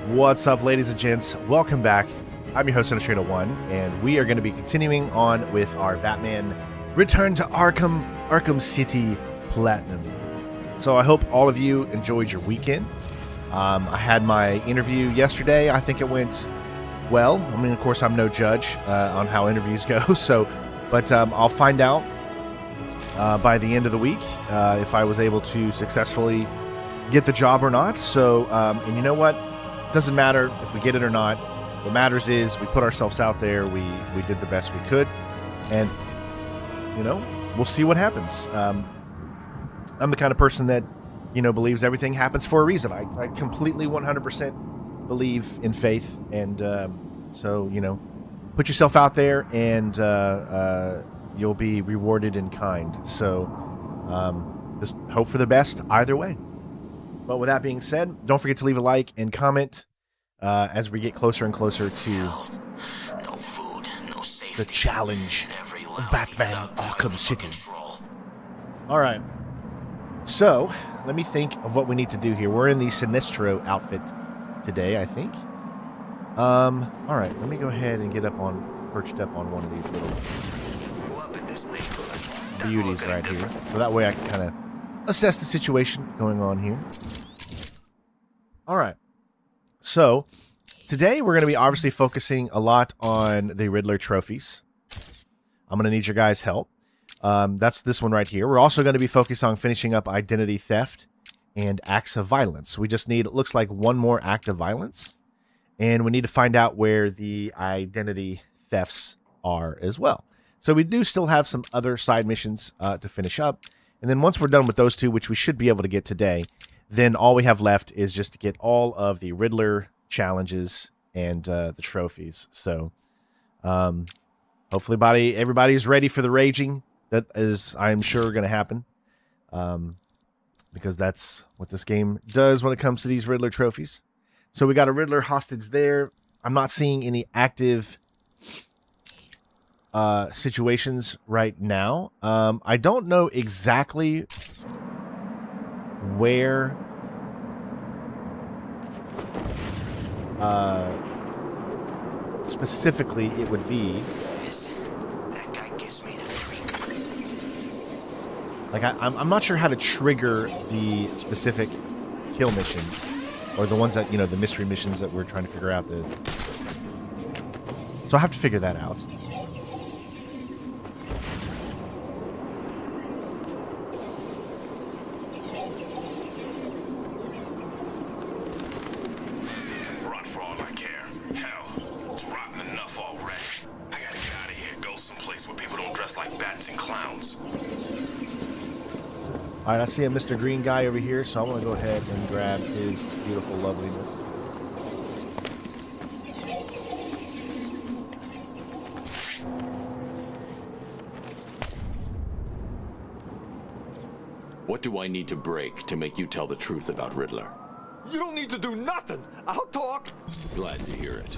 What's up, ladies and gents? Welcome back. I'm your host, Illustrator One, and we are going to be continuing on with our Batman Return to Arkham City Platinum. So I hope all of you enjoyed your weekend. I had my interview yesterday. I think it went well. I mean, of course, I'm no judge on how interviews go. But I'll find out by the end of the week if I was able to successfully get the job or not. So, and you know what? It doesn't matter if we get it or not. What matters is we put ourselves out there. We did the best we could, and you know, we'll see what happens. I'm the kind of person that, you know, believes everything happens for a reason. I completely 100% believe in faith, and so, you know, put yourself out there, and you'll be rewarded in kind. So just hope for the best either way. But with that being said, don't forget to leave a like and comment as we get closer and closer to the challenge of Batman Arkham City. All right. So, let me think of what we need to do here. We're in the Sinestro outfit today, I think. All right. Let me go ahead and get perched up on one of these little beauties right here. So that way I can kind of assess the situation going on here. All right. So, today we're going to be obviously focusing a lot on the Riddler Trophies. I'm going to need your guys' help. That's this one right here. We're also going to be focused on finishing up identity theft and acts of violence. We just need, it looks like, one more act of violence. And we need to find out where the identity thefts are as well. So we do still have some other side missions to finish up. And then once we're done with those two, which we should be able to get today, then all we have left is just to get all of the Riddler challenges and the trophies. So hopefully everybody's ready for the raging. That is, I'm sure, going to happen. Because that's what this game does when it comes to these Riddler trophies. So we got a Riddler hostage there. I'm not seeing any active situations right now. I don't know exactly where specifically it would be. That guy gives me the freak. Like I'm not sure how to trigger the specific kill missions, or the ones that, you know, the mystery missions that we're trying to figure out. So I have to figure that out. Alright, I see a Mr. Green guy over here, so I want to go ahead and grab his beautiful loveliness. What do I need to break to make you tell the truth about Riddler? You don't need to do nothing. I'll talk. Glad to hear it.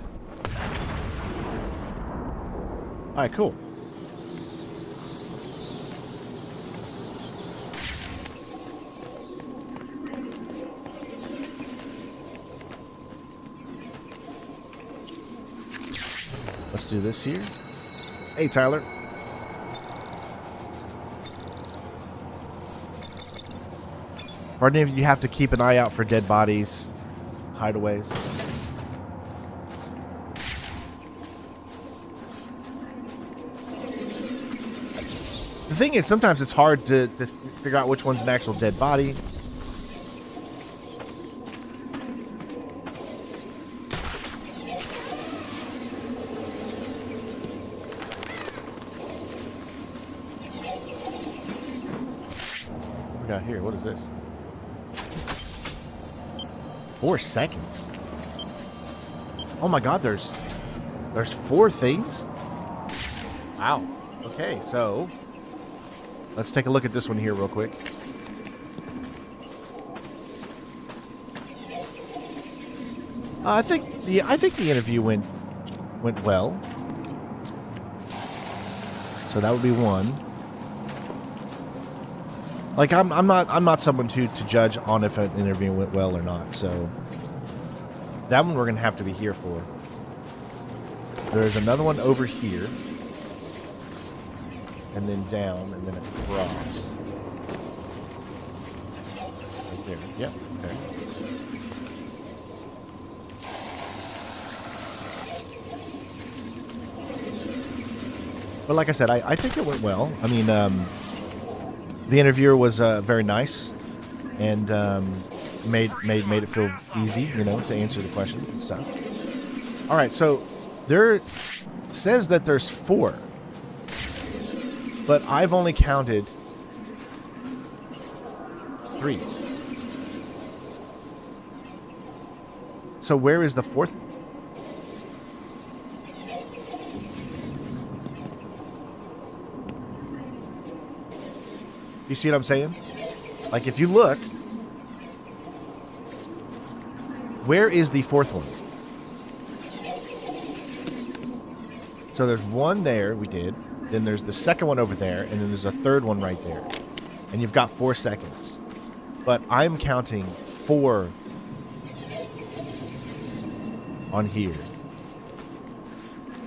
Alright, cool. Let's do this here. Hey, Tyler. Pardon if you have to keep an eye out for dead bodies, hideaways. The thing is, sometimes it's hard to figure out which one's an actual dead body. Got here. What is this? 4 seconds. Oh my God, there's 4 things? Wow. Okay, so let's take a look at this one here real quick. I think the interview went well. So that would be one. Like, I'm not someone to judge on if an interview went well or not, so That one we're going to have to be here for. There's another one over here. And then down, and then across. Right there. Yep. Okay. But like I said, I think it went well. I mean, the interviewer was very nice and made it feel easy, you know, to answer the questions and stuff. All right, so there says that there's 4, but I've only counted 3. So where is the 4th? You see what I'm saying? Like, if you look, where is the 4th one? So there's one there, we did. Then there's the second one over there, and then there's a third one right there. And you've got 4 seconds. But I'm counting 4 on here.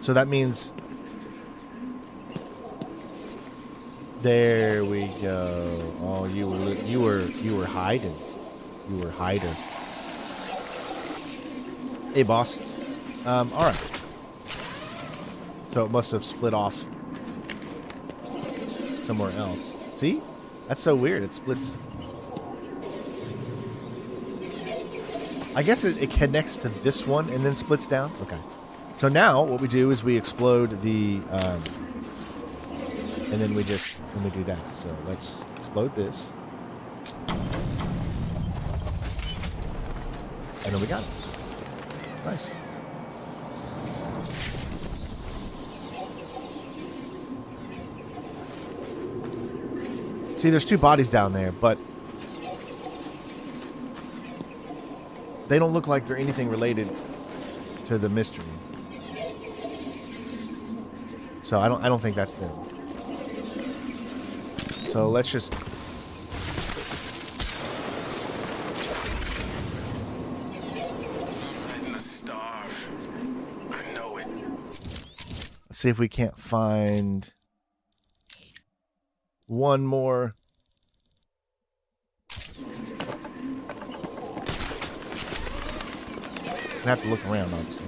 So that means... There we go. Oh, you were hiding. You were hiding. Hey, boss. All right. So it must have split off somewhere else. See? That's so weird. It splits. I guess it connects to this one and then splits down. Okay. So now what we do is we explode the. And then we do that. So let's explode this. And then we got it. Nice. See, there's 2 bodies down there, but they don't look like they're anything related to the mystery. So I don't think that's them. So let's just... I'm gonna starve. I know it. Let's see if we can't find one more. I have to look around, obviously.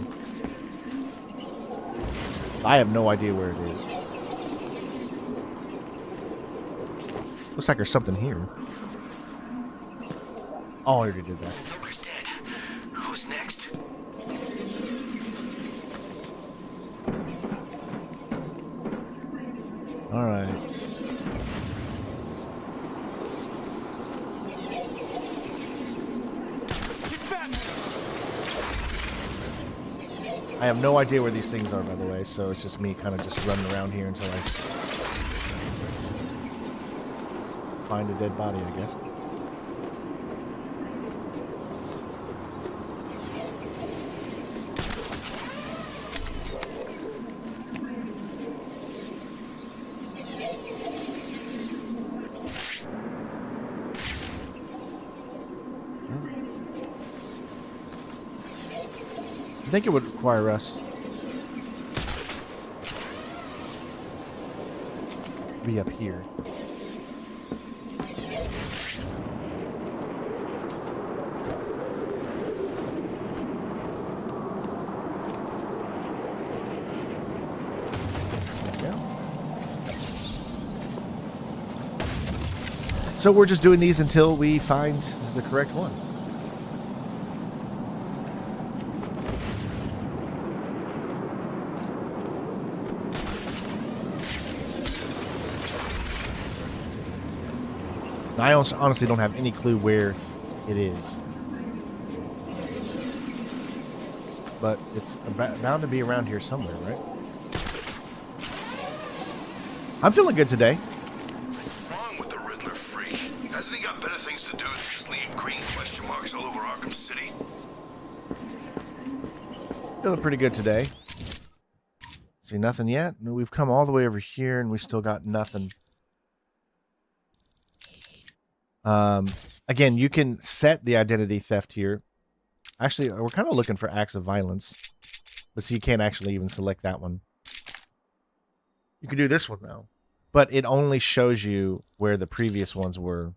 I have no idea where it is. Looks like there's something here. Oh, I already did that. Zucker's dead. Who's next? All right. I have no idea where these things are, by the way, so it's just me kind of just running around here until I find a dead body, I guess. I think it would require us to be up here. So we're just doing these until we find the correct one. Now, I honestly don't have any clue where it is. But it's bound to be around here somewhere, right? I'm feeling good today. What's wrong with the Riddler freak? Hasn't he got better things to do than just leave green question marks all over Arkham City? Feeling pretty good today. See, nothing yet. We've come all the way over here and we still got nothing. Again, you can set the identity theft here Actually, we're kind of looking for acts of violence. But see, you can't actually even select that one. You can do this one, though. But it only shows you where the previous ones were.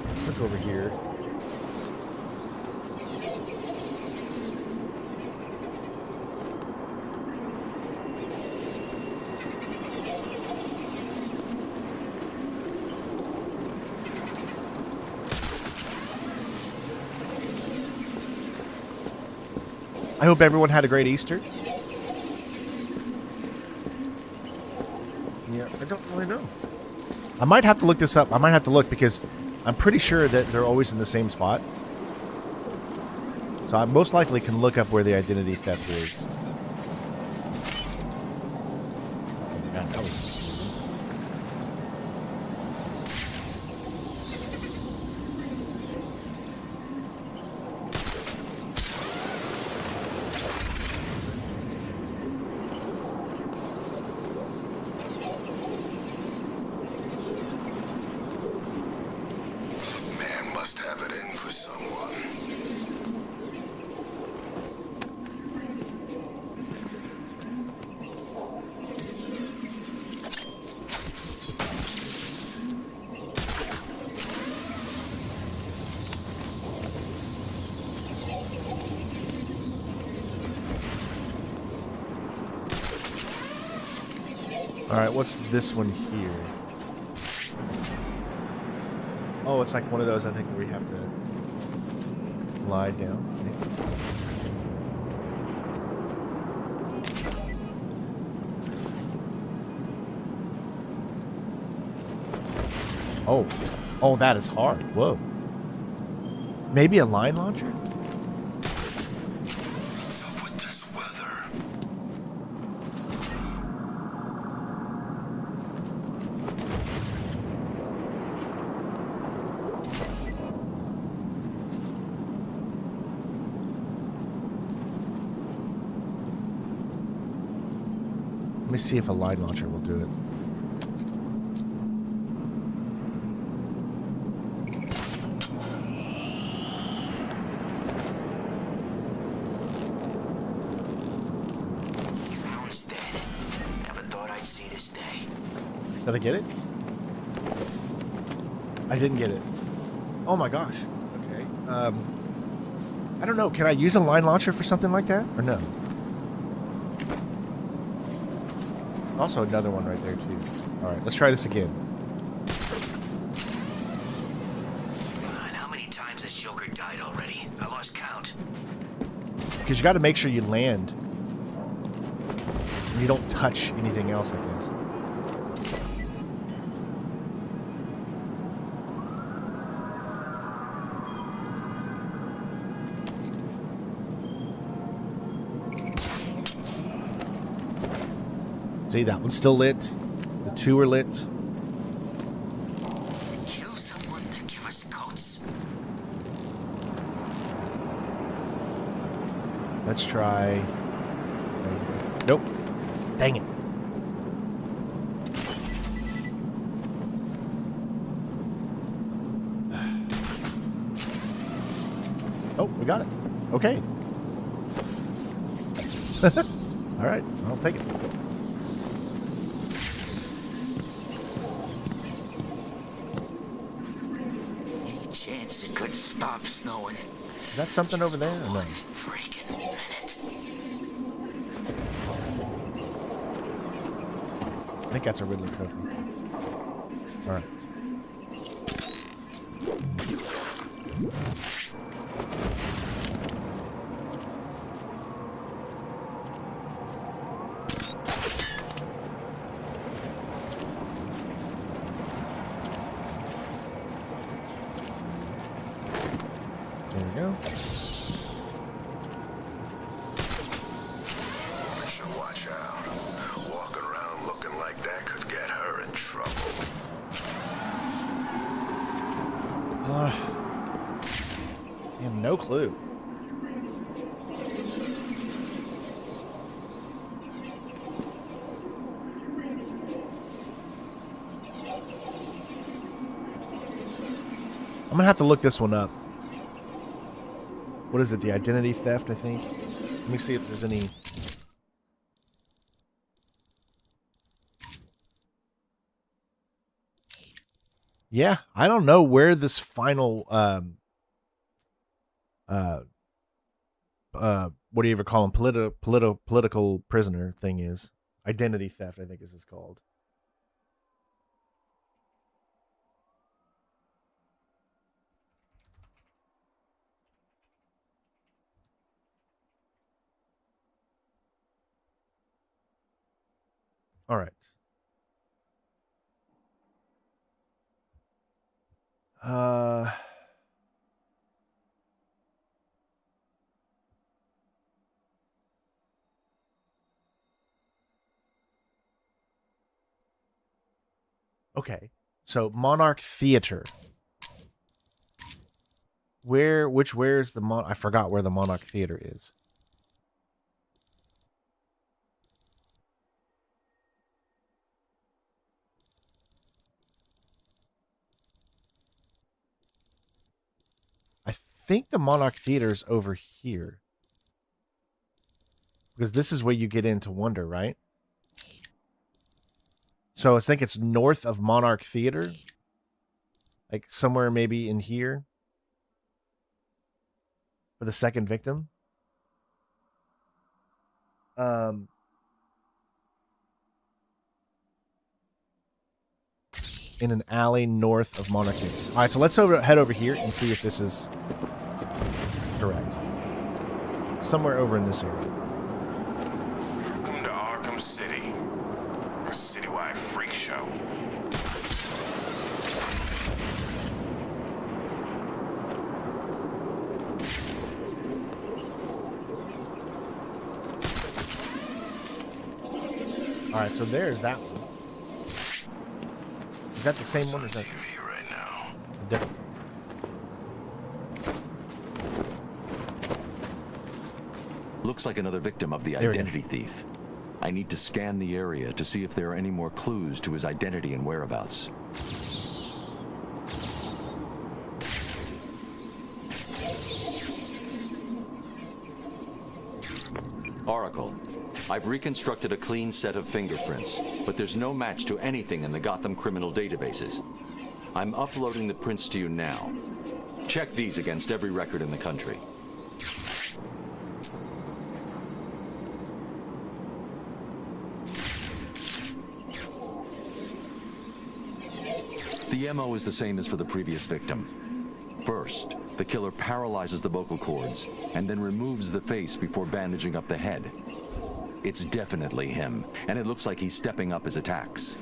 Let's look over here. I hope everyone had a great Easter. Yeah, I don't really know. I might have to look this up. I might have to look because I'm pretty sure that they're always in the same spot. So I most likely can look up where the identity theft is. Oh, man, that was... Man must have it in for someone. All right, what's this one here? Oh, it's like one of those, I think, where you have to lie down. Oh. Oh, that is hard. Whoa. Maybe a line launcher? So with this weather, Let me see if a line launcher will do it. Brown's dead. Never thought I'd see this day. Did I get it? I didn't get it. Oh my gosh. Okay. I don't know. Can I use a line launcher for something like that? Or no? Also another one right there too. Alright, let's try this again. Man, how many times has Joker died already? I lost count. Because you got to make sure you land. And you don't touch anything else, I guess. See, that one's still lit. The two are lit. Kill someone to give us coats. Let's try. Nope. Dang it. Oh, we got it. Okay. All right, I'll take it. Any chance it could stop snowing? Is that something over there or no? Freaking minute. I think that's a Riddler trophy. All right. There we go. Should watch out. Walking around looking like that could get her in trouble. Man, no clue. I'm gonna have to look this one up. What is it? The identity theft, I think. Let me see if there's any. Yeah, I don't know where this final what do you ever call them? Political prisoner thing is. Identity theft, I think is called. All right. Okay. So Monarch Theater. Where's the I forgot where the Monarch Theater is. I think the Monarch Theater is over here. Because this is where you get into Wonder, right? So I think it's north of Monarch Theater. Like somewhere maybe in here. For the second victim. In an alley north of Monarch Theater. Alright, so let's head over here and see if this is correct. It's somewhere over in this area. Welcome to Arkham City. A citywide freak show. Alright, so there's that one. Is that the same one? Or is that TV right now. different? Looks like another victim of the There we go. identity thief. I need to scan the area to see if there are any more clues to his identity and whereabouts. Oracle, I've reconstructed a clean set of fingerprints, but there's no match to anything in the Gotham criminal databases. I'm uploading the prints to you now. Check these against every record in the country. The MO is the same as for the previous victim. First, the killer paralyzes the vocal cords and then removes the face before bandaging up the head. It's definitely him, and it looks like he's stepping up his attacks.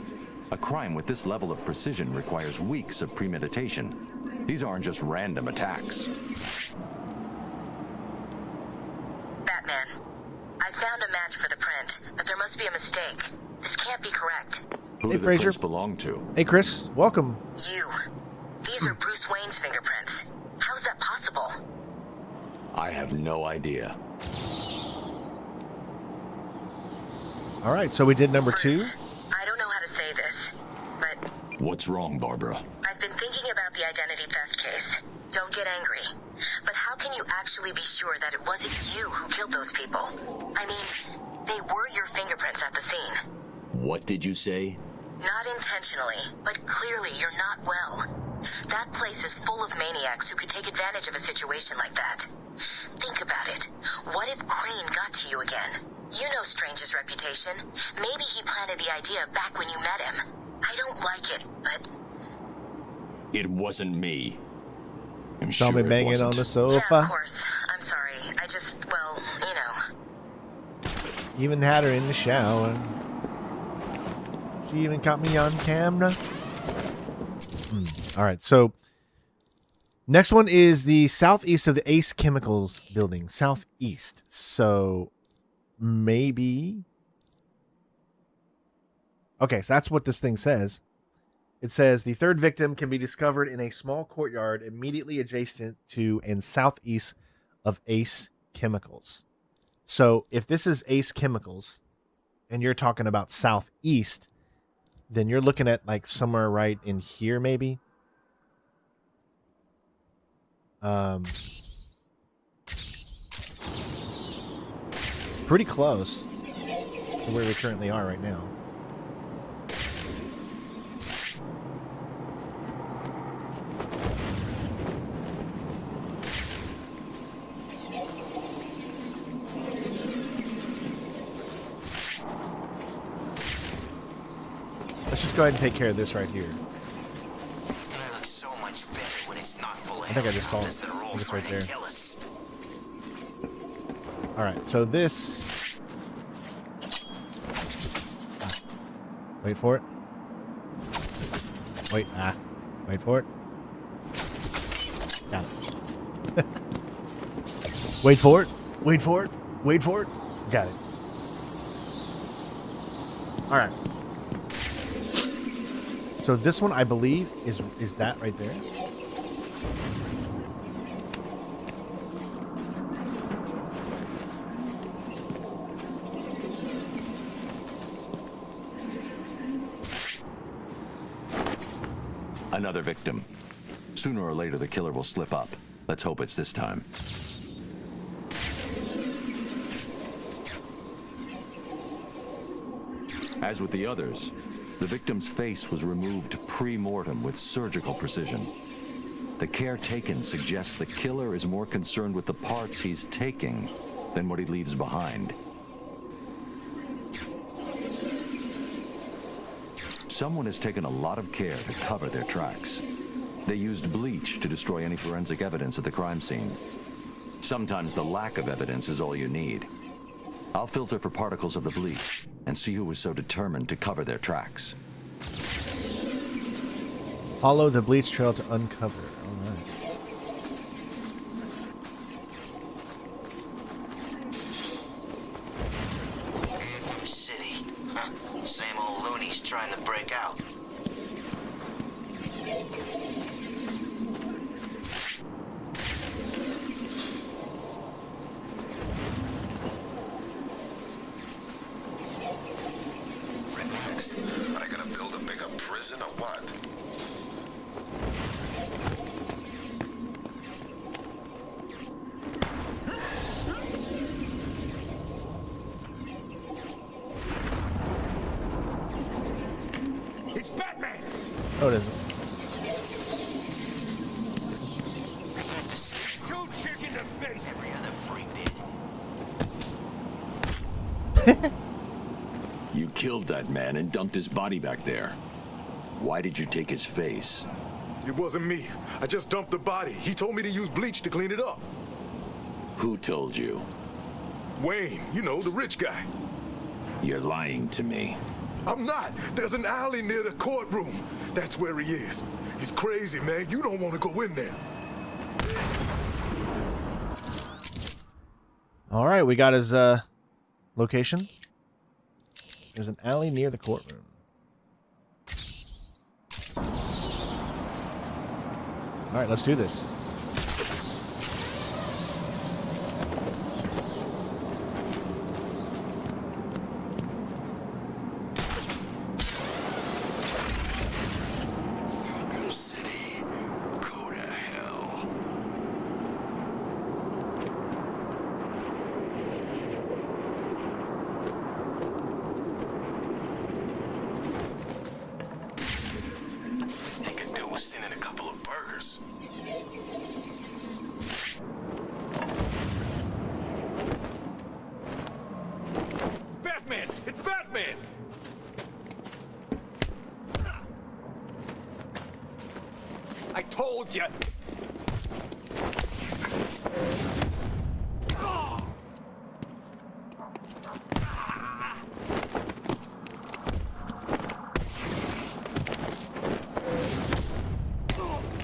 A crime with this level of precision requires weeks of premeditation. These aren't just random attacks. Batman, I found a match for the print, but there must be a mistake. This can't be correct. Who Hey, do the Fraser. prints belong to? Hey, Chris. Welcome. You. These are Bruce Wayne's fingerprints. How's that possible? I have no idea. All right, so we did number 2. Bruce, I don't know how to say this, but What's wrong, Barbara? I've been thinking about the identity theft case. Don't get angry. But how can you actually be sure that it wasn't you who killed those people? I mean, they were your fingerprints at the scene. What did you say? Not intentionally, but clearly you're not well. That place is full of maniacs who could take advantage of a situation like that. Think about it. What if Green got to you again? You know Strange's reputation. Maybe he planted the idea back when you met him. I don't like it, but... It wasn't me. I'm Saw sure me it banging wasn't. on the Yeah, of sofa. course. I'm sorry. I just, well, you know. Even had her in the shower. She even caught me on camera. All right, so next one is the southeast of the Ace Chemicals building. Southeast. So maybe... Okay, so that's what this thing says. It says the third victim can be discovered in a small courtyard immediately adjacent to and southeast of Ace Chemicals. So if this is Ace Chemicals and you're talking about southeast, then you're looking at like somewhere right in here, maybe. Pretty close to where we currently are right now. Let's just go ahead and take care of this right here. I look so much better when it's not full of I think I just saw it. helicopters that are all It's right trying there. to kill us. Alright, so this... Wait for it. Wait for it. Got it. Wait for it. Wait for it. Wait for it. Got it. Alright. So this one, I believe, is that right there. Another victim. Sooner or later, the killer will slip up. Let's hope it's this time. As with the others, the victim's face was removed pre-mortem with surgical precision. The care taken suggests the killer is more concerned with the parts he's taking than what he leaves behind. Someone has taken a lot of care to cover their tracks. They used bleach to destroy any forensic evidence at the crime scene. Sometimes the lack of evidence is all you need. I'll filter for particles of the bleach and see who was so determined to cover their tracks. Follow the bleach trail to uncover. All right. City. Huh. Same old loonies trying to break out. Relaxed. Are I gonna build a bigger prison or what? It's Batman! Oh, it isn't. I have to skip. Two chick in the face! Every other freak did. You killed that man and dumped his body back there. Why did you take his face? It wasn't me. I just dumped the body. He told me to use bleach to clean it up. Who told you? Wayne, you know, the rich guy. You're lying to me. I'm not. There's an alley near the courtroom. That's where he is. He's crazy, man. You don't want to go in there. All right, we got his location. There's an alley near the courtroom. All right, let's do this. Arkham City. Go to hell. They could do with sending a couple of burgers. Batman! It's Batman! I told you!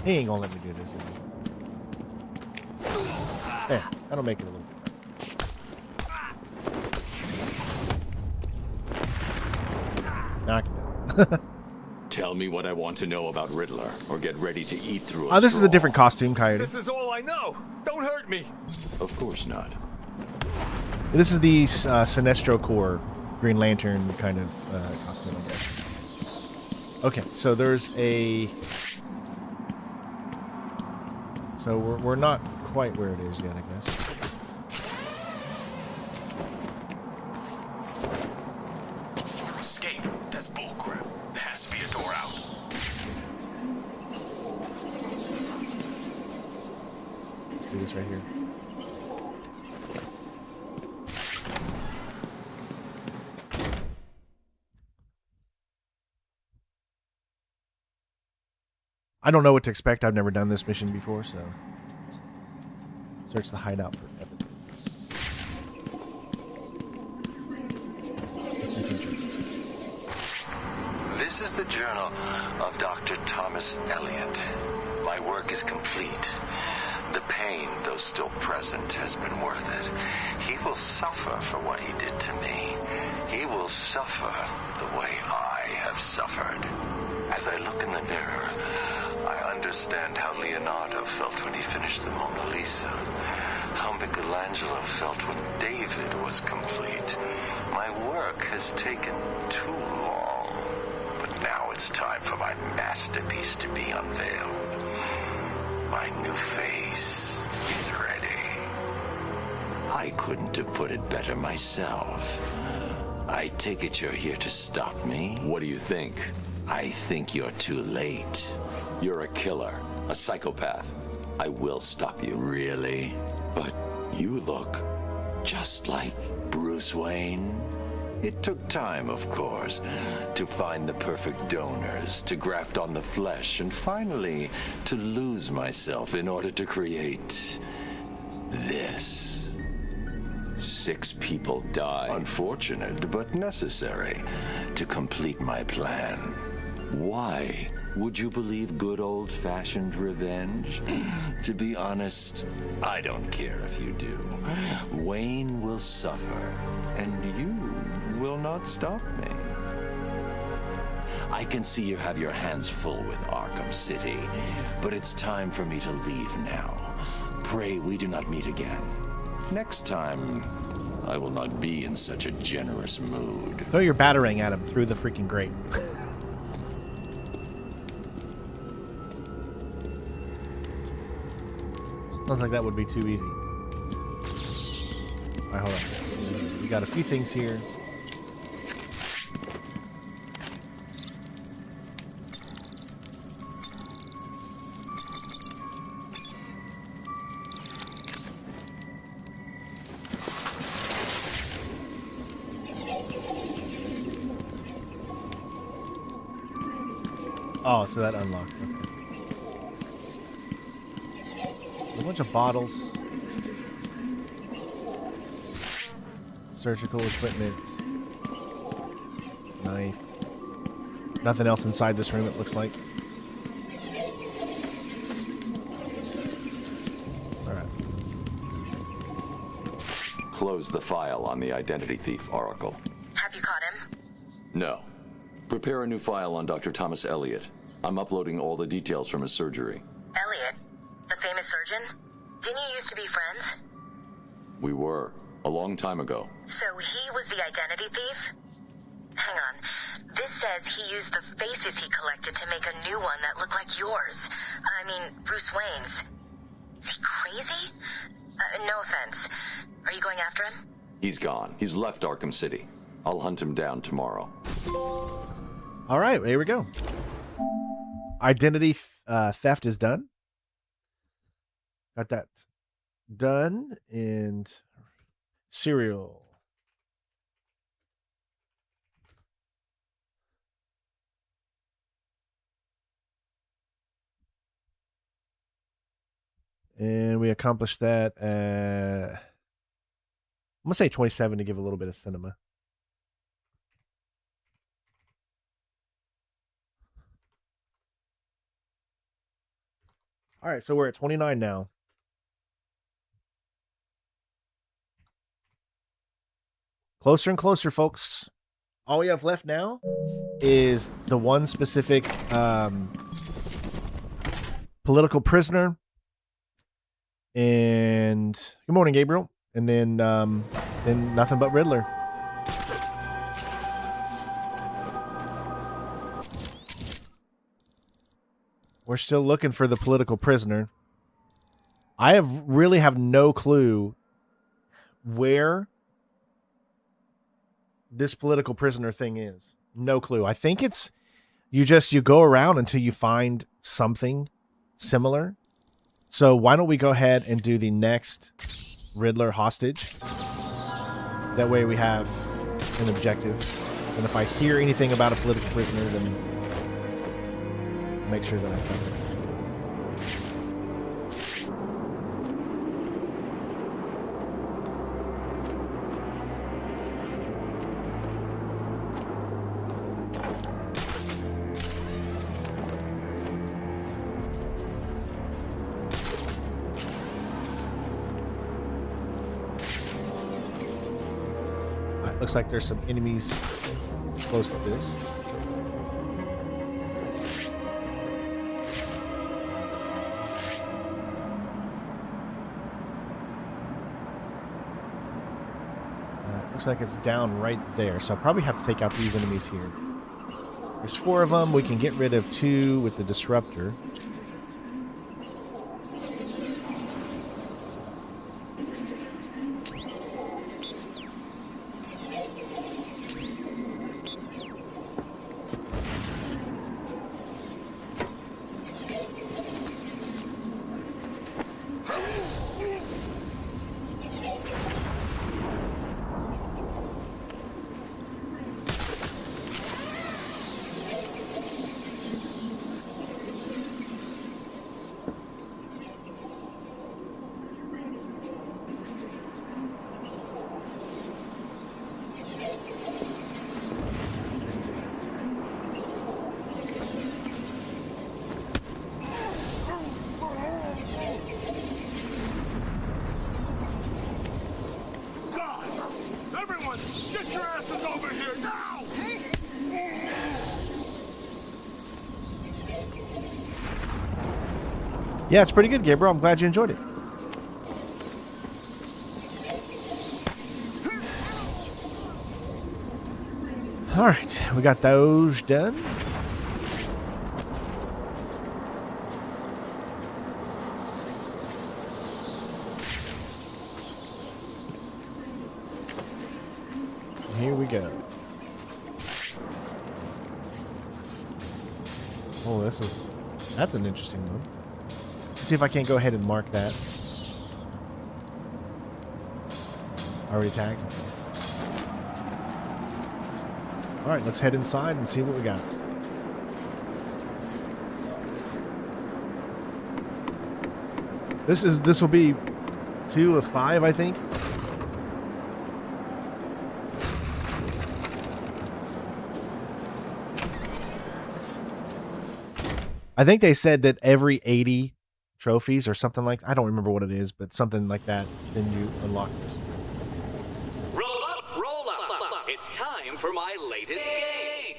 He ain't gonna let me do this. There, that'll make it a little bit. Now I can do it. Tell me what I want to know about Riddler, or get ready to eat through a Oh, this is a straw. different costume, Coyote. This is all I know! Don't hurt me! Of course not. This is the Sinestro Corps Green Lantern kind of costume, I guess. Okay, so there's a... So we're not quite where it is yet, I guess. Escape. That's bullcrap. There has to be a door out. Do this right here. I don't know what to expect. I've never done this mission before, so... Search the hideout for evidence. Listen to Journal. This is the journal of Dr. Thomas Elliot. My work is complete. The pain, though still present, has been worth it. He will suffer for what he did to me. He will suffer the way I have suffered. As I look in the mirror, I understand how Leonardo felt when he finished the Mona Lisa. How Michelangelo felt when David was complete. My work has taken too long. But now it's time for my masterpiece to be unveiled. My new face is ready. I couldn't have put it better myself. I take it you're here to stop me? What do you think? I think you're too late. You're a killer, a psychopath. I will stop you. Really? But you look just like Bruce Wayne. It took time, of course, to find the perfect donors, to graft on the flesh, and finally to lose myself in order to create this. 6 people died. Unfortunate, but necessary to complete my plan. Why would you believe good old-fashioned revenge? To be honest, I don't care if you do. Wayne will suffer, and you will not stop me. I can see you have your hands full with Arkham City, but it's time for me to leave now. Pray we do not meet again. Next time, I will not be in such a generous mood. Throw your batarang at him through the freaking grate. Sounds like that would be too easy. Alright, hold on. Let's see. We got a few things here. Oh, so that unlocked. Okay. A bunch of bottles. Surgical equipment. Knife. Nothing else inside this room, it looks like. Alright. Close the file on the identity thief, Oracle. Have you caught him? No. Prepare a new file on Dr. Thomas Elliot. I'm uploading all the details from his surgery. Elliot, the famous surgeon? Didn't you used to be friends? We were. A long time ago. So he was the identity thief? Hang on. This says he used the faces he collected to make a new one that looked like yours. I mean, Bruce Wayne's. Is he crazy? No offense. Are you going after him? He's gone. He's left Arkham City. I'll hunt him down tomorrow. All right, here we go. Identity theft is done. Got that done. And serial. And we accomplished that. I'm going to say 27 to give a little bit of cinema. All right, so we're at 29 now. Closer and closer, folks. All we have left now is the one specific political prisoner And good morning, Gabriel. And then nothing but Riddler. We're still looking for the political prisoner. I really have no clue where this political prisoner thing is. No clue. I think it's you go around until you find something similar. So why don't we go ahead and do the next Riddler hostage? That way we have an objective. And if I hear anything about a political prisoner, then make sure that I cover it. Looks like there's some enemies close to this. Looks like it's down right there, so I'll probably have to take out these enemies here. There's 4 of them. We can get rid of 2 with the disruptor. Yeah, it's pretty good, Gabriel. I'm glad you enjoyed it. All right, we got those done. Here we go. Oh, that's an interesting one. Let's see if I can't go ahead and mark that. Already tagged. All right, let's head inside and see what we got. This will be 2 of 5, I think. I think they said that every 80 trophies or something like, I don't remember what it is, but something like that, then you unlock this. Roll up, roll up. It's time for my latest game.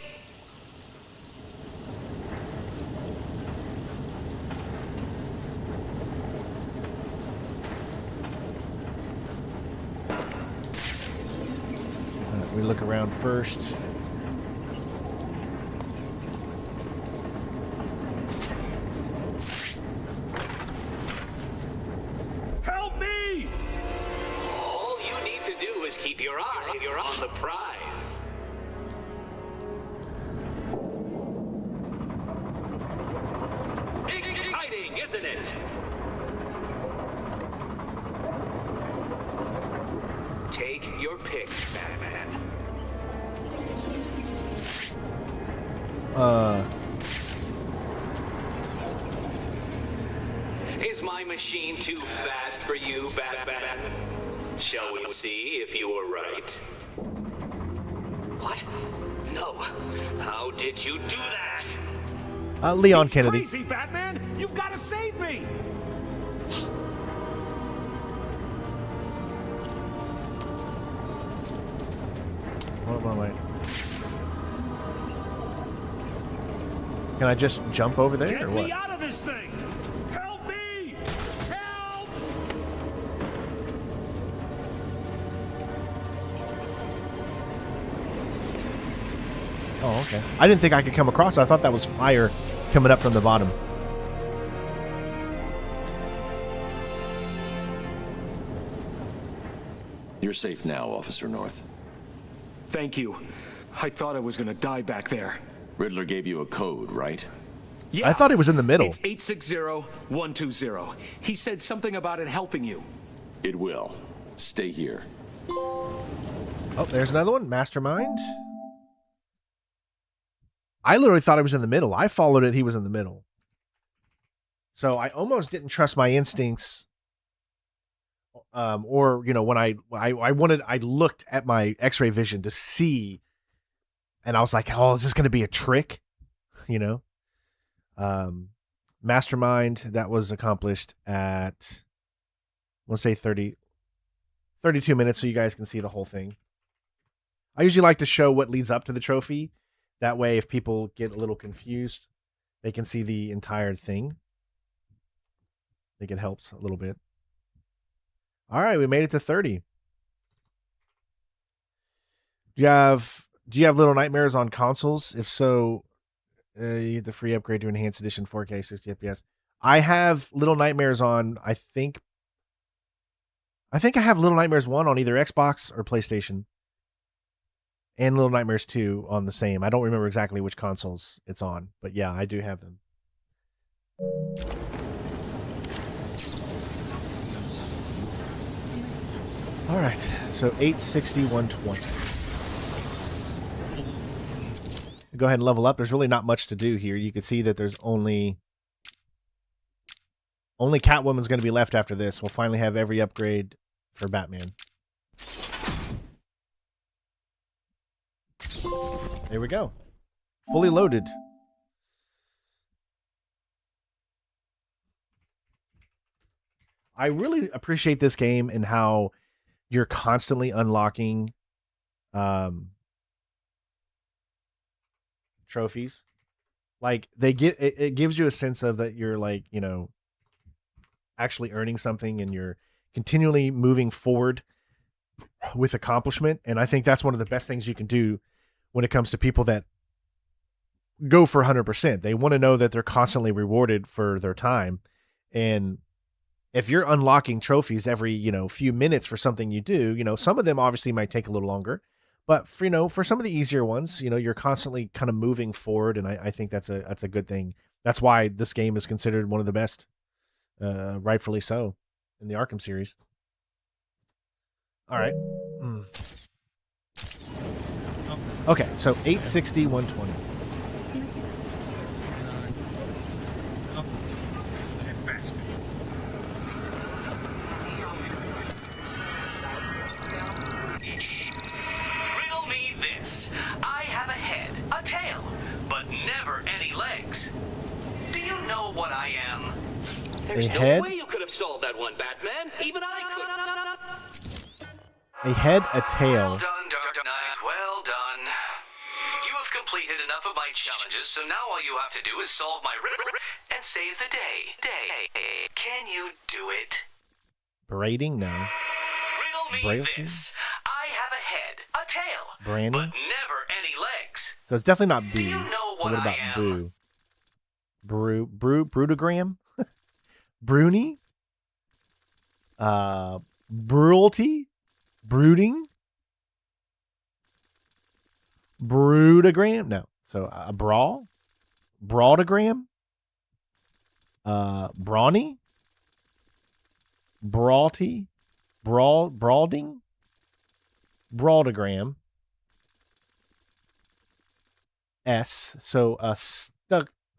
We look around first. Keep your eyes on the prize. Exciting, isn't it? Take your pick, Batman. Is my machine too fast for you, Batman? Shall we see if you were right? What? No. How did you do that? Leon Kennedy. Crazy, Batman! You've got to save me! Wait. Can I just jump over there Get or what? me out of this thing! Help me! Help! Oh, okay. I didn't think I could come across it. I thought that was fire coming up from the bottom. You're safe now, Officer North. Thank you. I thought I was gonna die back there. Riddler gave you a code, right? Yeah. I thought it was in the middle. It's 860120. He said something about it helping you. It will. Stay here. Oh, there's another one. Mastermind. I literally thought it was in the middle. I followed it. He was in the middle. So I almost didn't trust my instincts. Or, you know, when I looked at my x-ray vision to see, and I was like, oh, is this going to be a trick? You know? Mastermind, that was accomplished at, let's say 32 minutes, so you guys can see the whole thing. I usually like to show what leads up to the trophy. That way, if people get a little confused, they can see the entire thing. I think it helps a little bit. All right, we made it to 30. Do you have Little Nightmares on consoles? If so, you get the free upgrade to Enhanced Edition 4K 60 FPS. I have Little Nightmares on, I think I have Little Nightmares 1 on either Xbox or PlayStation. And Little Nightmares 2 on the same. I don't remember exactly which consoles it's on, but yeah, I do have them. All right, so 860, 120. Go ahead and level up. There's really not much to do here. You can see that there's only Catwoman's going to be left after this. We'll finally have every upgrade for Batman. There we go. Fully loaded. I really appreciate this game and how you're constantly unlocking trophies. Like it gives you a sense of that you're like, you know, actually earning something and you're continually moving forward with accomplishment. And I think that's one of the best things you can do when it comes to people that go for 100%. They want to know that they're constantly rewarded for their time. And if you're unlocking trophies every, you know, few minutes for something you do, you know, some of them obviously might take a little longer, but for, you know, for some of the easier ones, you know, you're constantly kind of moving forward. And I think that's a good thing. That's why this game is considered one of the best, rightfully so, in the Arkham series. All right. Okay, so 860, 120. Riddle me this. I have a head, a tail, but never any legs. Do you know what I am? There's no head? Way you could have solved that one, Batman. Even I could. A head, a tail. Well done, Dark Knight. Well done. You have completed enough of my challenges, so now all you have to do is solve my riddle and save the day. Can you do it? Braiding? No. Riddle me Braille? this. I have a head, a tail, Branding? but never any legs. So it's definitely not B. Do you know So what what about I am? Boo? Brutogram? Bruni? Brutalty? Brooding? Broodogram? No. So a brawl? Broadogram? Brawny? Brawlty? Brawlding? Brawldogram? S. So a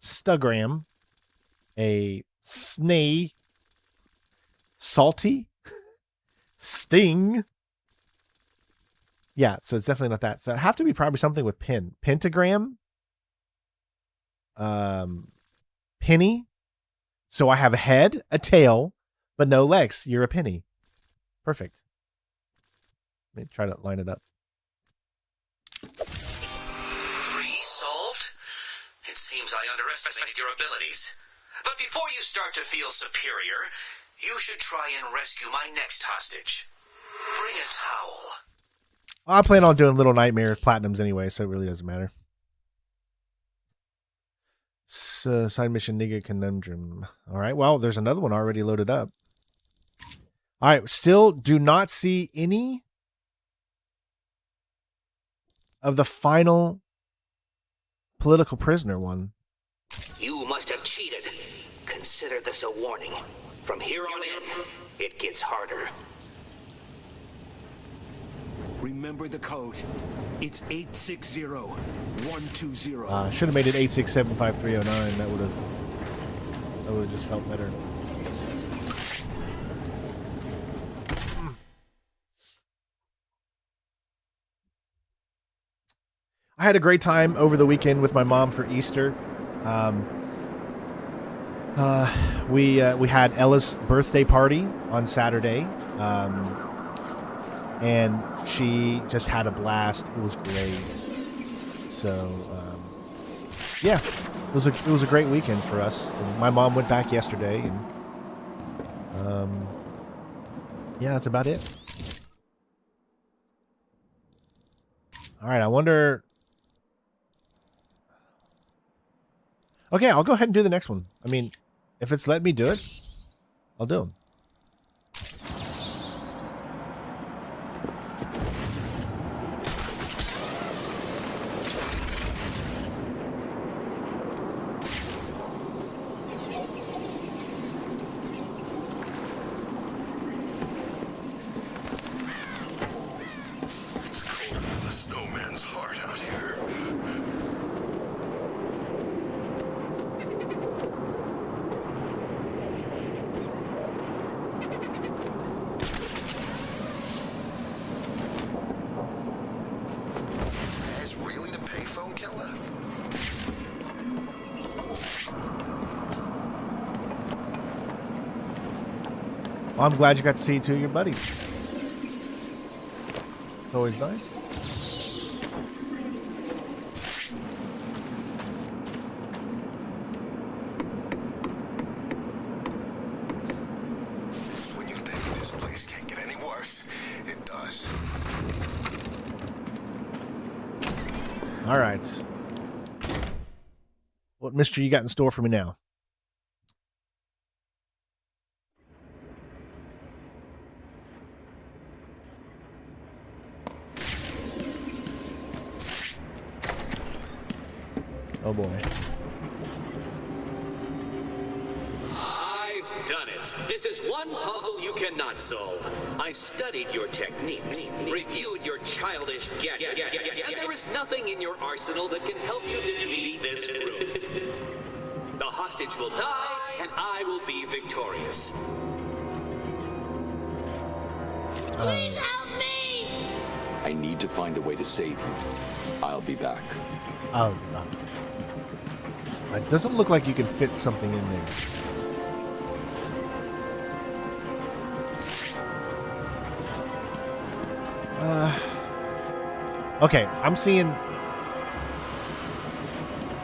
stugram. A snay. Salty? Sting? Yeah, so it's definitely not that. So it'd have to be probably something with pin. Pentagram? Penny? So I have a head, a tail, but no legs. You're a penny. Perfect. Let me try to line it up. 3 solved? It seems I underestimated your abilities. But before you start to feel superior, you should try and rescue my next hostage. Bring a towel. I plan on doing Little Nightmares Platinums anyway, so it really doesn't matter. Side mission Nigga Conundrum. All right. Well, there's another one already loaded up. All right. Still do not see any of the final political prisoner one. You must have cheated. Consider this a warning. From here on in, it gets harder. Remember the code. It's 860-120. Should have made it 8675309. That would have just felt better. I had a great time over the weekend with my mom for Easter. We had Ella's birthday party on Saturday, and she just had a blast. It was great. So, yeah, it was a great weekend for us. And my mom went back yesterday, and yeah, that's about it. All right, I wonder. Okay, I'll go ahead and do the next one. I mean, if it's let me do it, I'll do them. It's colder than the snowman's heart out here. That's really the payphone killer? Well, I'm glad you got to see two of your buddies. It's always nice. When you think this place can't get any worse, it does. All right. What mystery you got in store for me now? Oh boy. I've done it. This is one puzzle you cannot solve. I've studied your techniques, reviewed your childish gadgets, and there is nothing in your arsenal that can help you defeat this group. The hostage will die, and I will be victorious. Please help me! I need to find a way to save you. I'll be back. Oh, no. It doesn't look like you can fit something in there. Okay, I'm seeing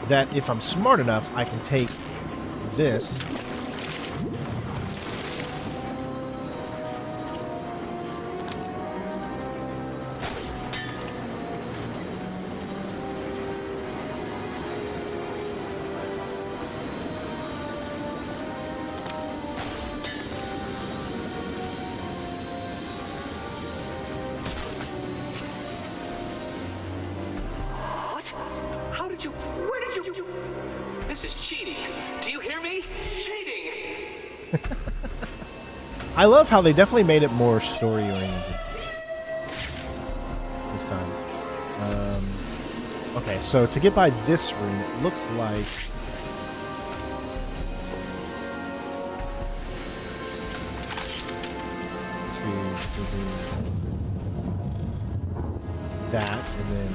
that if I'm smart enough, I can take this. Where did you? This is cheating. Do you hear me? Cheating! I love how they definitely made it more story-oriented this time. Okay, so to get by this room, it looks like... Let's see, we'll do that, and then...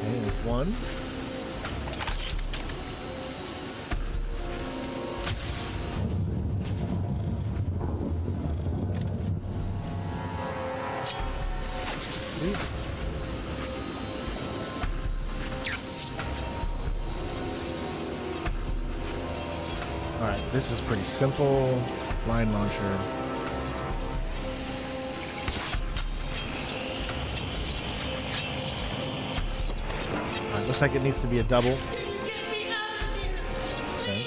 Okay, there's one. Alright, this is pretty simple. Line launcher. Alright, looks like it needs to be a double. Okay.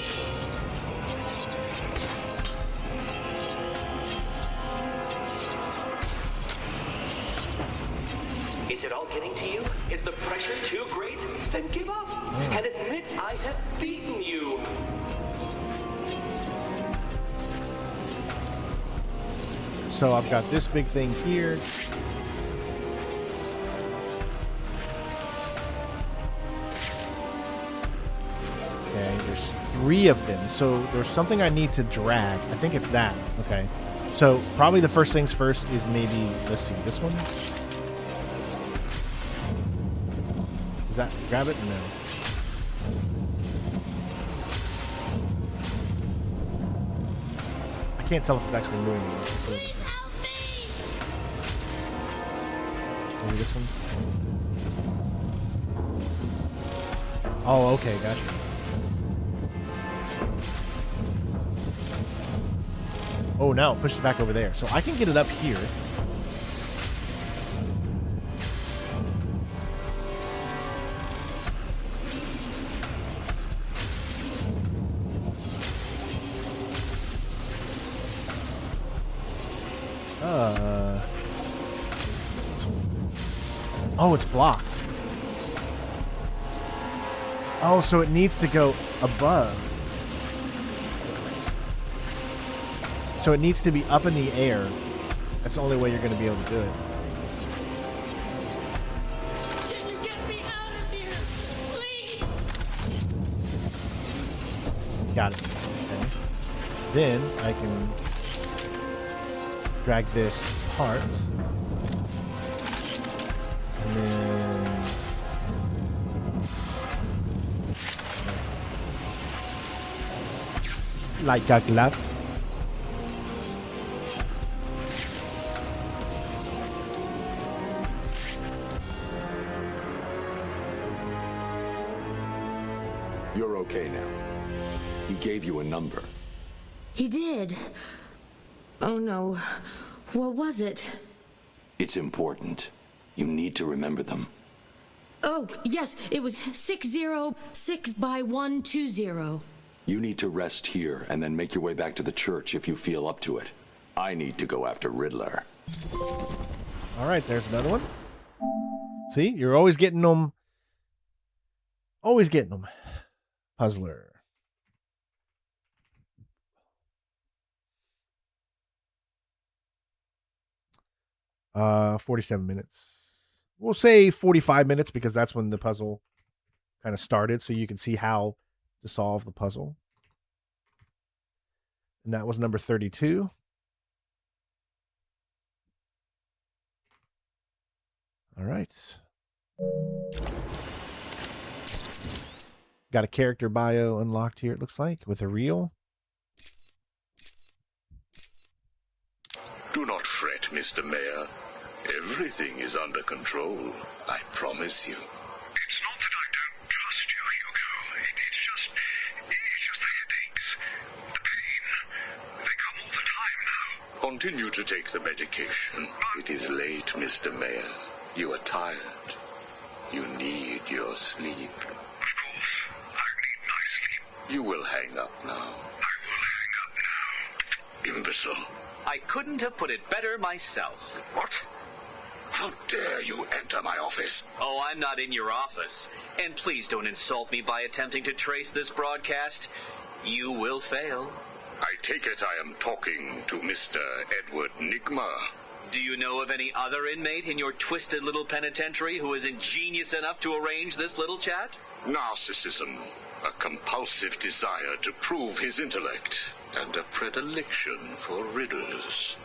Is it all getting to you? Is the pressure too great? Then give up and admit I have beaten you. So I've got this big thing here. Okay, there's 3 of them. So there's something I need to drag. I think it's that. Okay. So probably the first things first is maybe, let's see, this one. Does that grab it or no? I can't tell if it's actually moving. Please help me! Maybe this one? Oh, okay, gotcha. Oh, now it pushed it back over there. So I can get it up here. Oh, it's blocked. Oh, so it needs to go above. So it needs to be up in the air. That's the only way you're going to be able to do it. Can you get me out of here? Please! Got it. Okay. Then I can drag this part. And then... like a glove. You're okay now. He gave you a number. He did. Oh no. What was it? It's important. You need to remember them. Oh, yes, it was 606 by 120. You need to rest here and then make your way back to the church if you feel up to it. I need to go after Riddler. All right, there's another one. See, you're always getting them. Always getting them. Puzzler. 47 minutes. We'll say 45 minutes because that's when the puzzle kind of started, so you can see how to solve the puzzle. And that was number 32. All right. Got a character bio unlocked here, it looks like, with a reel. Do not fret, Mr. Mayor. Everything is under control, I promise you. It's not that I don't trust you, Hugo. It's just the headaches, the pain. They come all the time now. Continue to take the medication. It is late, Mr. Mayor. You are tired. You need your sleep. Of course, I need my sleep. You will hang up now. I will hang up now. Imbecile. I couldn't have put it better myself. What? How dare you enter my office? Oh, I'm not in your office. And please don't insult me by attempting to trace this broadcast. You will fail. I take it I am talking to Mr. Edward Nigma. Do you know of any other inmate in your twisted little penitentiary who is ingenious enough to arrange this little chat? Narcissism, a compulsive desire to prove his intellect, and a predilection for riddles.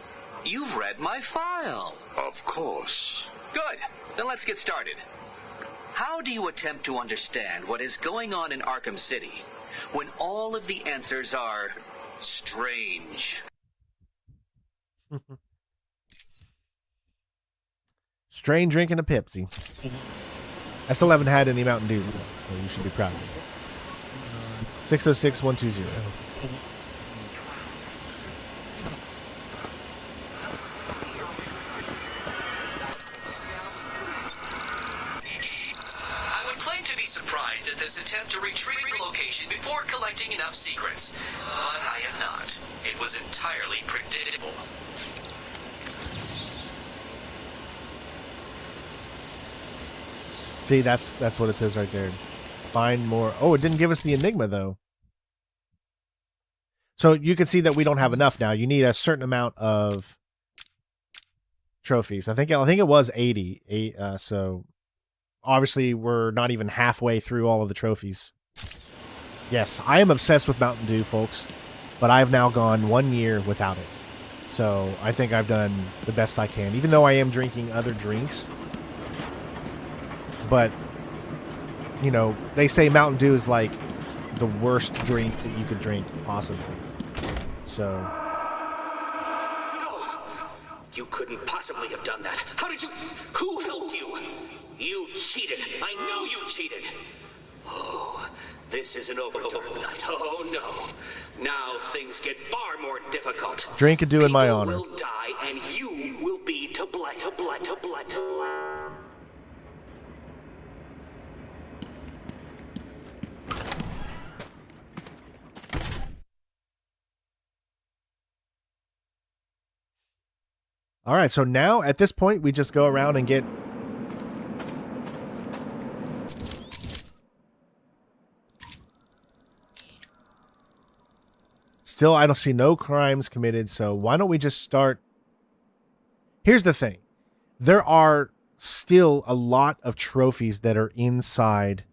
You've read my file. Of course. Good. Then let's get started. How do you attempt to understand what is going on in Arkham City when all of the answers are strange? Strain drinking a Pepsi. I still haven't had any Mountain Dews, though, so you should be proud of me. 606-120. surprised at this attempt to retrieve the location before collecting enough secrets. But I am not. It was entirely predictable. See, that's what it says right there. Find more. Oh, it didn't give us the Enigma, though. So you can see that we don't have enough now. You need a certain amount of trophies. I think it was 80. So obviously we're not even halfway through all of the trophies. Yes, I am obsessed with Mountain Dew, folks, but I've now gone 1 year without it. So I think I've done the best I can, even though I am drinking other drinks. But, you know, they say Mountain Dew is like the worst drink that you could drink possibly. So. No! You couldn't possibly have done that. How did you? Who helped you? You cheated. I know you cheated. Oh, this isn't over tonight. Oh, no. Now things get far more difficult. Drink and do in my honor. People will die, and you will be to blame. All right, so now at this point, we just go around and get... Still, I don't see no crimes committed, so why don't we just start... Here's the thing. There are still a lot of trophies that are inside,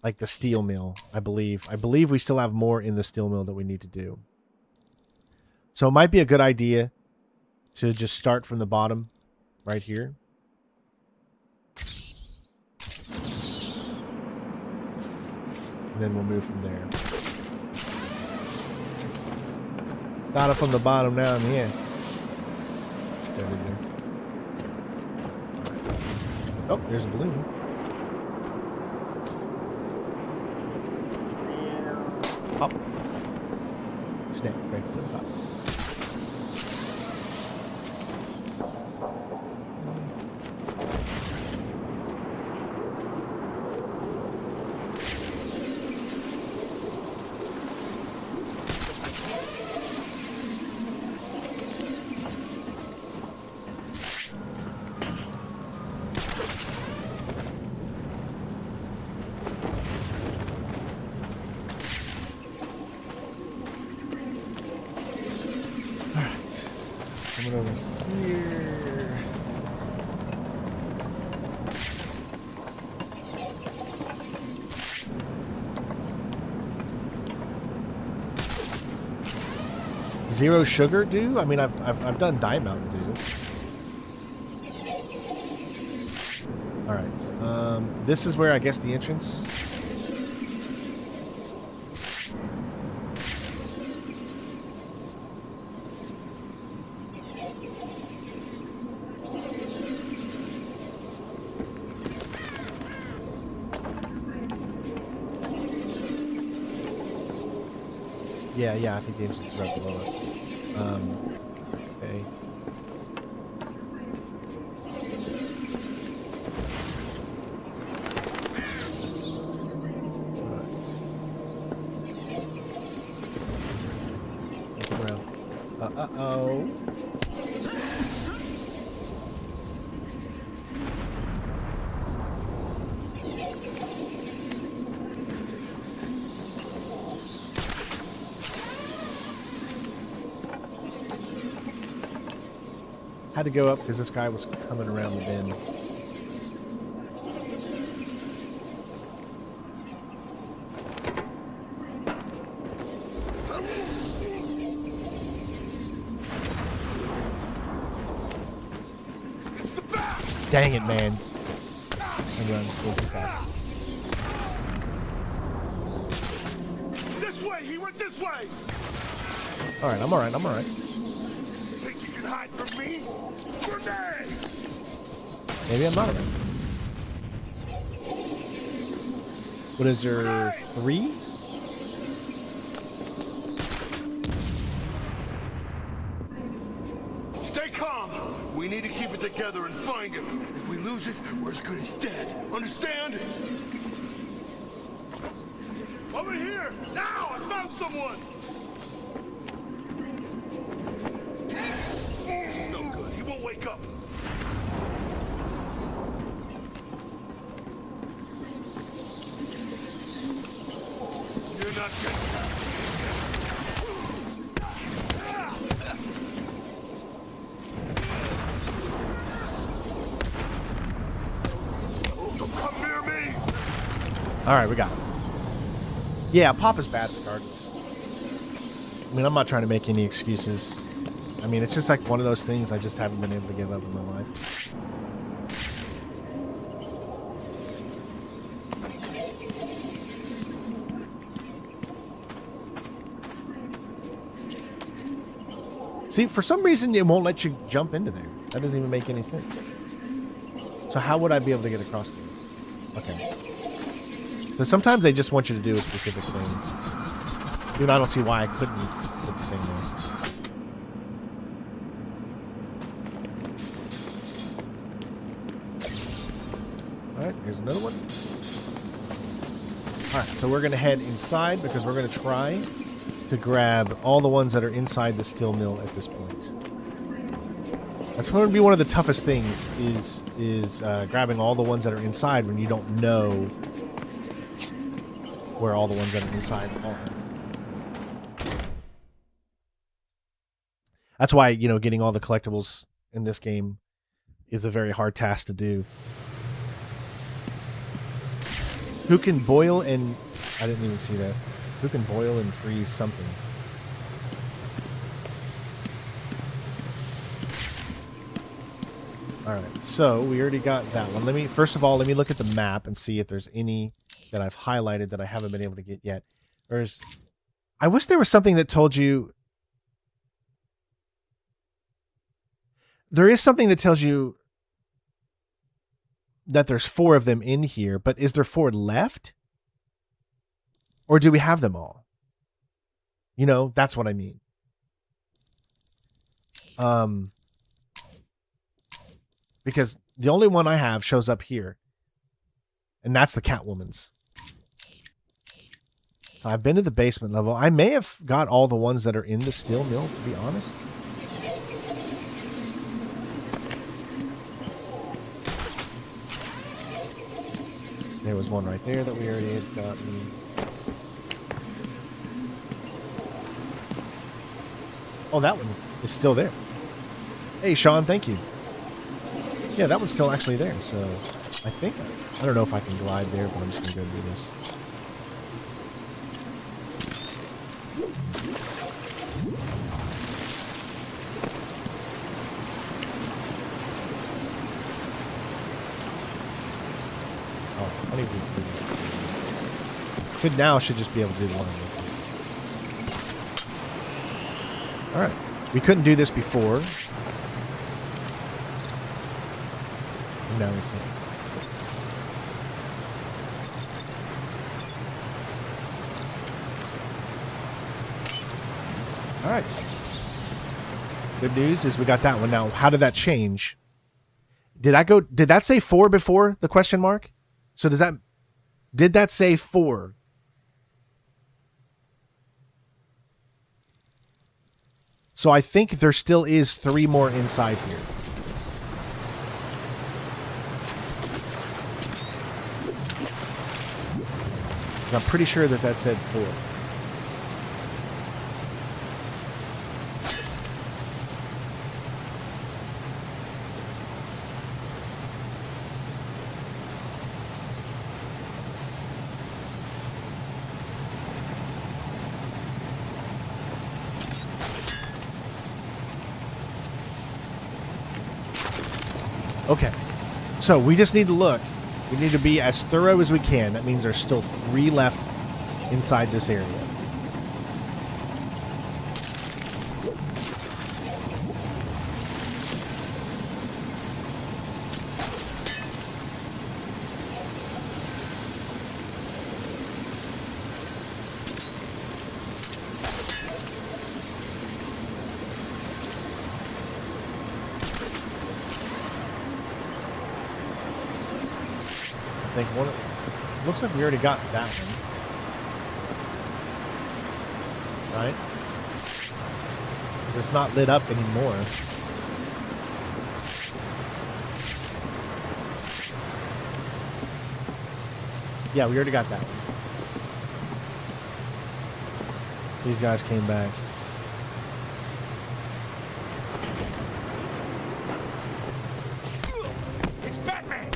like the steel mill, I believe. I believe we still have more in the steel mill that we need to do. So it might be a good idea to just start from the bottom right here. And then we'll move from there. Start it from the bottom down here. There we go. Oh, there's a balloon. Pop. Snap. Right to the top. Over here. Zero sugar Dew? I mean, I've done Diet Mountain Dew. All right. This is where I guess the entrance. Yeah, I think the entrance is right below us. Okay. Look around. Uh-oh. Had to go up because this guy was coming around the bend. Dang it, man. I'm running a little too fast. This way! He went this way! Alright, I'm alright. Think you can hide from me? Grenade! Maybe I'm not alright. What is there? 3? Stay calm. We need to keep it together. together and find him. If we lose it, we're as good as dead. Understand? Over here! Now! I found someone! This is no good. He won't wake up. You're not getting out. Don't come near me! Alright, we got it. Yeah, Pop is bad regardless. I mean, I'm not trying to make any excuses. I mean, it's just like one of those things I just haven't been able to give up in my life. See, for some reason, it won't let you jump into there. That doesn't even make any sense. So how would I be able to get across there? Okay. So sometimes they just want you to do a specific thing. Dude, I don't see why I couldn't put the thing there. Alright, here's another one. Alright, so we're going to head inside because we're going to try to grab all the ones that are inside the steel mill at this point. That's going to be one of the toughest things is grabbing all the ones that are inside when you don't know where all the ones that are inside are. That's why, you know, getting all the collectibles in this game is a very hard task to do. Who can boil and... I didn't even see that. Who can boil and freeze something? Alright, so we already got that one. First of all, let me look at the map and see if there's any that I've highlighted that I haven't been able to get yet. I wish there was something that told you... There is something that tells you that there's 4 of them in here, but is there 4 left? Or do we have them all? You know, that's what I mean. Because the only one I have shows up here. And that's the Catwoman's. So I've been to the basement level. I may have got all the ones that are in the steel mill, to be honest. There was one right there that we already had gotten. Oh, that one is still there. Hey, Sean, thank you. Yeah, that one's still actually there. So I think, I don't know if I can glide there, but I'm just going to go do this. Oh, I need to should just be able to do the one. Alright. We couldn't do this before. Now we can. Alright. Good news is we got that one. Now, how did that change? Did that say 4 before the question mark? So did that say 4? So I think there still is 3 more inside here. I'm pretty sure that said 4. Okay, so we just need to look. We need to be as thorough as we can. That means there's still 3 left inside this area. think one. Looks like we already got that one, right? Because it's not lit up anymore. Yeah, we already got that one. These guys came back. It's Batman!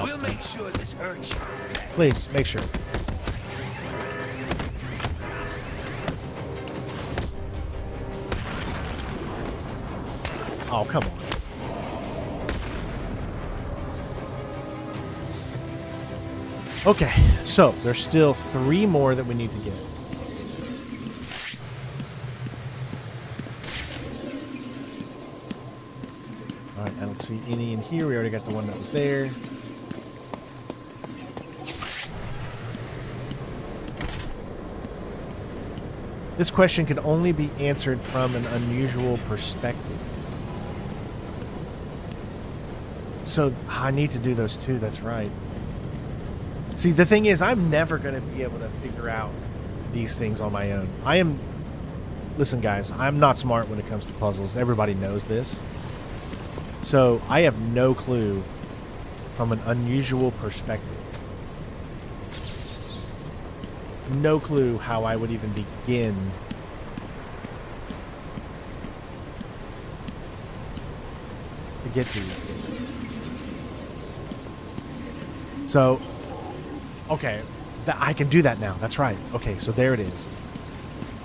We'll make sure this hurts you. Please, make sure. Oh, come on. Okay, so there's still 3 more that we need to get. Alright, I don't see any in here. We already got the one that was there. This question can only be answered from an unusual perspective. So I need to do those 2, that's right. See, the thing is, I'm never going to be able to figure out these things on my own. Listen guys, I'm not smart when it comes to puzzles. Everybody knows this. So I have no clue from an unusual perspective. No clue how I would even begin to get these. So, okay, I can do that now. That's right. Okay, so there it is.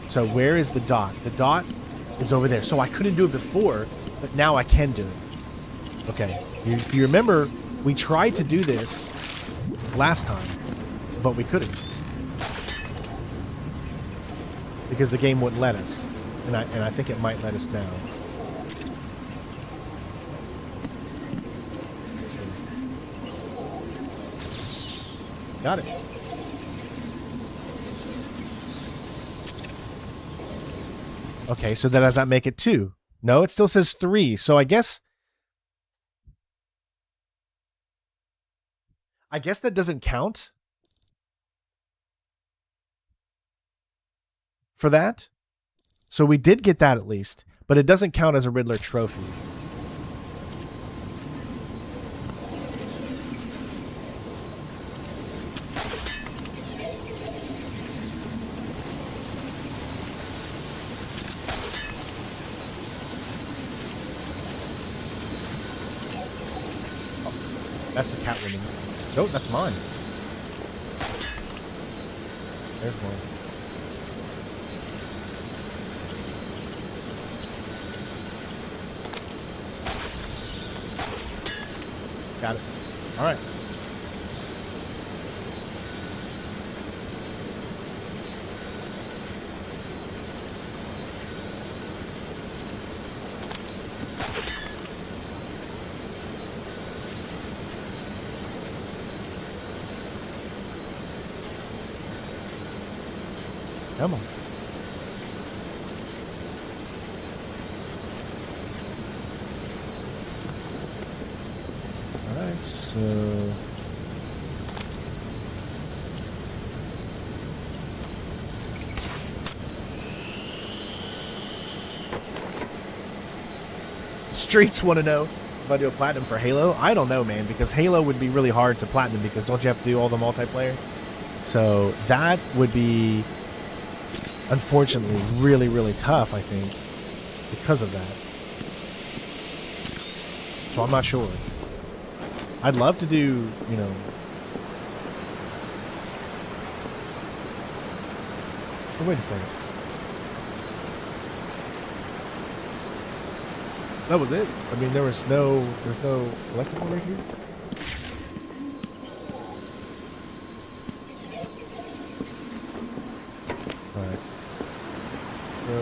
So where is the dot? The dot is over there. So I couldn't do it before, but now I can do it. Okay, if you remember, we tried to do this last time, but we couldn't. Because the game wouldn't let us. And I think it might let us now. Let's see. Got it. Okay, so then does that make it 2? No, it still says 3. So I guess that doesn't count for that. So we did get that at least, but it doesn't count as a Riddler trophy. That's the Catwoman. Nope, that's mine. There's one. Got it. All right. Come on. All right, so Streets want to know if I do a platinum for Halo. I don't know, man, because Halo would be really hard to platinum because don't you have to do all the multiplayer? So that would be, unfortunately, really, really tough, I think, because of that. So I'm not sure. I'd love to do, you know... Oh, wait a second. That was it? I mean, there's no collectible right here? Alright. So...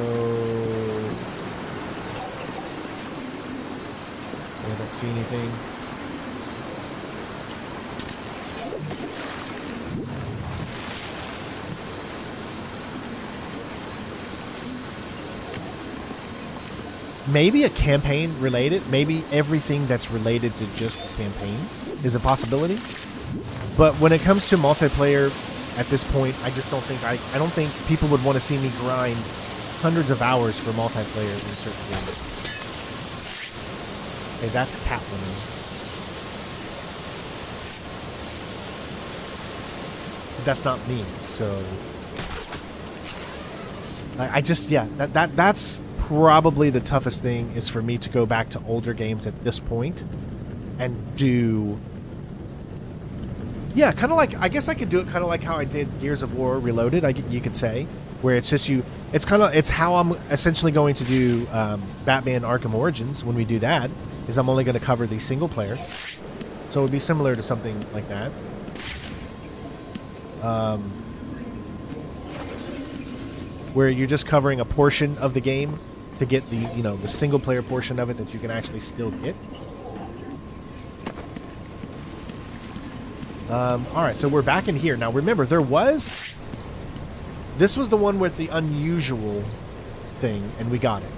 I don't see anything. maybe a campaign related. Maybe everything that's related to just a campaign is a possibility. But when it comes to multiplayer, at this point, I just don't think I don't think people would want to see me grind hundreds of hours for multiplayer in certain games. Okay, that's Catwoman. That's not me, so I just, yeah, that's probably the toughest thing, is for me to go back to older games at this point and do, yeah, kind of like, I guess I could do it kind of like how I did Gears of War Reloaded, you could say, where it's just it's how I'm essentially going to do Batman Arkham Origins. When we do that, is I'm only going to cover the single player, so it would be similar to something like that. Where you're just covering a portion of the game to get the, the single player portion of it that you can actually still get. Alright, so we're back in here. Now remember, this was the one with the unusual thing, and we got it.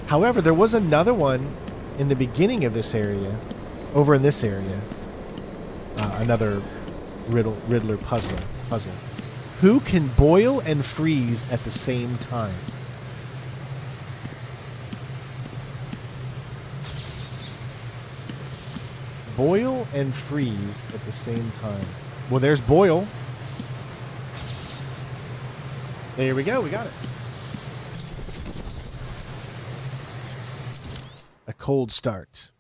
However, there was another one in the beginning of this area, over in this area. Another Riddler puzzle. Who can boil and freeze at the same time? Boil and freeze at the same time. Well, there's boil. There we go. We got it. A cold start.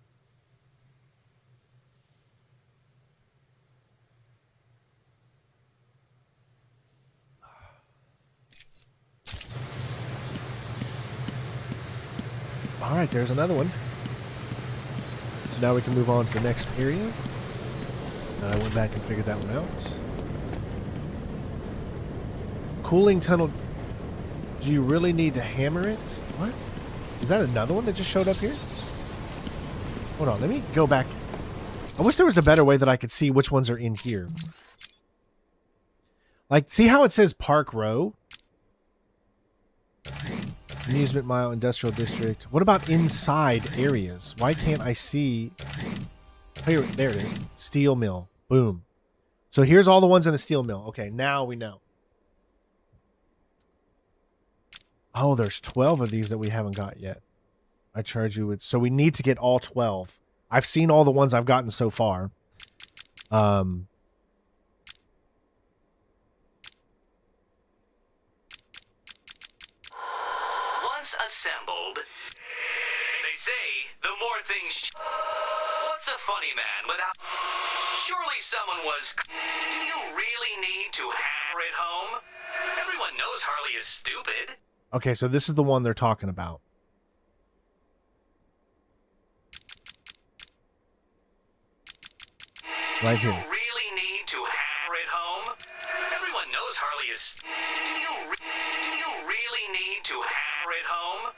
All right, there's another one. So now we can move on to the next area. I went back and figured that one out. Cooling tunnel. Do you really need to hammer it? What? Is that another one that just showed up here? Hold on, let me go back. I wish there was a better way that I could see which ones are in here. Like, see how it says Park Row? Amusement Mile, Industrial District. What about inside areas? Why can't I see? Here, there it is. Steel Mill. Boom. So here's all the ones in the steel mill. Okay, now we know. Oh, there's 12 of these that we haven't got yet. I charge you with... So we need to get all 12. I've seen all the ones I've gotten so far. Once assembled, they say the more things... What's a funny man without... Surely someone was... Do you really need to hammer it home? Everyone knows Harley is stupid. Okay, so this is the one they're talking about. Right here. Do you really need to hammer it home? Everyone knows Harley is... Do you really need to hammer it home?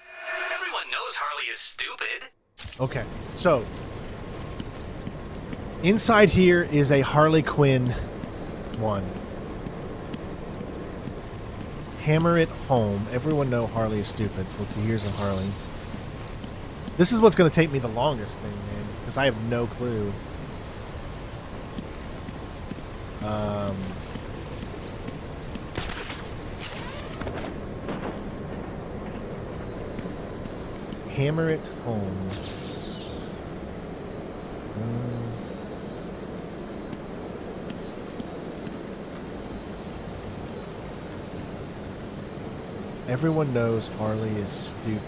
Everyone knows Harley is stupid. Okay, so... Inside here is a Harley Quinn one. Hammer it home. Everyone know Harley is stupid. Let's see, here's a Harley. This is what's going to take me the longest thing, man, because I have no clue. Hammer it home. Everyone knows Harley is stupid.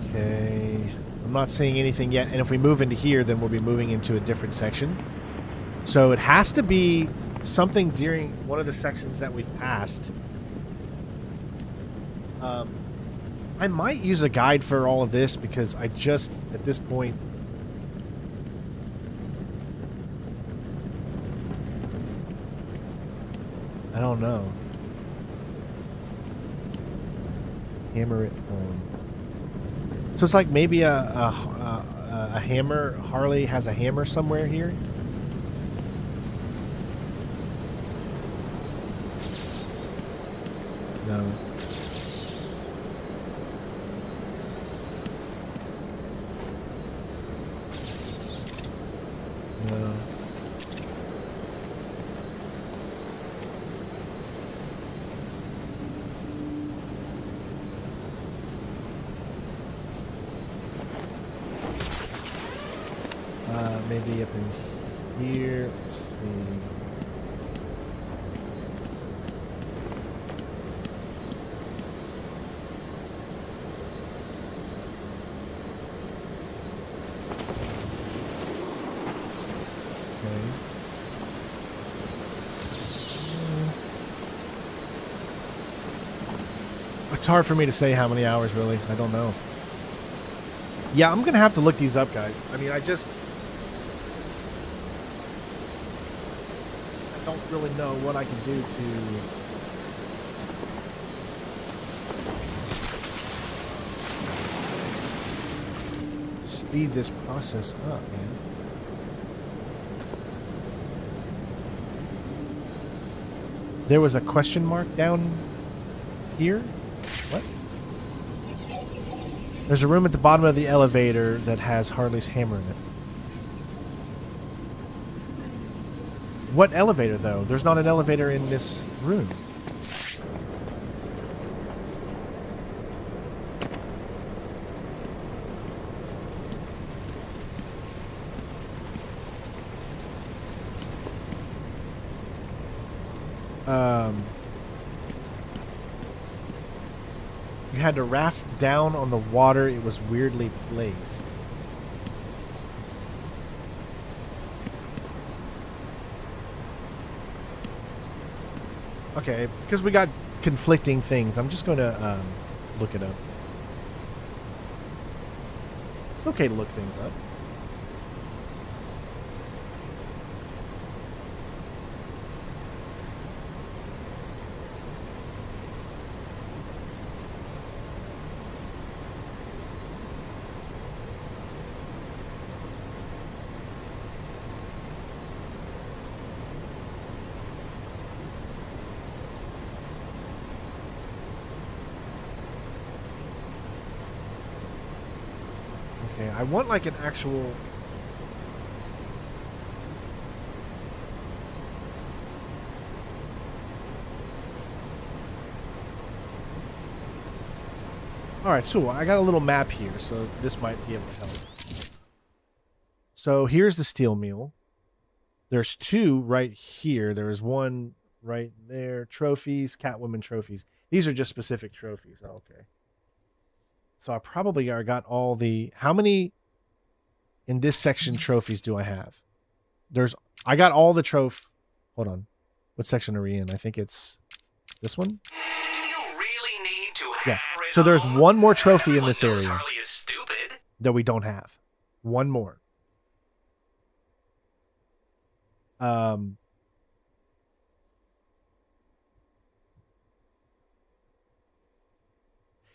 Okay. I'm not seeing anything yet. And if we move into here, then we'll be moving into a different section. So it has to be something during one of the sections that we've passed. I might use a guide for all of this because I just, at this point... I don't know. Hammer it home. So it's like maybe a a hammer. Harley has a hammer somewhere here. No. No. Maybe up in here. Let's see. It's hard for me to say how many hours, really. I don't know. Yeah, I'm going to have to look these up, guys. I mean, I don't really know what I can do to speed this process up, man. There was a question mark down here? What? There's a room at the bottom of the elevator that has Harley's hammer in it. What elevator, though? There's not an elevator in this room. You had to raft down on the water. It was weirdly placed. Okay, because we got conflicting things, I'm just going to look it up. It's okay to look things up. I want like an actual... Alright, so I got a little map here, so this might be able to help. So here's the steel mill. There's two right here. There is one right there. Trophies, Catwoman trophies. These are just specific trophies. Oh, okay. So I probably got all the... How many in this section trophies do I have? I got all the Hold on. What section are we in? I think it's this one? Do you really need to have yes. So there's one more trophy in this area Harley is stupid. that we don't have. One more.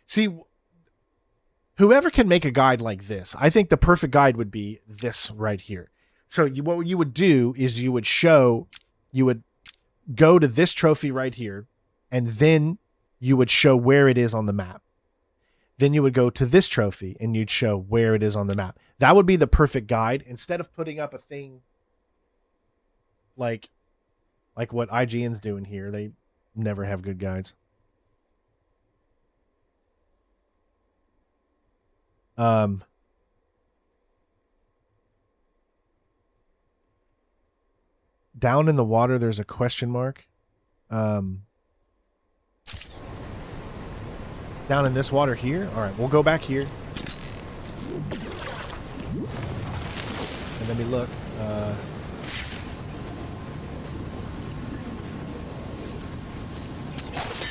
See... Whoever can make a guide like this, I think the perfect guide would be this right here. So what you would do is you would go to this trophy right here, and then you would show where it is on the map. Then you would go to this trophy, and you'd show where it is on the map. That would be the perfect guide, instead of putting up a thing like what IGN's doing here. They never have good guides. Down in the water, there's a question mark. Down in this water here. All right, we'll go back here. And let me look.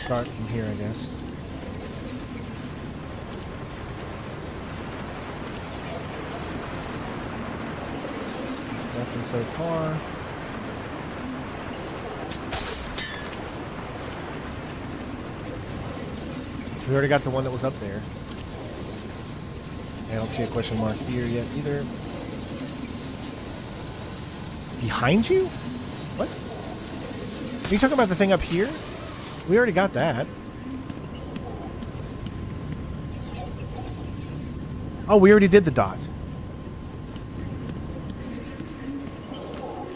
Start from here, I guess. Nothing so far. We already got the one that was up there. I don't see a question mark here yet either. Behind you? What? Are you talking about the thing up here? We already got that. Oh, we already did the dot.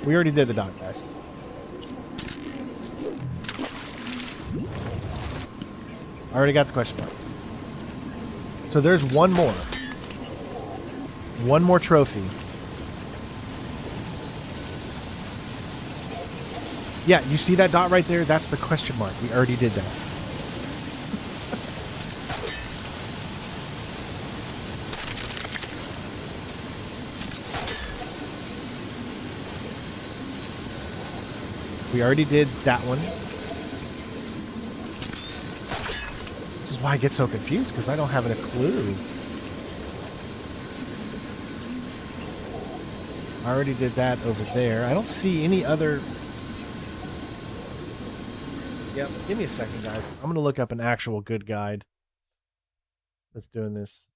We already did the dot, guys. I already got the question mark. So there's one more. One more trophy. Yeah, you see that dot right there? That's the question mark. We already did that. We already did that one. This is why I get so confused, because I don't have a clue. I already did that over there. I don't see any other... Yep, give me a second, guys. I'm going to look up an actual good guide that's doing this.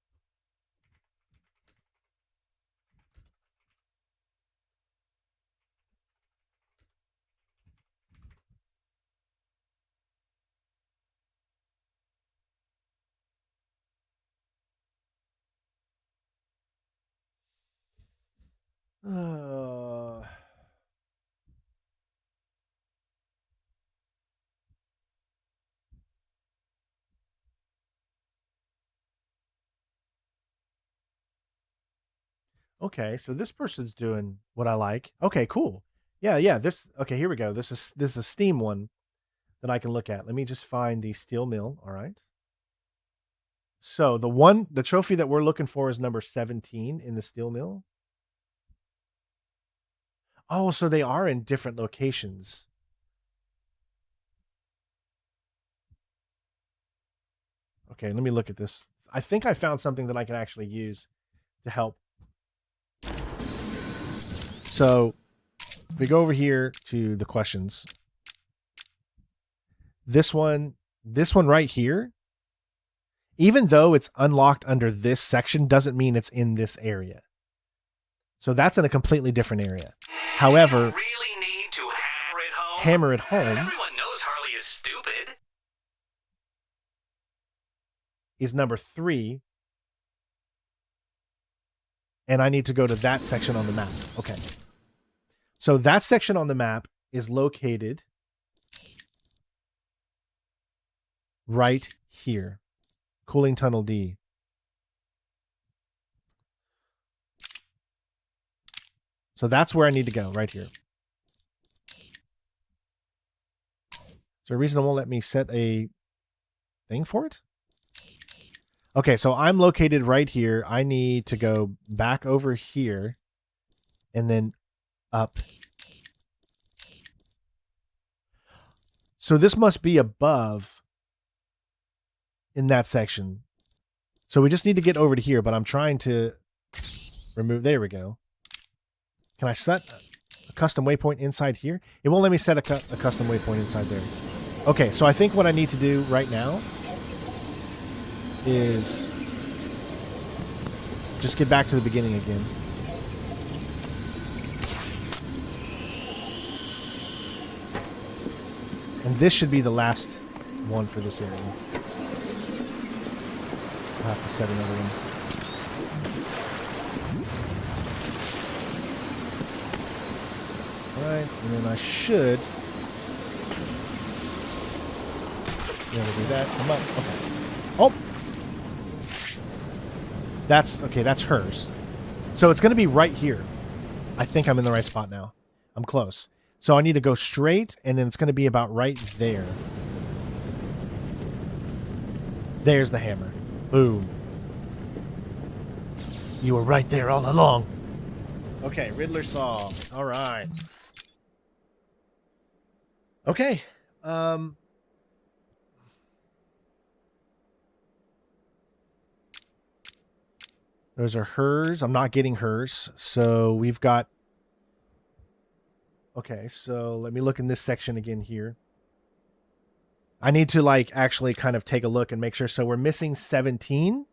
Okay, so this person's doing what I like. Okay, cool. Yeah. This. Okay, here we go. This is a Steam one that I can look at. Let me just find the steel mill. All right. So the trophy that we're looking for is number 17 in the steel mill. Oh, so they are in different locations. Okay, let me look at this. I think I found something that I can actually use to help. So we go over here to the questions. This one right here, even though it's unlocked under this section, doesn't mean it's in this area. So that's in a completely different area. However, you really need to hammer it home. Everyone knows Harley is stupid. Is number 3. And I need to go to that section on the map. Okay. So that section on the map is located right here. Cooling Tunnel D. So that's where I need to go, right here. Is there a reason it won't let me set a thing for it? Okay, so I'm located right here. I need to go back over here and then up. So this must be above in that section. So we just need to get over to here, but I'm trying to remove. There we go. Can I set a custom waypoint inside here? It won't let me set a custom waypoint inside there. Okay, so I think what I need to do right now is just get back to the beginning again. And this should be the last one for this area. I'll have to set another one. Alright, and then I should be able to do that. Come up. Okay. Oh! That's hers. So it's going to be right here. I think I'm in the right spot now. I'm close. So I need to go straight, and then it's going to be about right there. There's the hammer. Boom. You were right there all along. Okay, Riddler solved. All right. Okay. Those are hers. I'm not getting hers. So we've got... Okay, so let me look in this section again here. I need to, like, actually kind of take a look and make sure. So we're missing 17.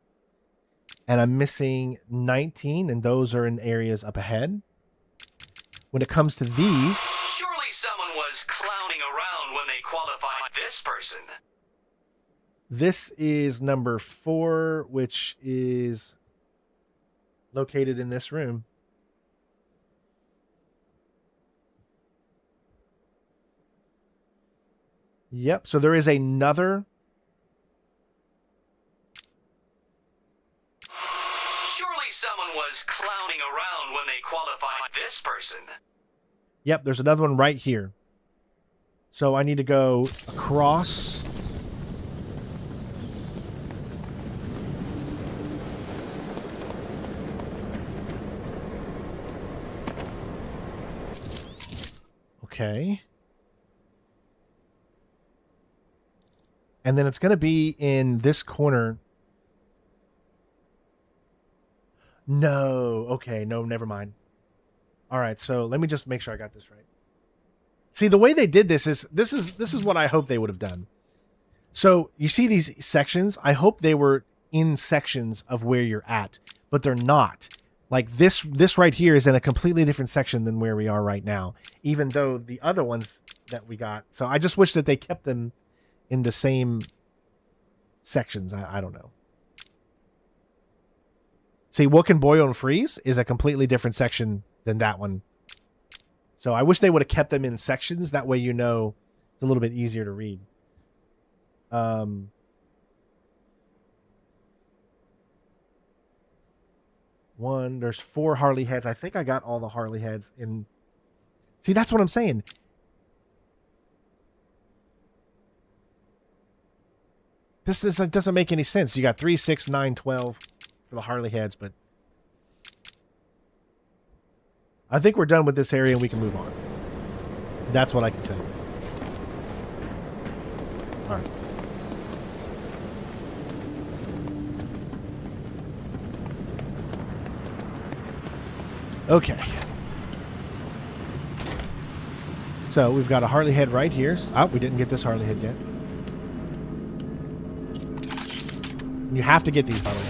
And I'm missing 19, and those are in areas up ahead. When it comes to these... Surely someone was clowning around when they qualified this person. This is number 4, which is located in this room. Yep, so there is another... Surely someone was clowning around when they qualified this person. Yep, there's another one right here. So I need to go across. Okay. And then it's going to be in this corner. No. Okay, no, never mind. All right, so let me just make sure I got this right. See, the way they did this is what I hope they would have done. So you see these sections? I hope they were in sections of where you're at, but they're not. Like this right here is in a completely different section than where we are right now, even though the other ones that we got. So I just wish that they kept them in the same sections. I don't know. See, Wook and Boyo and Freeze is a completely different section than that one. So I wish they would have kept them in sections. That way, you know, it's a little bit easier to read. There's 4 Harley heads. I think I got all the Harley heads in. See, that's what I'm saying. This doesn't make any sense. You got 3, 6, 9, 12 for the Harley heads, but I think we're done with this area and we can move on. That's what I can tell you. All right. Okay. So we've got a Harley head right here. Oh, we didn't get this Harley head yet. You have to get these, by the way.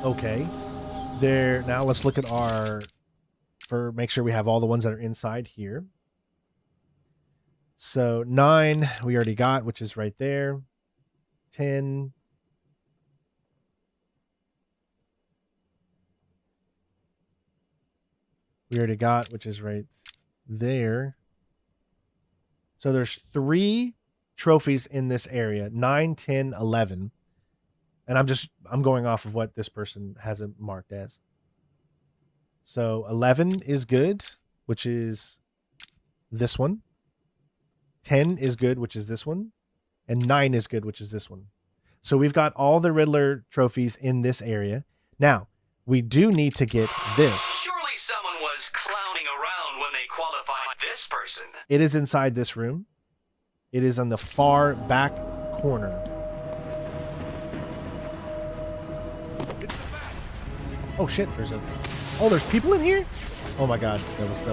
Okay. There. Now let's look at make sure we have all the ones that are inside here. So 9 we already got, which is right there. 10. We already got, which is right there. So there's 3 trophies in this area, 9, 10, 11. And I'm going off of what this person has it marked as. So 11 is good, which is this one. 10 is good, which is this one. And 9 is good, which is this one. So we've got all the Riddler trophies in this area. Now, we do need to get this. Surely someone was clowning around when they qualified this person. It is inside this room. It is on the far back corner. Oh shit, there's people in here? Oh my god, that was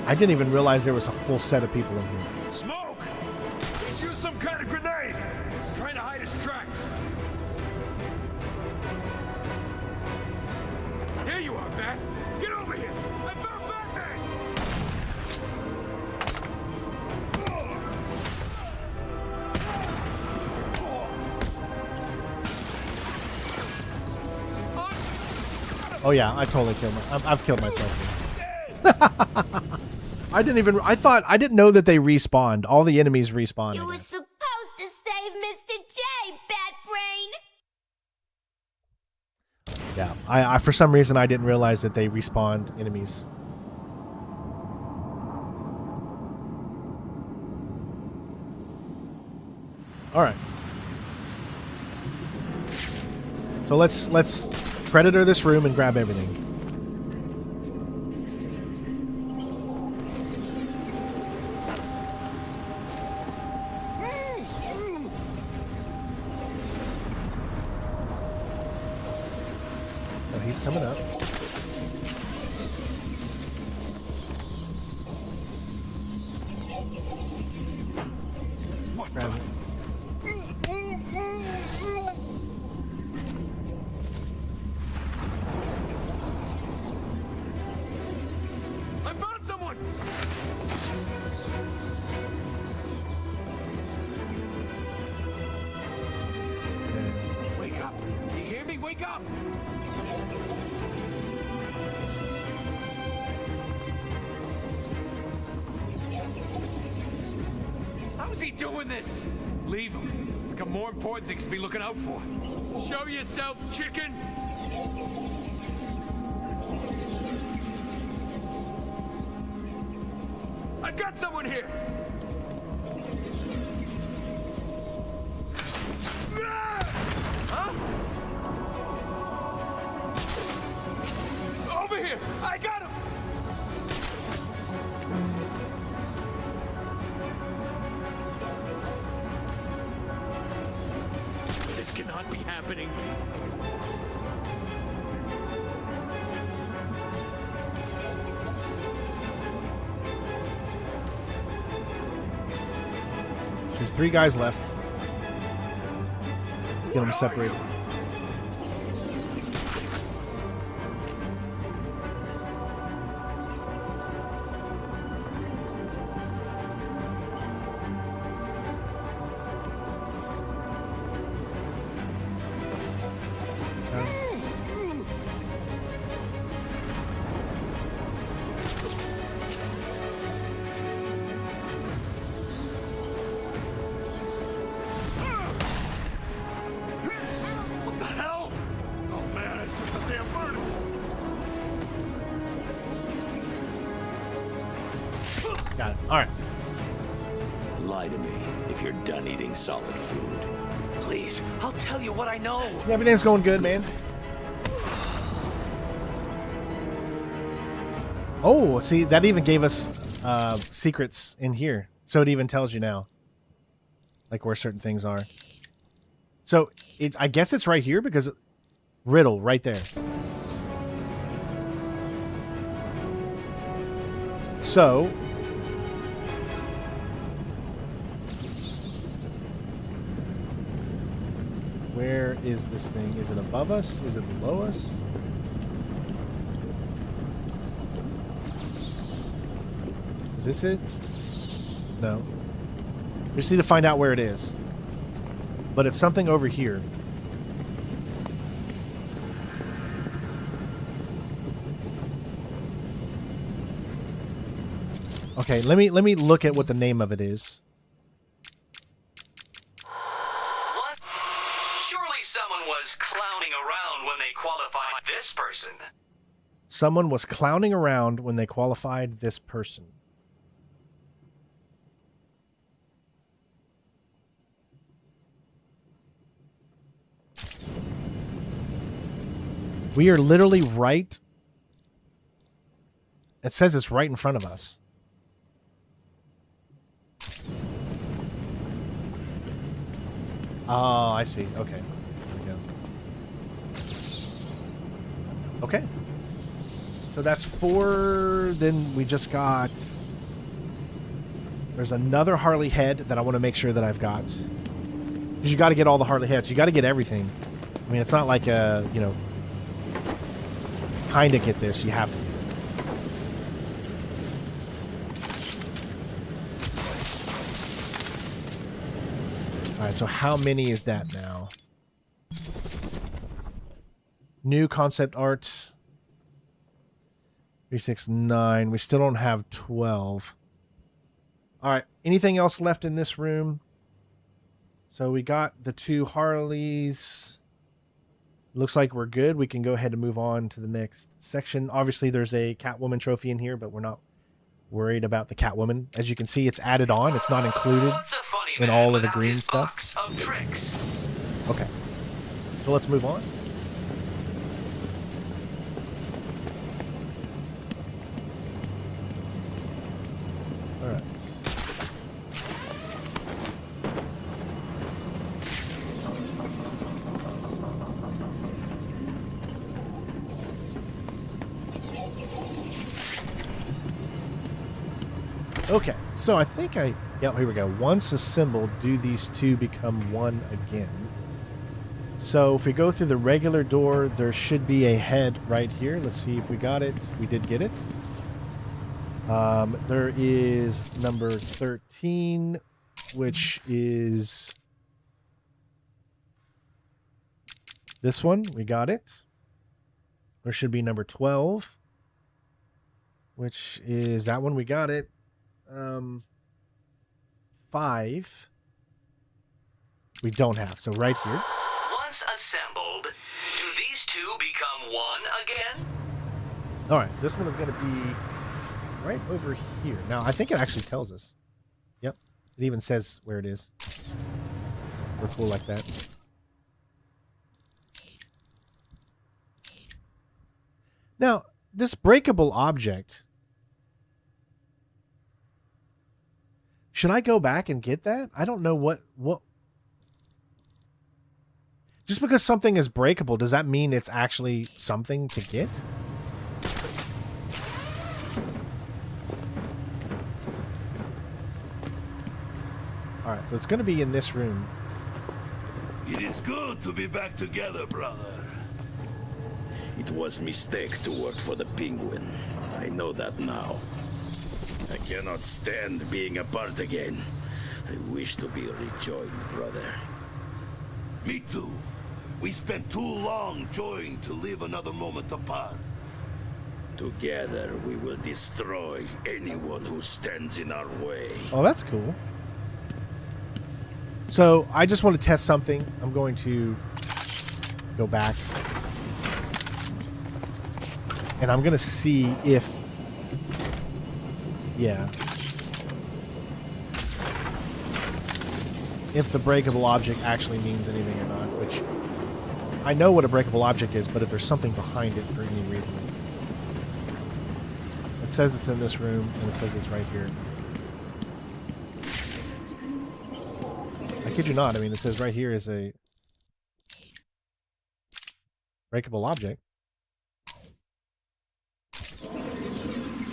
I didn't even realize there was a full set of people in here. Smoke! He's used some kind of grenade. He's trying to hide his tracks. Here you are, Bat. Get over here. I found Batman. Oh yeah, I totally killed I've killed myself. I didn't know that they respawned. All the enemies respawned. You were supposed to save Mr. J, Bat Brain. Yeah, I for some reason I didn't realize that they respawned enemies. All right. So let's Predator this room and grab everything. Oh, he's coming up. Grab it. I found someone! Okay. Wake up. Do you hear me? Wake up! How's he doing this? Leave him. Got more important things to be looking out for. Show yourself, chicken! I've got someone here! Huh? Over here! I got him! This cannot be happening. So there's 3 guys left. Let's get them separated. What the hell? Oh man, it's just a damn furnace. Got it. All right. Lie to me if you're done eating solid food. Please, I'll tell you what I know. Everything's going good, man. Oh, see, that even gave us secrets in here. So it even tells you now, like, where certain things are. So I guess it's right here because Riddle right there. So where is this thing? Is it above us? Is it below us? Is this it? No. We just need to find out where it is. But it's something over here. Okay, let me look at what the name of it is. What? Surely someone was clowning around when they qualified this person. Someone was clowning around when they qualified this person. We are literally right. It says it's right in front of us. Oh, I see. Okay. There we go. Okay. So that's 4. Then we just got... There's another Harley head that I want to make sure that I've got. Because you got to get all the Harley heads. You got to get everything. I mean, it's not like a, you know... Kind of get this. You have to. Alright, so how many is that now? New concept art. 369. We still don't have 12. Alright, anything else left in this room? So we got the 2 Harleys. Looks like we're good. We can go ahead and move on to the next section. Obviously, there's a Catwoman trophy in here, but we're not worried about the Catwoman. As you can see, it's added on. It's not included in all of the green stuff. Okay. So let's move on. All right. Okay, so I think I Yeah, here we go. Once assembled, do these two become one again? So if we go through the regular door, there should be a head right here. Let's see if we got it. We did get it. There is number 13, which is this one. We got it. There should be number 12, which is that one. We got it. 5. We don't have. So right here. Once assembled, do these two become one again? All right. This one is going to be right over here. Now, I think it actually tells us. Yep. It even says where it is. We're cool like that. Now, this breakable object. Should I go back and get that? I don't know what... Just because something is breakable, does that mean it's actually something to get? Alright, so it's going to be in this room. It is good to be back together, brother. It was mistake to work for the Penguin. I know that now. I cannot stand being apart again. I wish to be rejoined, brother. Me too. We spent too long joined to live another moment apart. Together we will destroy anyone who stands in our way. Oh, that's cool. So, I just want to test something. I'm going to go back. And I'm going to see if... Yeah. If the breakable object actually means anything or not, which... I know what a breakable object is, but if there's something behind it for any reason. It says it's in this room, and it says it's right here. I kid you not, I mean, it says right here is a breakable object.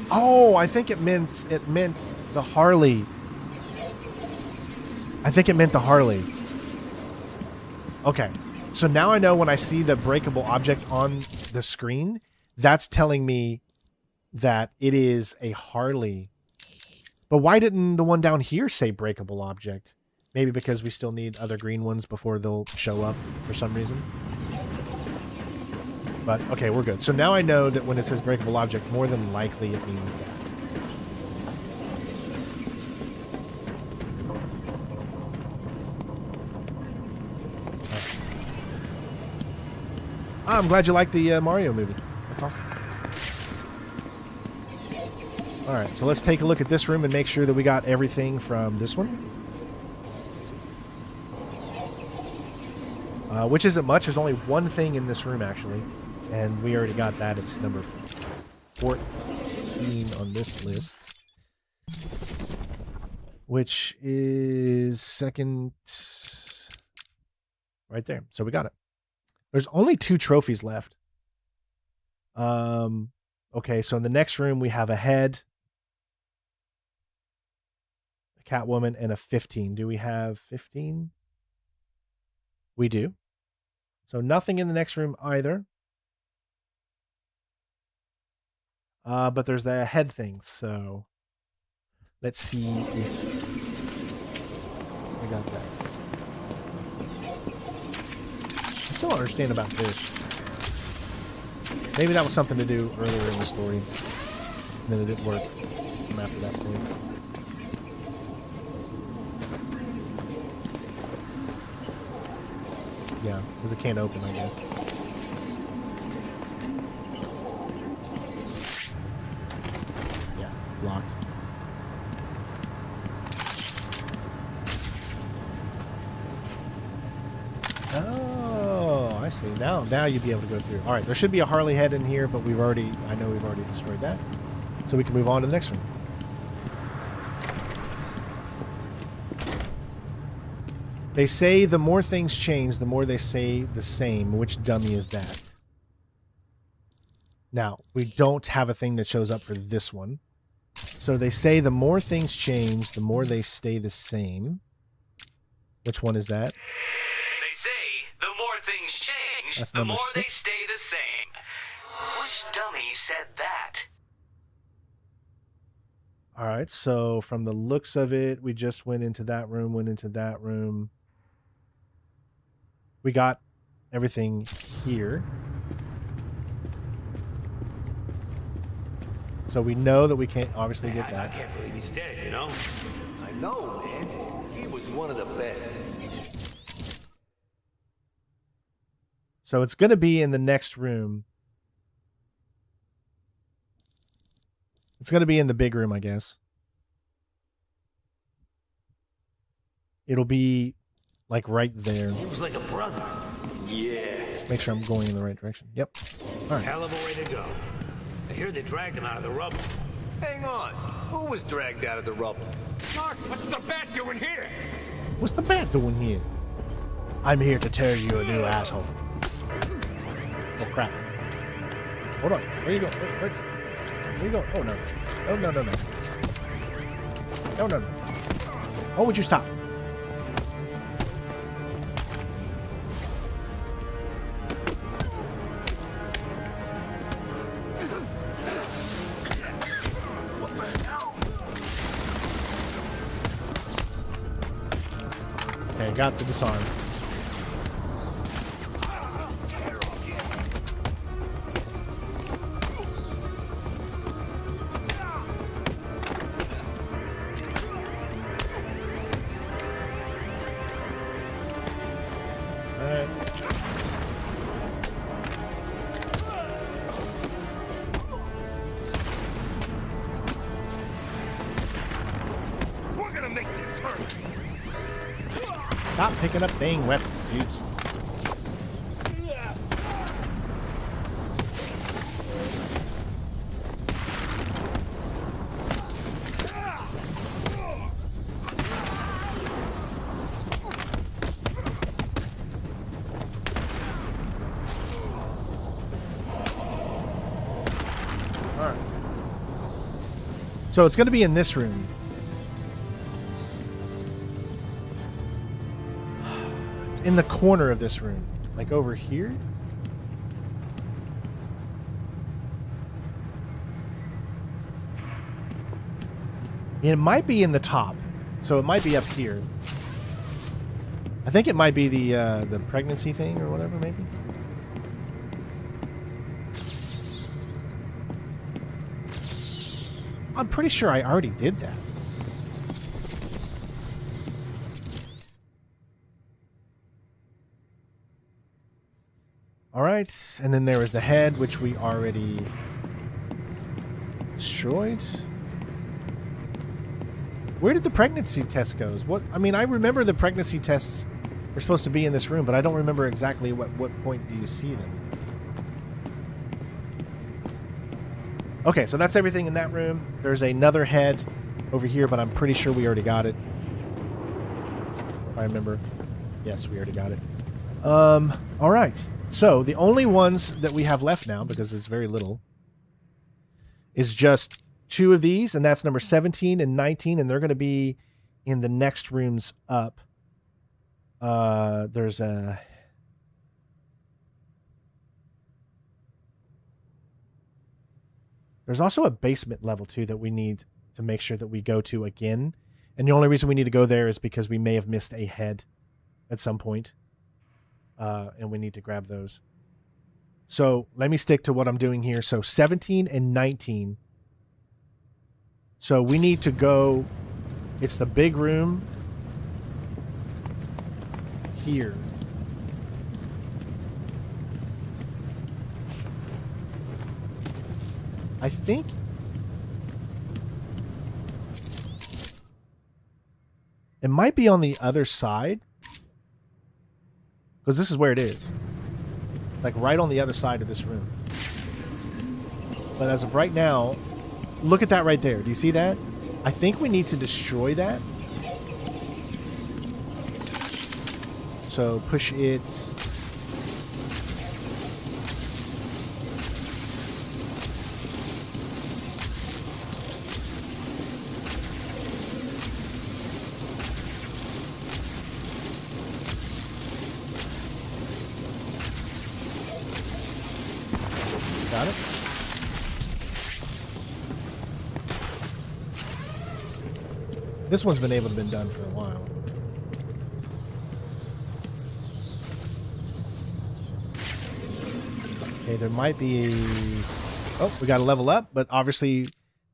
Oh, I think it meant the Harley. I think it meant the Harley. Okay. So now I know when I see the breakable object on the screen, that's telling me that it is a Harley. But why didn't the one down here say breakable object? Maybe because we still need other green ones before they'll show up for some reason. But, okay, we're good. So now I know that when it says breakable object, more than likely it means that. I'm glad you liked the Mario movie. That's awesome. Alright, so let's take a look at this room and make sure that we got everything from this one. Which isn't much. There's only one thing in this room, actually. And we already got that. It's number 14 on this list. Which is second... Right there. So we got it. There's only 2 trophies left. Okay, so in the next room we have a head, a Catwoman, and a 15. Do we have 15? We do. So nothing in the next room either. But there's the head thing, so let's see if we got that. I still don't understand about this. Maybe that was something to do earlier in the story. And then it didn't work from after that point. Yeah, because it can't open, I guess. Yeah, it's locked. Oh, I see. Now you'd be able to go through. All right, there should be a Harley head in here, but I know we've already destroyed that. So we can move on to the next one. They say the more things change, the more they say the same. Which dummy is that? Now, we don't have a thing that shows up for this one. So they say the more things change, the more they stay the same. Which one is that? They say the more things change, That's the number more they 6. stay the same. Which dummy said that? All right, so from the looks of it, we just went into that room, went into that room. We got everything here. So we know that we can't obviously get that. I can't believe he's dead, you know? I know, man. He was one of the best. So it's going to be in the next room. It's going to be in the big room, I guess. It'll be like right there. He was like a brother. Yeah. Make sure I'm going in the right direction. Yep. All right. Hell of a way to go. I hear they dragged him out of the rubble. Hang on. Who was dragged out of the rubble? Mark, what's the bat doing here? What's the bat doing here? I'm here to tear you a new asshole. Oh, crap. Hold on. Where you go? Where you go? Oh, no. Oh, no, no, no. No, no, no. Oh, would you stop? Okay, got the disarm. Stop picking up dang weapons, dudes. Alright. So it's going to be in this room. In the corner of this room, like over here. It might be in the top, so it might be up here. I think it might be the pregnancy thing or whatever, maybe. I'm pretty sure I already did that. All right, and then there was the head, which we already destroyed. Where did the pregnancy test go? What? I mean, I remember the pregnancy tests were supposed to be in this room, but I don't remember exactly what point do you see them. Okay, so that's everything in that room. There's another head over here, but I'm pretty sure we already got it. If I remember. Yes, we already got it. All right. So the only ones that we have left now, because it's very little, is just 2 of these, and that's number 17 and 19, and they're going to be in the next rooms up. There's also a basement level too that we need to make sure that we go to again, and the only reason we need to go there is because we may have missed a head at some point. And we need to grab those. So let me stick to what I'm doing here. So 17 and 19. So we need to go. It's the big room here. I think it might be on the other side. Because this is where it is. Like right on the other side of this room. But as of right now, look at that right there. Do you see that? I think we need to destroy that. So push it. Got it. This one's been able to been done for a while. Okay, there might be a... Oh, we got to level up, but obviously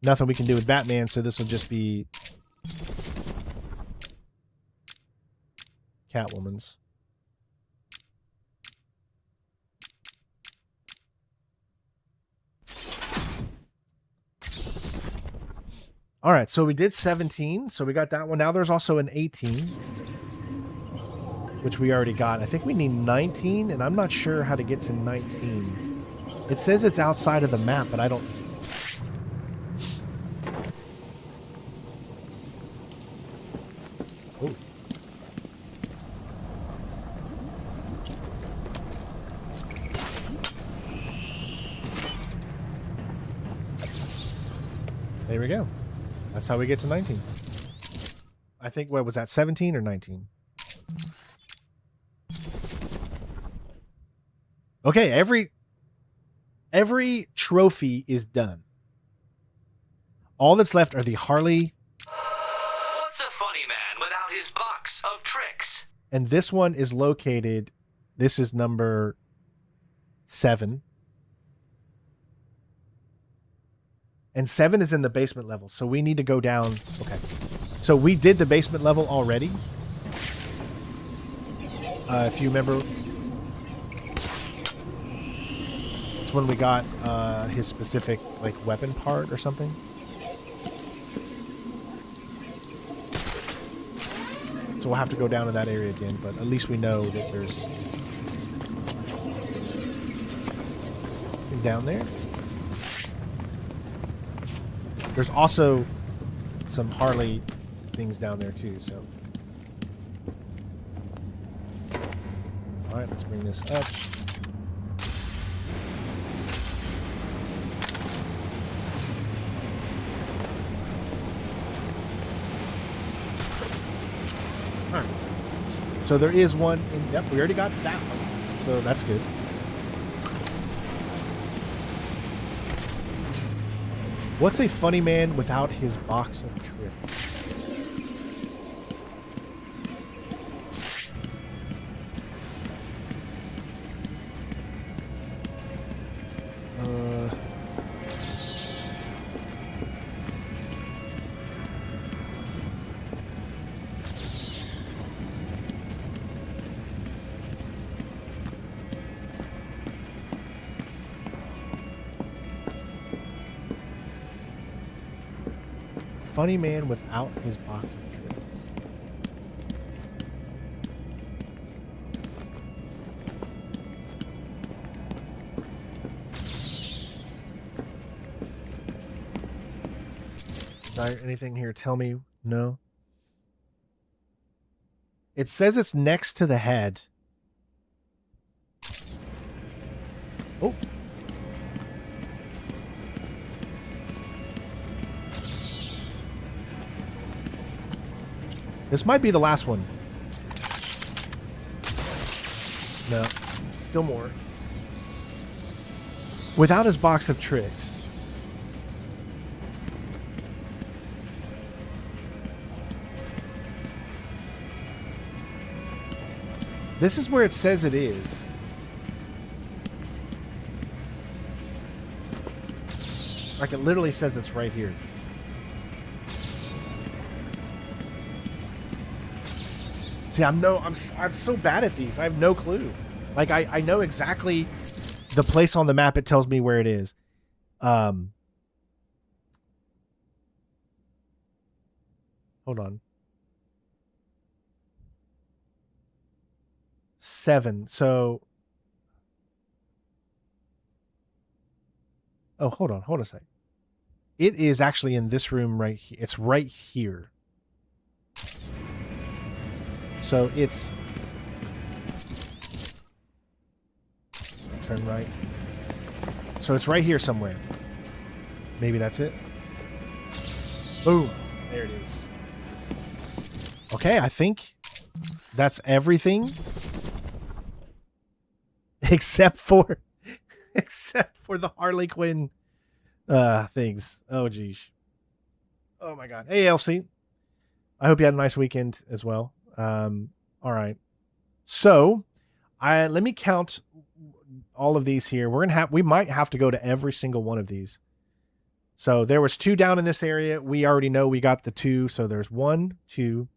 nothing we can do with Batman, so this will just be Catwoman's. All right, so we did 17, so we got that one. Now there's also an 18, which we already got. I think we need 19, and I'm not sure how to get to 19. It says it's outside of the map, but I don't... Oh. There we go. That's how we get to 19. I think, what was that, 17 or 19? Okay, every trophy is done. All that's left are the Harley. What's a funny man without his box of tricks? And this one is located, this is number 7. And 7 is in the basement level, so we need to go down. Okay. So we did the basement level already. If you remember, it's when we got his specific like weapon part or something. So we'll have to go down to that area again, but at least we know that there's down there. There's also some Harley things down there too, so. Alright, let's bring this up. Alright. So there is one in, yep, we already got that one. So that's good. What's a funny man without his box of tricks? Funny man without his box of tricks. Is there anything here? Tell me. No. It says it's next to the head. Oh. This might be the last one. No. Still more. Without his box of tricks. This is where it says it is. Like it literally says it's right here. See, I'm so bad at these. I have no clue. Like I know exactly the place on the map. It tells me where it is. Hold on. 7. So. Oh, hold on. Hold a sec. It is actually in this room right here. It's right here. So it's turn right. So it's right here somewhere. Maybe that's it. Boom. There it is. Okay, I think that's everything. Except for except for the Harley Quinn things. Oh, geez. Oh, my God. Hey, Elsie. I hope you had a nice weekend as well. All right. So, let me count all of these here. We might have to go to every single one of these. So there was 2 down in this area. We already know we got the 2. So there's 1, 2,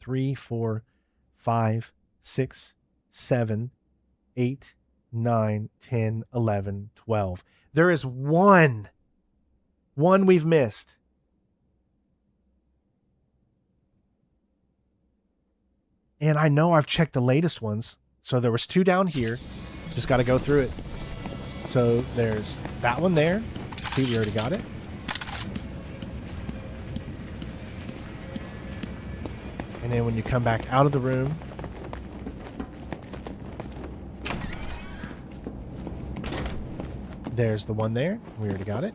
3, 4, 5, 6, 7, 8, 9, 10, 11, 12. There is one we've missed. And I know I've checked the latest ones. So there was 2 down here. Just got to go through it. So there's that one there. See, we already got it. And then when you come back out of the room, there's the one there. We already got it.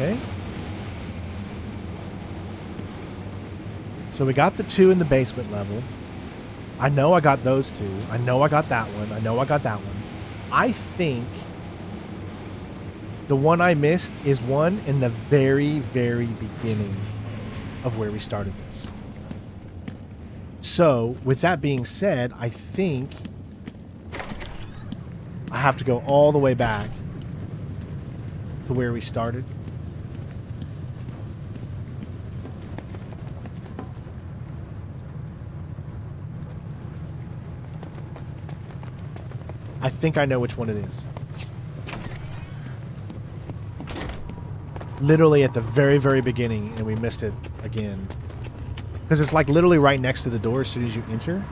Okay. So we got the 2 in the basement level. I know I got those 2. I know I got that one. I know I got that one. I think the one I missed is one in the very, very beginning of where we started this. So, with that being said, I think I have to go all the way back to where we started. I think I know which one it is. Literally at the very, very beginning, and we missed it again. Because it's like literally right next to the door as soon as you enter.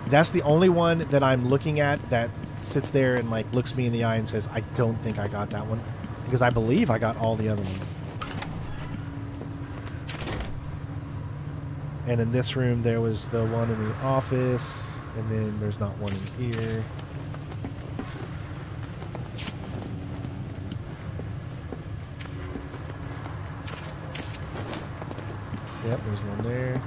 That's the only one that I'm looking at that sits there and like looks me in the eye and says, I don't think I got that one. Because I believe I got all the other ones. And in this room, there was the one in the office. And then there's not one in here. Yep, there's one there.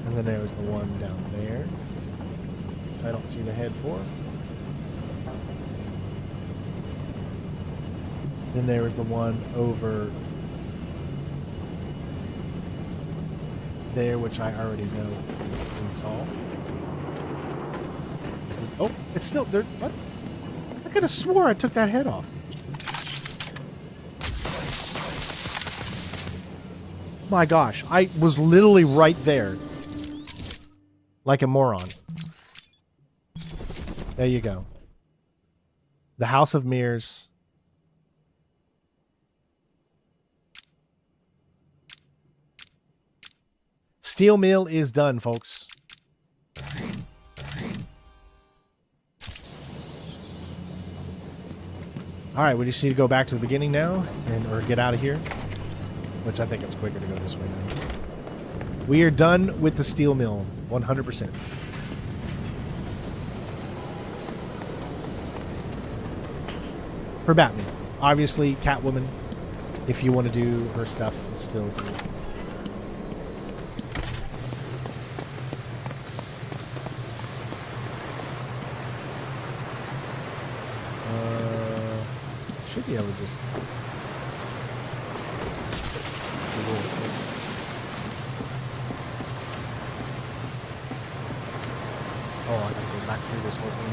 And then there was the one down there, which I don't see the head for. Then there was the one over there, which I already know we saw. Oh, it's still there. What? I could have swore I took that head off. My gosh, I was literally right there. Like a moron. There you go. The House of Mirrors. Steel mill is done, folks. All right, we just need to go back to the beginning now, or get out of here. Which I think it's quicker to go this way now. We are done with the steel mill, 100%. For Batman. Obviously, Catwoman, if you want to do her stuff, is still good. Should be able to just oh, I gotta go back through this whole thing.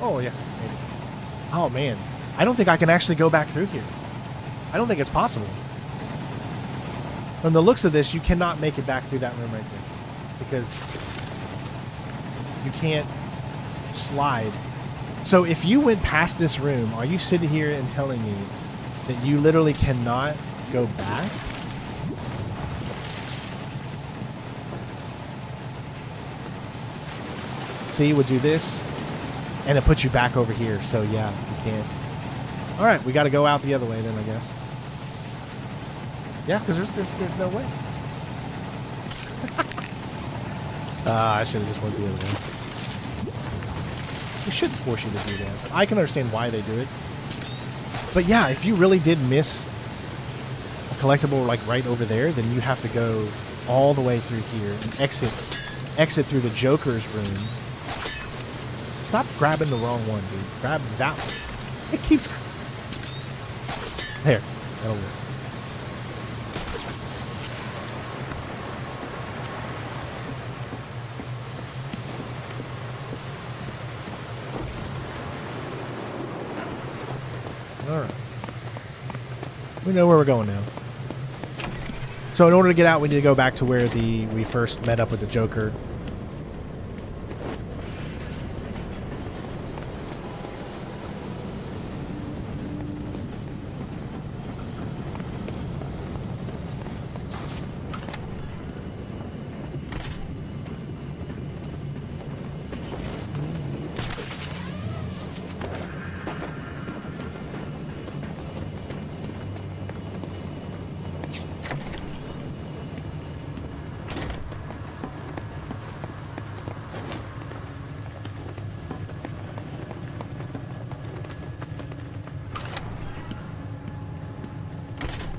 Oh, yes. Oh, man. I don't think I can actually go back through here. I don't think it's possible. From the looks of this, you cannot make it back through that room right there. Because you can't slide. So if you went past this room, are you sitting here and telling me that you literally cannot go back? See, you would do this, and it puts you back over here. So yeah, you can't. All right, we got to go out the other way then, I guess. Yeah, because there's no way. I should have just went the other way. It shouldn't force you to do that. But I can understand why they do it. But yeah, if you really did miss a collectible like right over there, then you have to go all the way through here and exit through the Joker's room. Stop grabbing the wrong one, dude. Grab that one. It keeps... There. That'll work. Alright. We know where we're going now. So in order to get out, we need to go back to where we first met up with the Joker.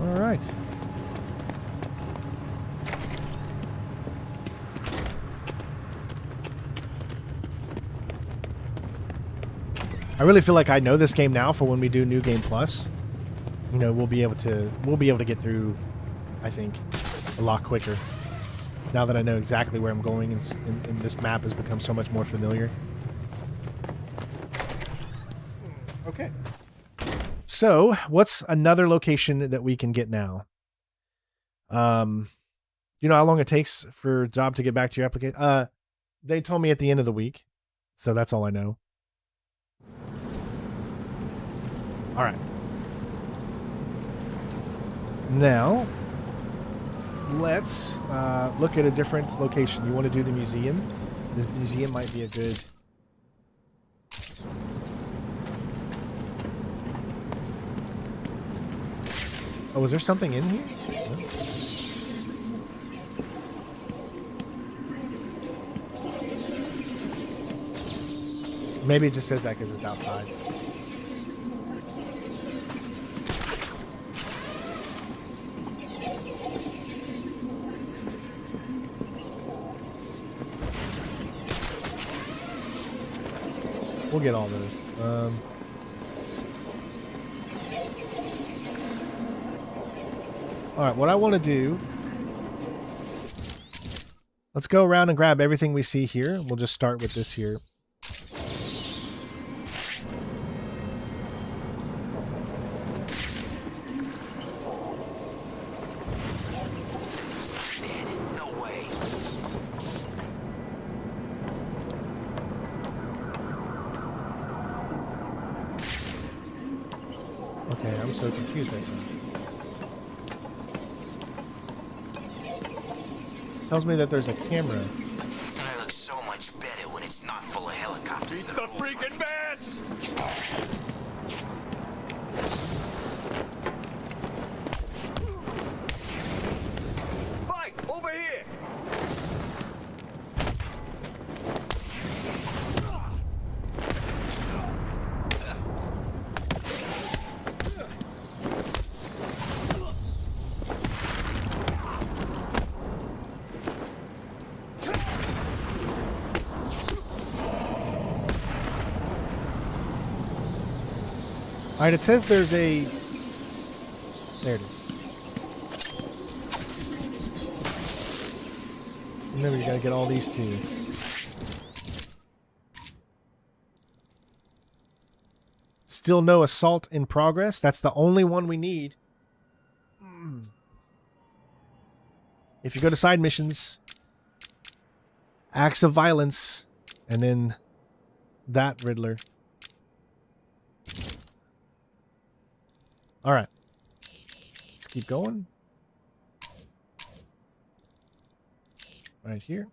All right. I really feel like I know this game now for when we do New Game Plus. You know, we'll be able to get through, I think, a lot quicker. Now that I know exactly where I'm going and this map has become so much more familiar. Okay. So, what's another location that we can get now? You know how long it takes for job to get back to your application? They told me at the end of the week. So that's all I know. All right. Now, let's look at a different location. You want to do the museum? This museum might be a good... Oh, was there something in here? No? Maybe it just says that because it's outside. We'll get all those. All right, what I want to do... Let's go around and grab everything we see here. We'll just start with this here. Okay, I'm so confused right now. Tells me that there's a camera. I look so much better when it's not full of helicopters. Beat the freaking mess! Fight! Over here! All right, it says there's a... There it is. Remember, you gotta get all these two. Still no assault in progress. That's the only one we need. If you go to side missions, acts of violence, and then that Riddler. All right. Let's keep going. Right here.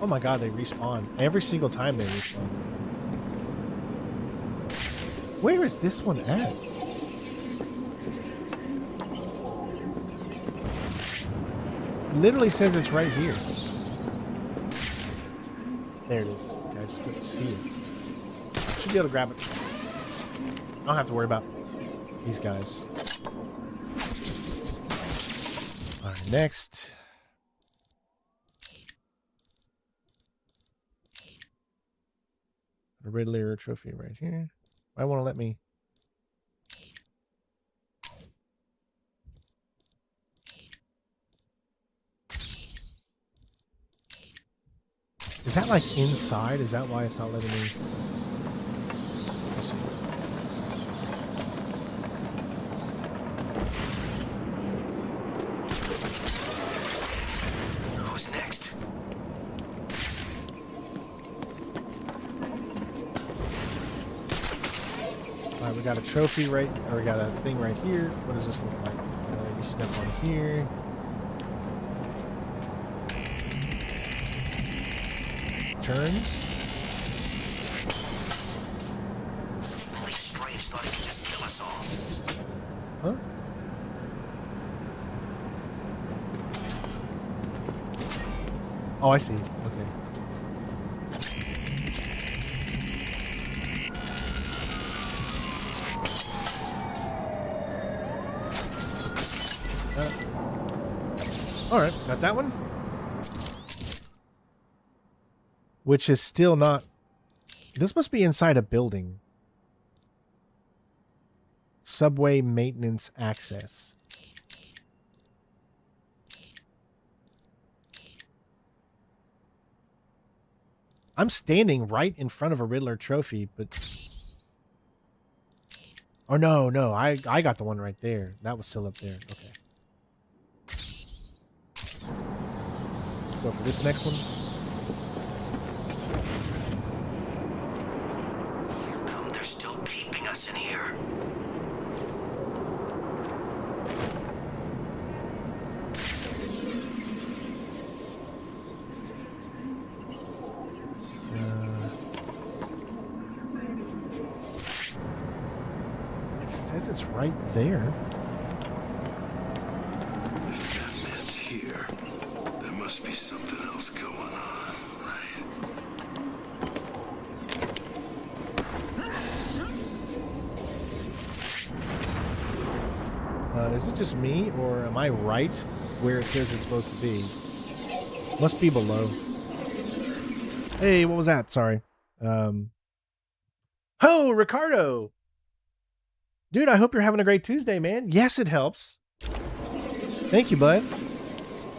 Oh my god, they respawn. Every single time they respawn. Where is this one at? It literally says it's right here. There it is. I just couldn't see it. Should be able to grab it. I don't have to worry about these guys. Alright, next. A Riddler trophy right here. I want to let me. Is that like inside? Is that why it's not letting me? Let's see. Who's next? Alright, we got a trophy right, or we got a thing right here. What does this look like? You step on here. Turns. Police Strange thought he could just kill us all. Huh? Oh, I see. Okay. Alright, got that one. Which is still not... This must be inside a building. Subway maintenance access. I'm standing right in front of a Riddler trophy, but... Oh, no. I got the one right there. That was still up there. Okay. Let's go for this next one. Come, they're still keeping us in here. It says it's right there. Batman's here. There must be something else going on, right? Is it just me, or am I right where it says it's supposed to be? Must be below. Hey, what was that? Sorry. Ho, Ricardo! Dude, I hope you're having a great Tuesday, man. Yes, it helps. Thank you, bud.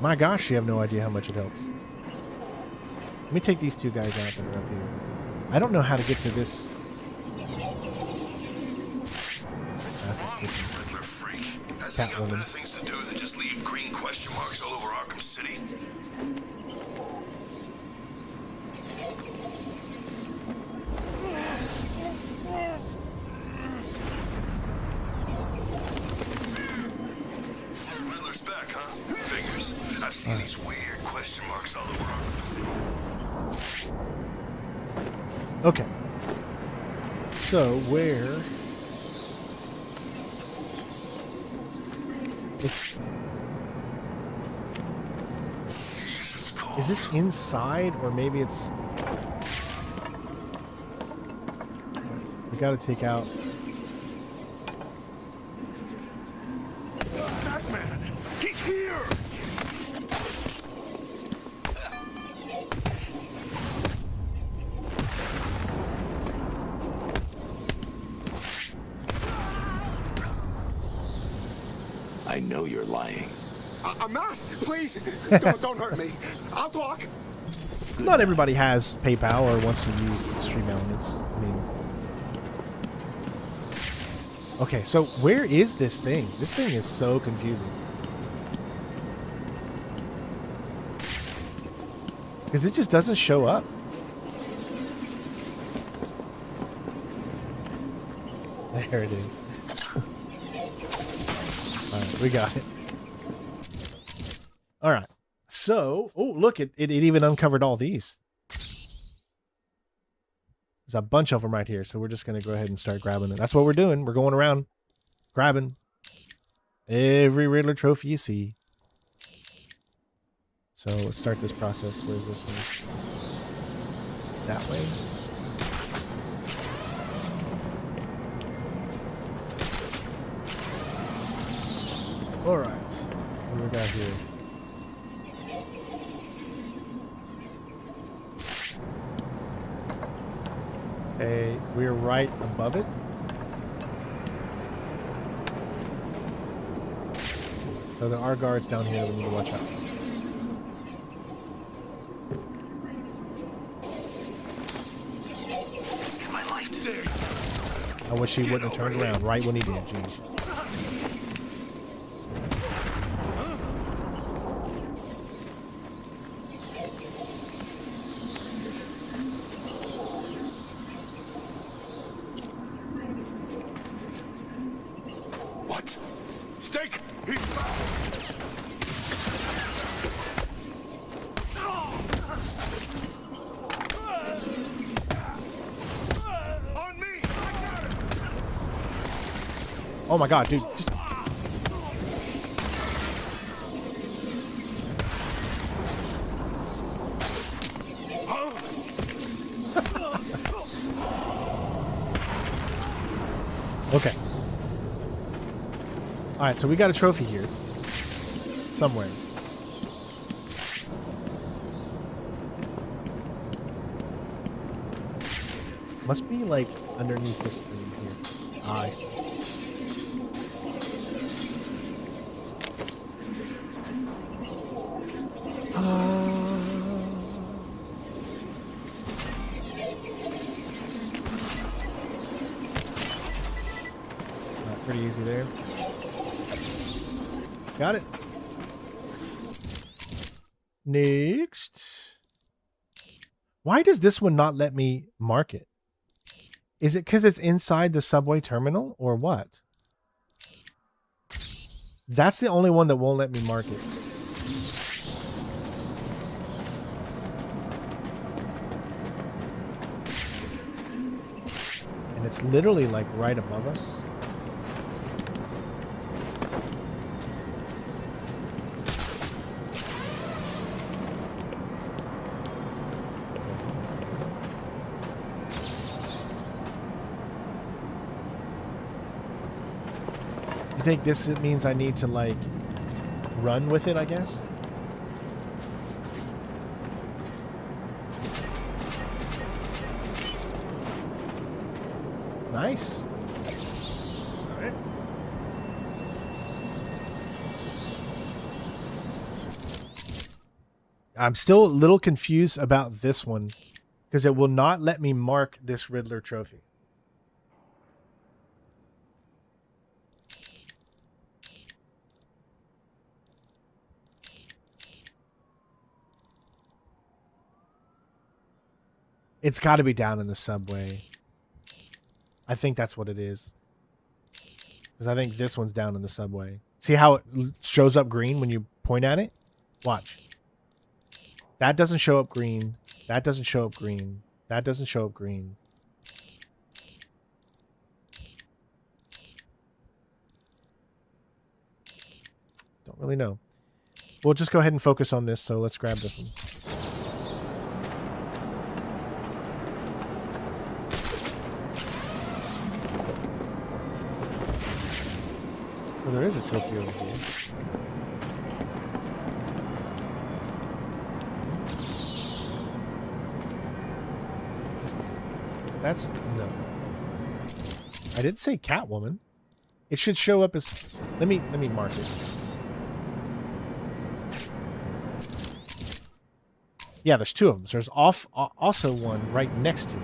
My gosh, you have no idea how much it helps. Let me take these two guys out that are up here. I don't know how to get to this. That's a Riddler freak. Hasn't got better things to do than just leave green question marks all over Arkham City. Riddler's back, huh? Figures. I've seen these weird question marks all over Arkham City. Okay. So, where... It's... Is this inside, or maybe it's... We gotta take out... Batman! He's here! I know you're lying. I'm not. Please, don't hurt me. I'll talk. Not everybody has PayPal or wants to use Stream Elements. I mean, okay, so where is this thing? This thing is so confusing. Because it just doesn't show up. There it is. Alright, we got it. Alright. So, oh, look, it even uncovered all these. There's a bunch of them right here, so we're just going to go ahead and start grabbing them. That's what we're doing. We're going around grabbing every Riddler trophy you see. So let's start this process. Where's this one? That way. All right. What do we got here? Okay, we're right above it. So there are guards down here that we need to watch out. I wish he wouldn't have turned around right when he did, jeez. What? Stake! Oh my god, dude, just... Okay. Alright, so we got a trophy here. Somewhere. Must be, like, underneath this thing here. Ah, I see. Pretty easy there. Got it. Next. Why does this one not let me mark it? Is it because it's inside the subway terminal or what? That's the only one that won't let me mark it. And it's literally like right above us. You think this means I need to like run with it, I guess? Nice. All right. I'm still a little confused about this one because it will not let me mark this Riddler trophy. It's got to be down in the subway. I think that's what it is. Because I think this one's down in the subway. See how it shows up green when you point at it? Watch. That doesn't show up green. That doesn't show up green. That doesn't show up green. Don't really know. We'll just go ahead and focus on this, so let's grab this one. So there is a trophy over here. That's... no. I did say Catwoman. It should show up as... Let me mark it. Yeah, there's two of them. So there's also one right next to it.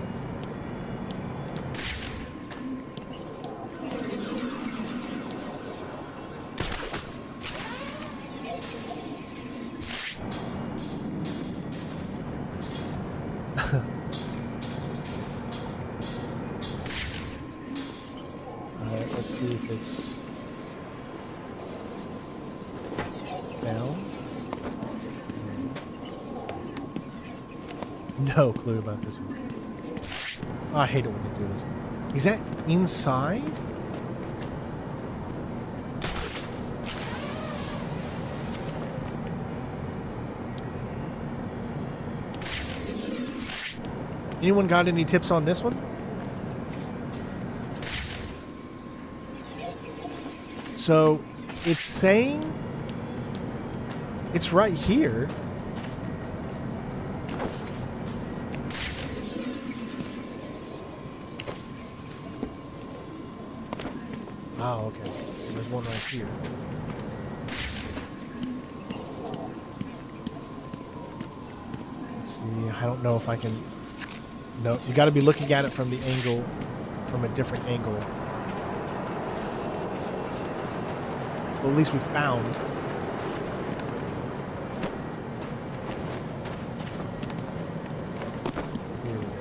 Alright, let's see if it's found. No clue about this one. Oh, I hate it when they do this. Is that inside? Anyone got any tips on this one? So, it's saying it's right here. Oh, okay. There's one right here. Let's see. I don't know if I can... No, you got to be looking at it from the angle, from a different angle. Well, at least we found. Here we go.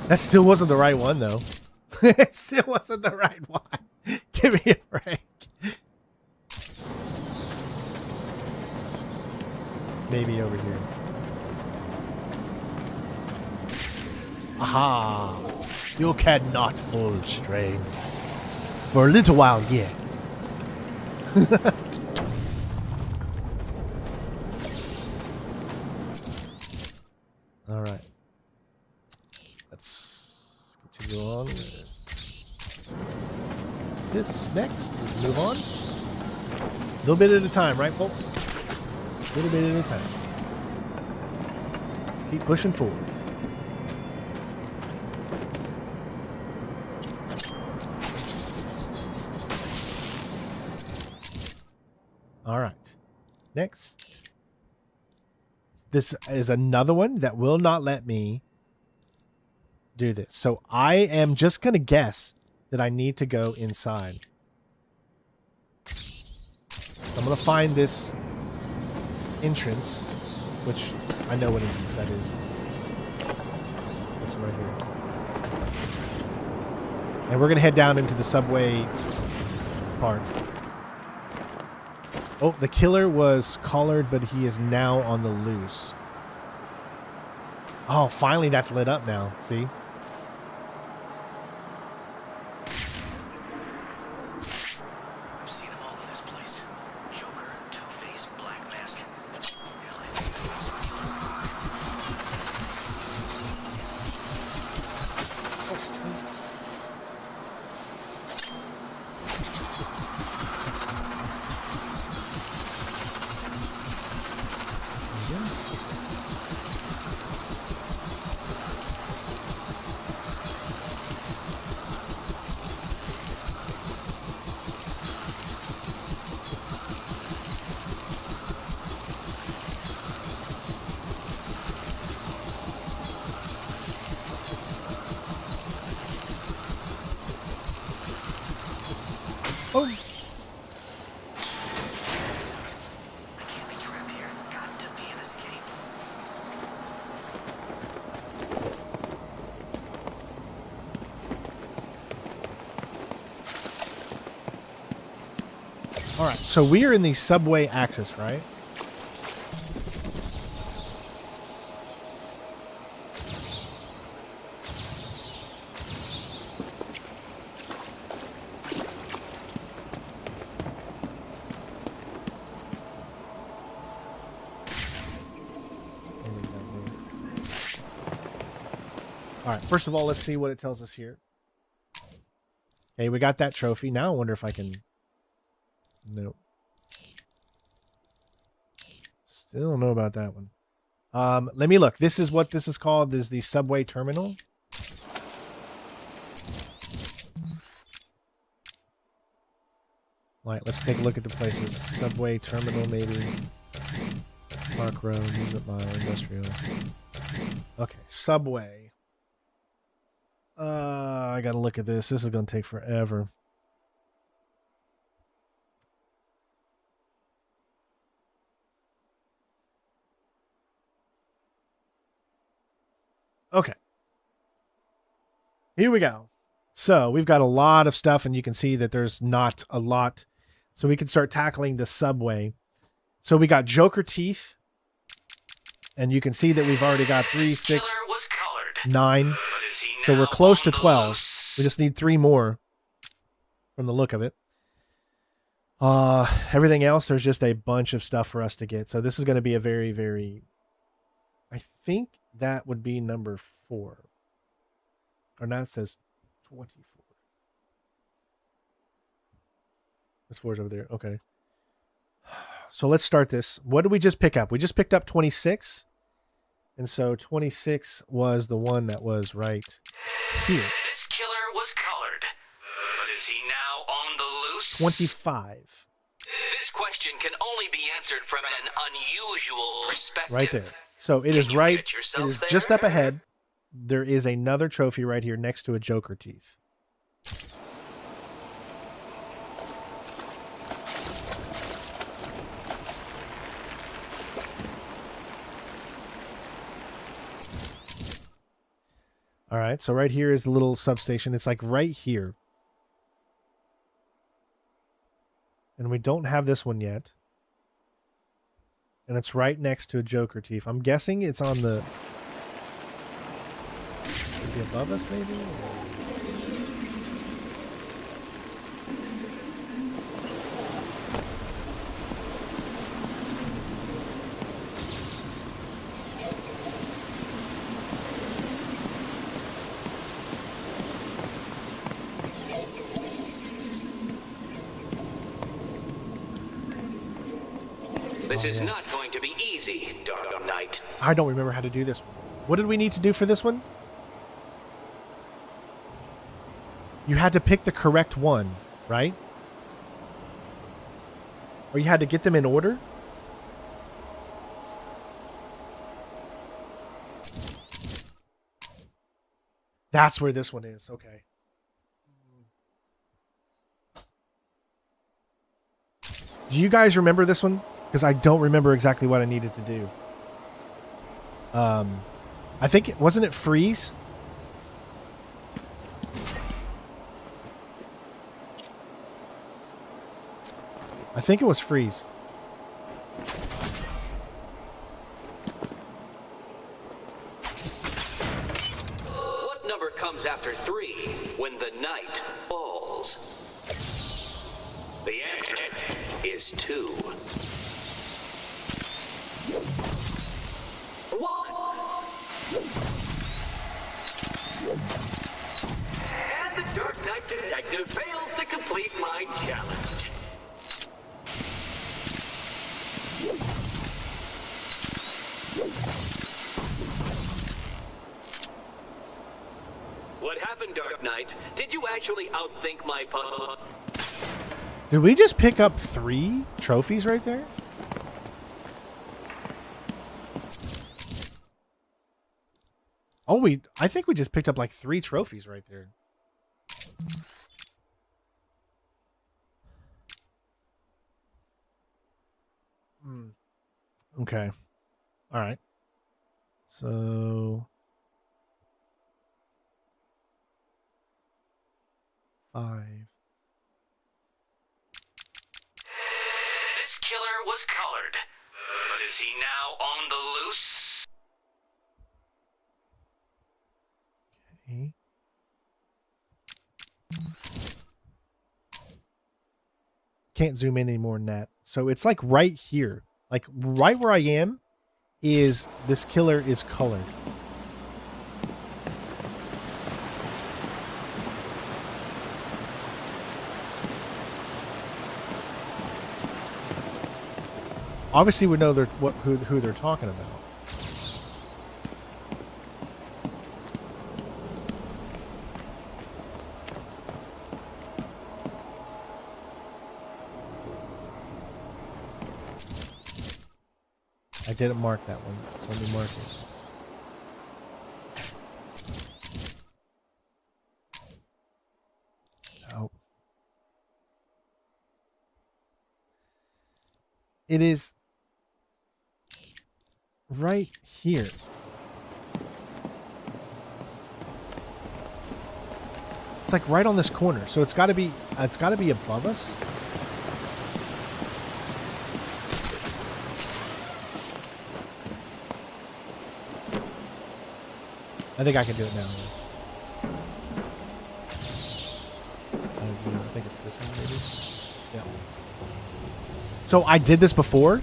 That still wasn't the right one, though. It still wasn't the right one. Give me a break. Maybe over here. Aha! You cannot full strength. For a little while, yes. Alright. Let's continue on with this next. We can move on. A little bit at a time, right, folks? A little bit at a time. Let's keep pushing forward. All right. Next. This is another one that will not let me do this. So I am just going to guess that I need to go inside. I'm going to find this entrance, which I know what entrance that is. This one right here. And we're going to head down into the subway part. Oh, the killer was collared, but he is now on the loose. Oh, finally that's lit up now. See? I've seen them all in this place. Joker, Two-Face, Black Mask. Oh. I can't be trapped here. Got to be an escape. All right, so we are in the subway axis, right? All right, first of all, let's see what it tells us here. Okay, we got that trophy. Now I wonder if I can... Nope. Still don't know about that one. Let me look. This is what this is called. This is the subway terminal. Right, let's take a look at the places. Subway terminal, maybe. Park Road, Movement Mile, Industrial. Okay, subway. I gotta look at this. This is gonna take forever. Okay. Here we go. So we've got a lot of stuff, and you can see that there's not a lot. So we can start tackling the subway. So we got Joker teeth. And you can see that we've already got 3, 6, 9. So we're close to 12. We just need 3 more from the look of it. Everything else, there's just a bunch of stuff for us to get. So this is going to be a very, very... I think that would be number 4. Or now it says 24. This 4 is over there. Okay. So let's start this. What did we just pick up? We just picked up 26. And so 26 was the one that was right here. This killer was colored. But is he now on the loose? 25. This question can only be answered from an unusual perspective. Right there. So it is right. It is just up ahead. There is another trophy right here next to a Joker teeth. All right, so right here is the little substation. It's like right here. And we don't have this one yet. And it's right next to a Joker teeth. I'm guessing it's on the... Maybe above us, maybe? This is not going to be easy, Dark Knight. I don't remember how to do this one. What did we need to do for this one? You had to pick the correct one, right? Or you had to get them in order? That's where this one is. Okay. Do you guys remember this one? Because I don't remember exactly what I needed to do. I think, wasn't it freeze? I think it was freeze. What number comes after 3 when the night falls? The answer is 2. 1. And the Dark Knight detective fails to complete my challenge. What happened, Dark Knight? Did you actually outthink my puzzle? Did we just pick up 3 trophies right there? Oh, I think we just picked up like 3 trophies right there. Okay. All right. So 5. This killer was colored, but is he now on the loose? Okay. Can't zoom in any more than that. So it's like right here. Like right where I am is this killer is colored. Obviously, we know who they're talking about. I didn't mark that one, so let me mark it. Oh. It is right here. It's like right on this corner, so it's got to be above us. I think I can do it now. I think it's this one, maybe. Yeah. So I did this before,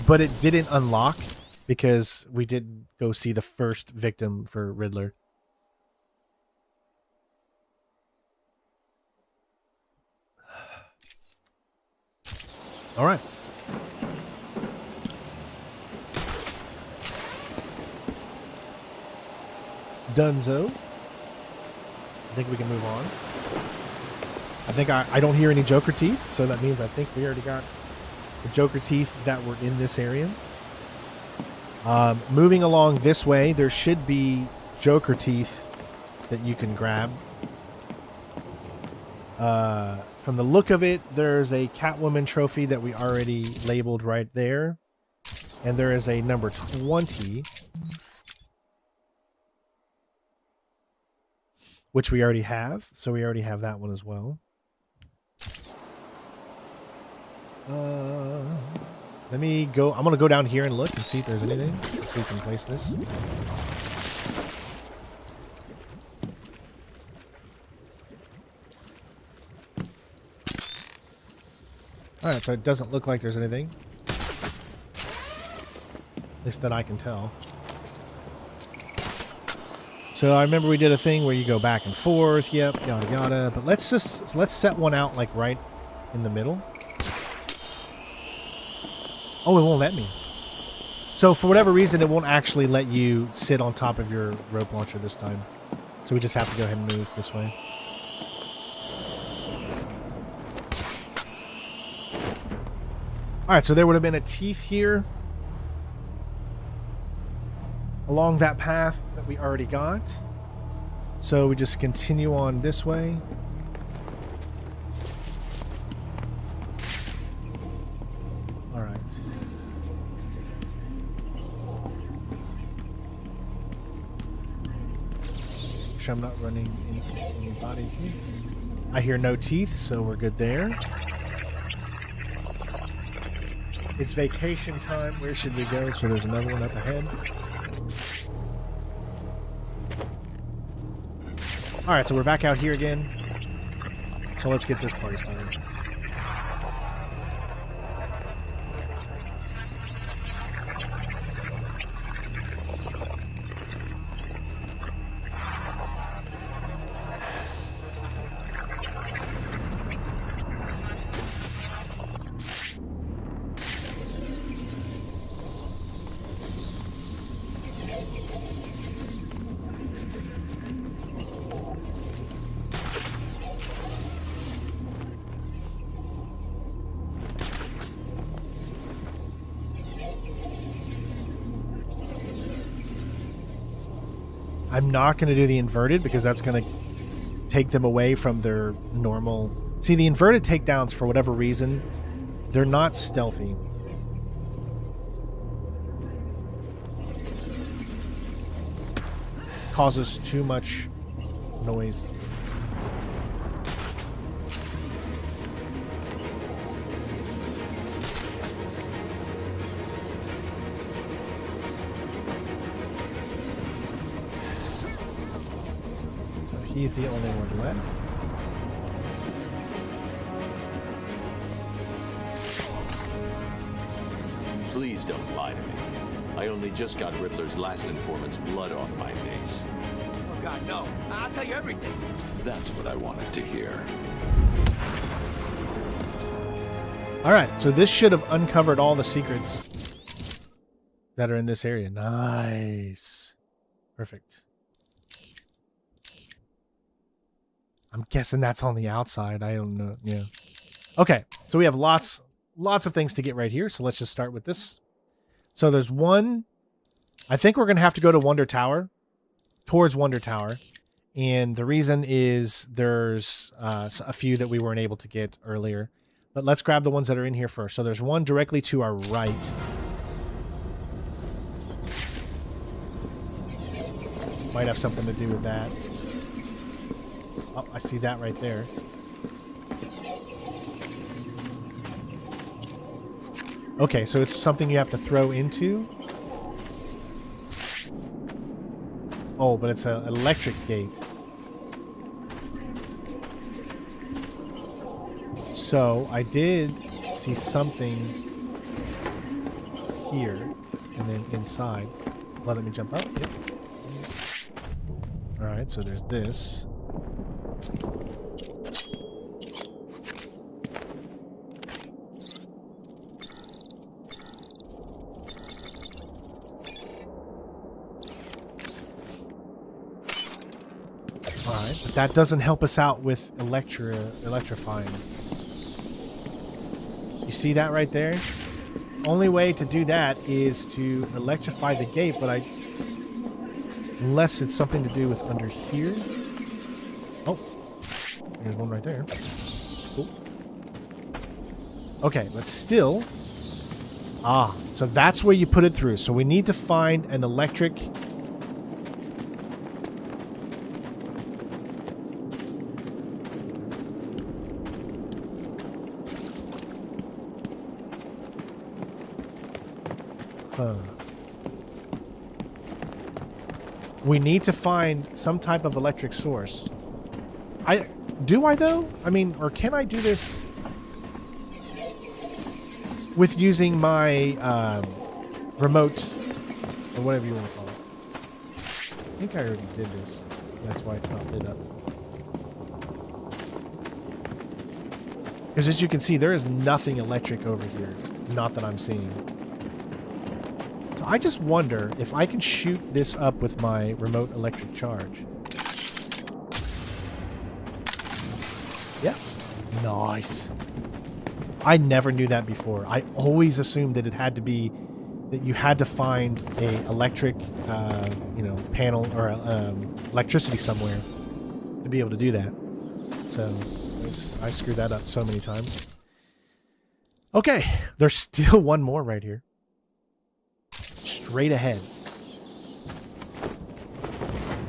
but it didn't unlock because we didn't go see the first victim for Riddler. All right. Dunzo. I think we can move on. I think I don't hear any Joker teeth, so that means I think we already got the Joker teeth that were in this area. Moving along this way, there should be Joker teeth that you can grab. From the look of it, there's a Catwoman trophy that we already labeled right there. And there is a number 20, which we already have. So we already have that one as well. Let me go. I'm going to go down here and look and see if there's anything, since we can place this. Alright, so it doesn't look like there's anything. At least that I can tell. So I remember we did a thing where you go back and forth, yep, yada yada. But let's set one out like right in the middle. Oh, it won't let me. So for whatever reason, it won't actually let you sit on top of your rope launcher this time. So we just have to go ahead and move this way. Alright, so there would have been a teeth here along that path that we already got. So we just continue on this way. Alright. Make sure I'm not running into anybody here. I hear no teeth, so we're good there. It's vacation time. Where should we go? So there's another one up ahead. Alright, so we're back out here again. So let's get this party started. I'm not going to do the inverted because that's going to take them away from their normal... See, the inverted takedowns, for whatever reason, they're not stealthy. Causes too much noise. He's the only one left. Please don't lie to me. I only just got Riddler's last informant's blood off my face. Oh God, no. I'll tell you everything. That's what I wanted to hear. All right, so this should have uncovered all the secrets that are in this area. Nice. Perfect. I'm guessing that's on the outside. I don't know. Yeah. Okay, so we have lots of things to get right here. So let's just start with this. So there's one. I think we're going to have to go to Wonder Tower, towards Wonder Tower. And the reason is there's a few that we weren't able to get earlier. But let's grab the ones that are in here first. So there's one directly to our right. Might have something to do with that. Oh, I see that right there. Okay, so it's something you have to throw into. Oh, but it's an electric gate. So I did see something here and then inside. Let me jump up. Yep. All right, so there's this. Alright, but that doesn't help us out with electrifying. You see that right there? Only way to do that is to electrify the gate, but unless it's something to do with under here. Oh, there's one right there. Cool. Okay, but still. Ah, so that's where you put it through. So we need to find an electric. We need to find some type of electric source. Do I though? I mean, or can I do this with using my remote or whatever you want to call it? I think I already did this. That's why it's not lit up. Because as you can see, there is nothing electric over here. Not that I'm seeing. So I just wonder if I can shoot this up with my remote electric charge. Yeah. Nice. I never knew that before. I always assumed that it had to be that you had to find a electric, panel or electricity somewhere to be able to do that. So I screwed that up so many times. Okay, there's still one more right here. Straight ahead.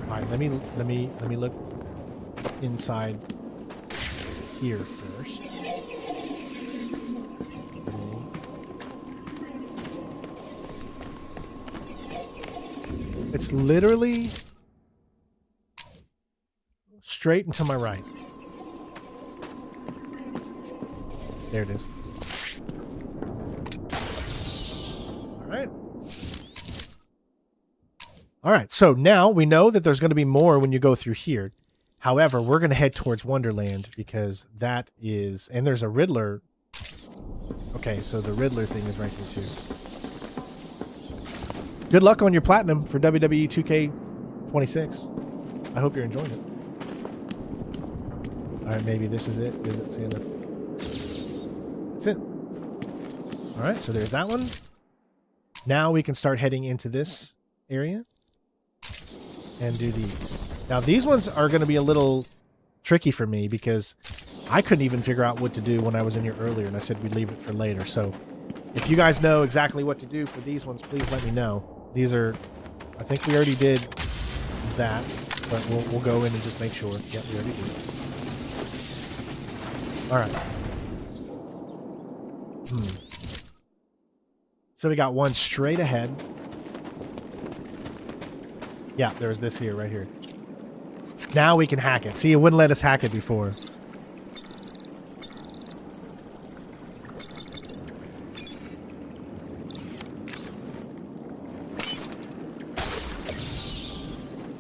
All right, let me look inside here first. It's literally straight and to my right. There it is. All right. All right, so now we know that there's going to be more when you go through here. However, we're going to head towards Wonderland because that is... And there's a Riddler. Okay, so the Riddler thing is right here too. Good luck on your platinum for WWE 2K26. I hope you're enjoying it. All right, maybe this is it. Is it Santa? That's it. All right, so there's that one. Now we can start heading into this area and do these. Now these ones are going to be a little tricky for me because I couldn't even figure out what to do when I was in here earlier, and I said we'd leave it for later. So if you guys know exactly what to do for these ones, please let me know. These are, I think we already did that, but we'll go in and just make sure. Yep, we already did. All right. So we got one straight ahead. Yeah, there's this here, right here. Now we can hack it. See, it wouldn't let us hack it before.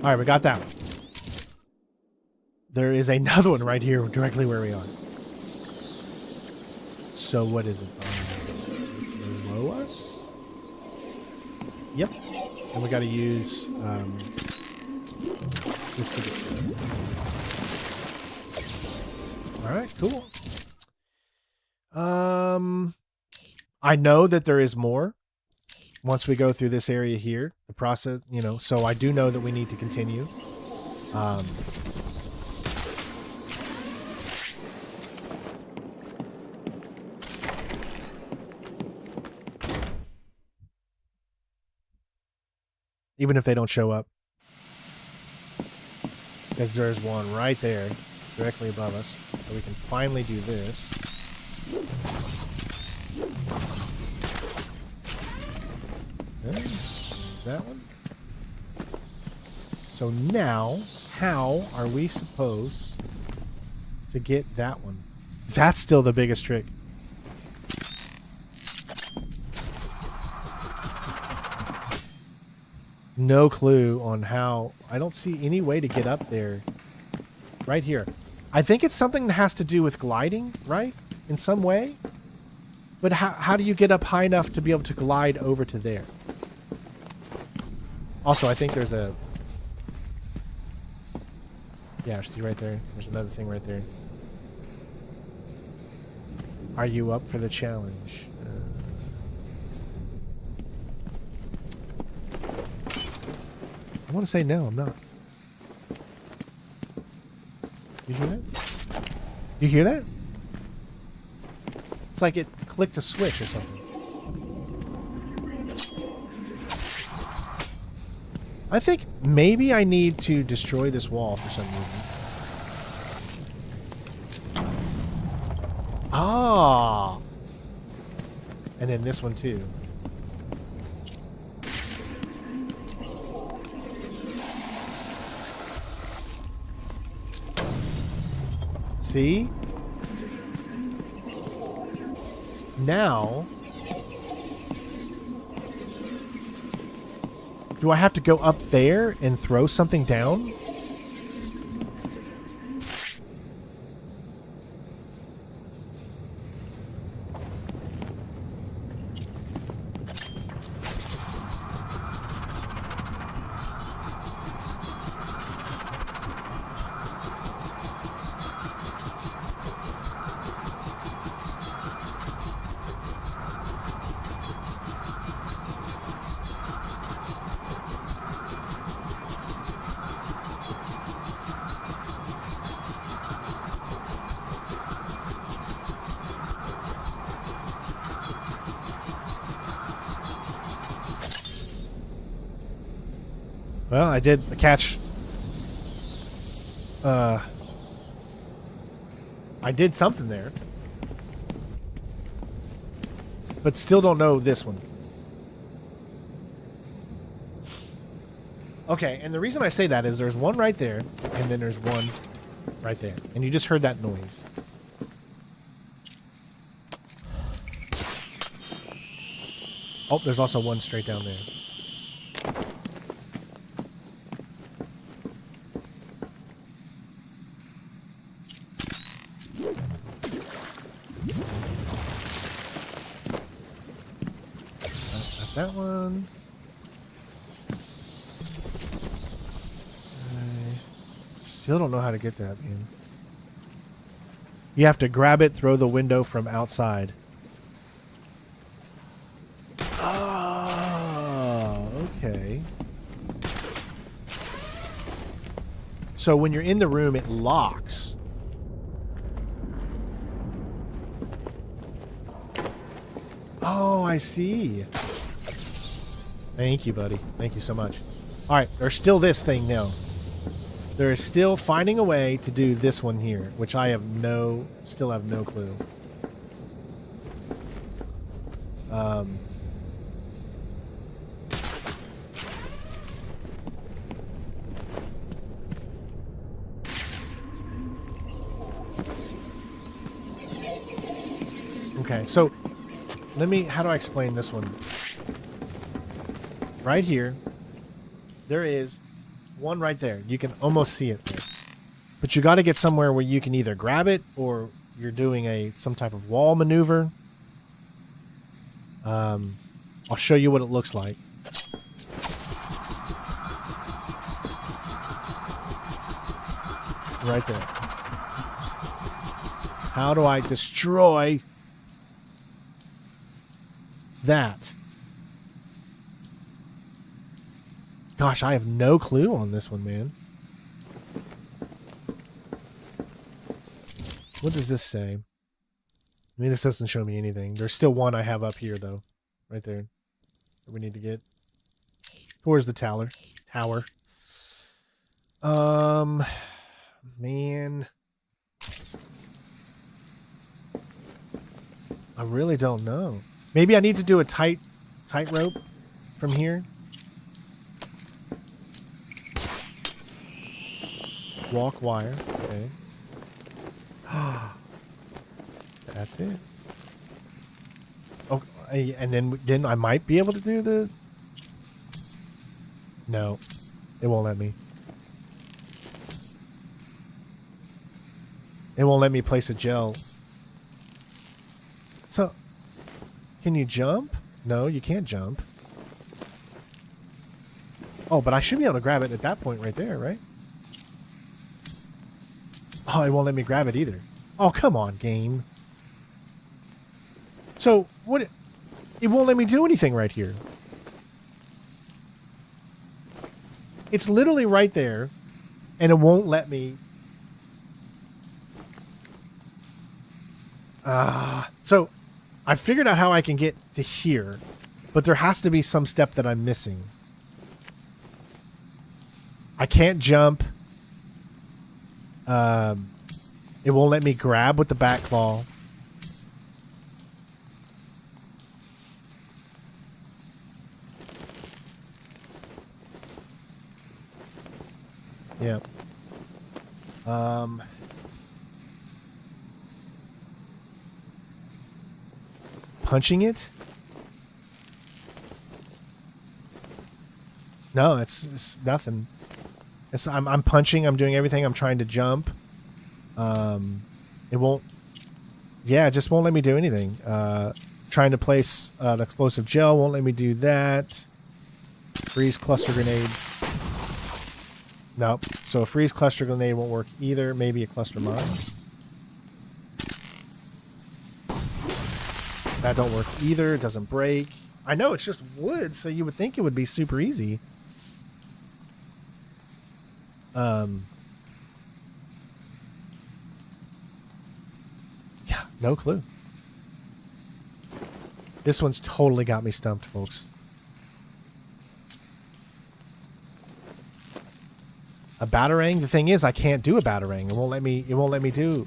All right, we got that one. There is another one right here directly where we are. So what is it? Below us? Yep. And we got to use this to get there. All right, cool. I know that there is more once we go through this area here. The process, you know, so I do know that we need to continue. Even if they don't show up. Because there's one right there, directly above us. So we can finally do this. There's that one. So now, how are we supposed to get that one? That's still the biggest trick. No clue on how. I don't see any way to get up there. Right here. I think it's something that has to do with gliding, right? In some way. But how do you get up high enough to be able to glide over to there? Also, I think there's a... Yeah, see right there. There's another thing right there. Are you up for the challenge? I want to say no, I'm not. You hear that? You hear that? It's like it clicked a switch or something. I think maybe I need to destroy this wall for some reason. Ah! And then this one too. See? Now, do I have to go up there and throw something down? Well, I did catch... I did something there. But still don't know this one. Okay, and the reason I say that is there's one right there, and then there's one right there. And you just heard that noise. Oh, there's also one straight down there. That one. I still don't know how to get that, man. You have to grab it, throw the window from outside. Oh, okay. So when you're in the room, it locks. Oh, I see. Thank you, buddy. Thank you so much. All right, there's still this thing now. There is still finding a way to do this one here, which I have still have no clue. Okay, so how do I explain this one? Right here, there is one right there. You can almost see it there. But you got to get somewhere where you can either grab it or you're doing some type of wall maneuver. I'll show you what it looks like. Right there. How do I destroy that? Gosh, I have no clue on this one, man. What does this say? I mean, this doesn't show me anything. There's still one I have up here, though. Right there. That we need to get. Towards the tower. Man. I really don't know. Maybe I need to do a tightrope from here. Walk wire. Okay. That's it. Oh, and then I might be able to do the... No. It won't let me. It won't let me place a gel. So, can you jump? No, you can't jump. Oh, but I should be able to grab it at that point right there, right? Oh, it won't let me grab it either. Oh, come on, game. So, what? It won't let me do anything right here. It's literally right there, and it won't let me. So, I figured out how I can get to here, but there has to be some step that I'm missing. I can't jump. It won't let me grab with the back claw. Yeah. Punching it? No, it's nothing. I'm punching, I'm doing everything, I'm trying to jump. It won't... Yeah, it just won't let me do anything. Trying to place an explosive gel won't let me do that. Freeze cluster grenade. Nope. So a freeze cluster grenade won't work either. Maybe a cluster mine. That don't work either. It doesn't break. I know it's just wood, so you would think it would be super easy. Yeah, no clue. This one's totally got me stumped, folks. A batarang? The thing is, I can't do a batarang. It won't let me do...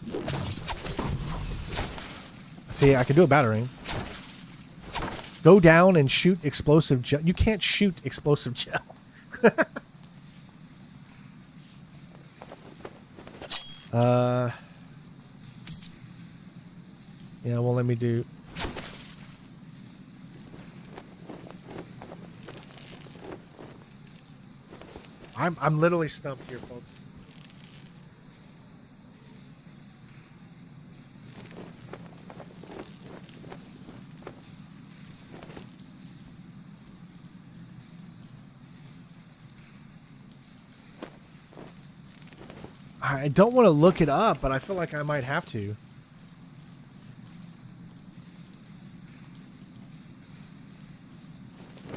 See, I can do a batarang. Go down and shoot explosive gel. You can't shoot explosive gel. Yeah, it won't let me do... I'm literally stumped here, folks. I don't want to look it up, but I feel like I might have to.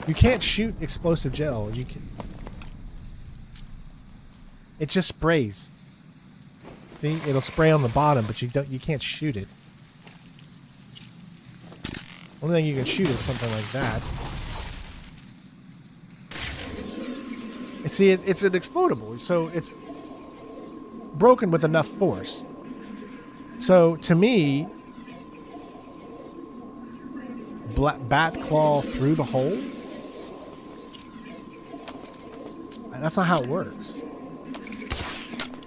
You can't shoot explosive gel. You can... It just sprays. See, it'll spray on the bottom, but you can't shoot it. Only thing you can shoot is something like that. And see, it's an explodable, so it's broken with enough force. So to me, bat claw through the hole. That's not how it works.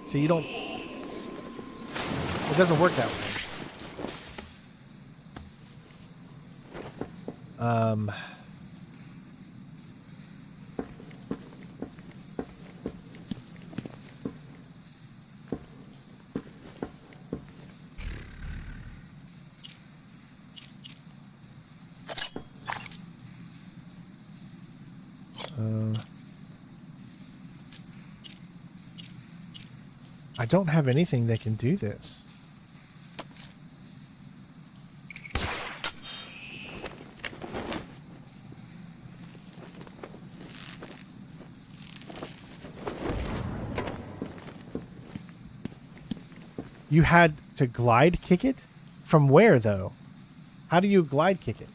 See, you don't... It doesn't work that way. I don't have anything that can do this. You had to glide kick it? From where, though? How do you glide kick it?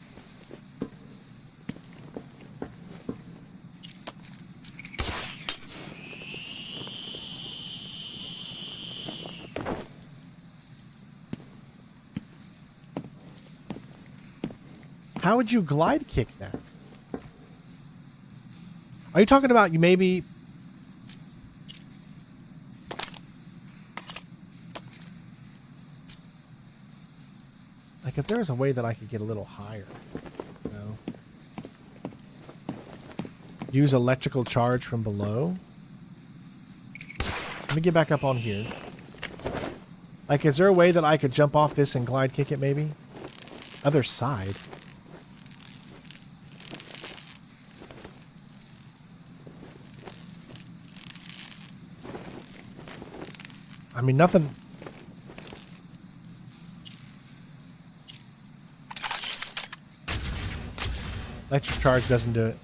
How would you glide kick that? Are you talking about you maybe... Like if there was a way that I could get a little higher, you know? Use electrical charge from below. Let me get back up on here. Like, is there a way that I could jump off this and glide kick it maybe? Other side. I mean, nothing... Electric charge doesn't do it.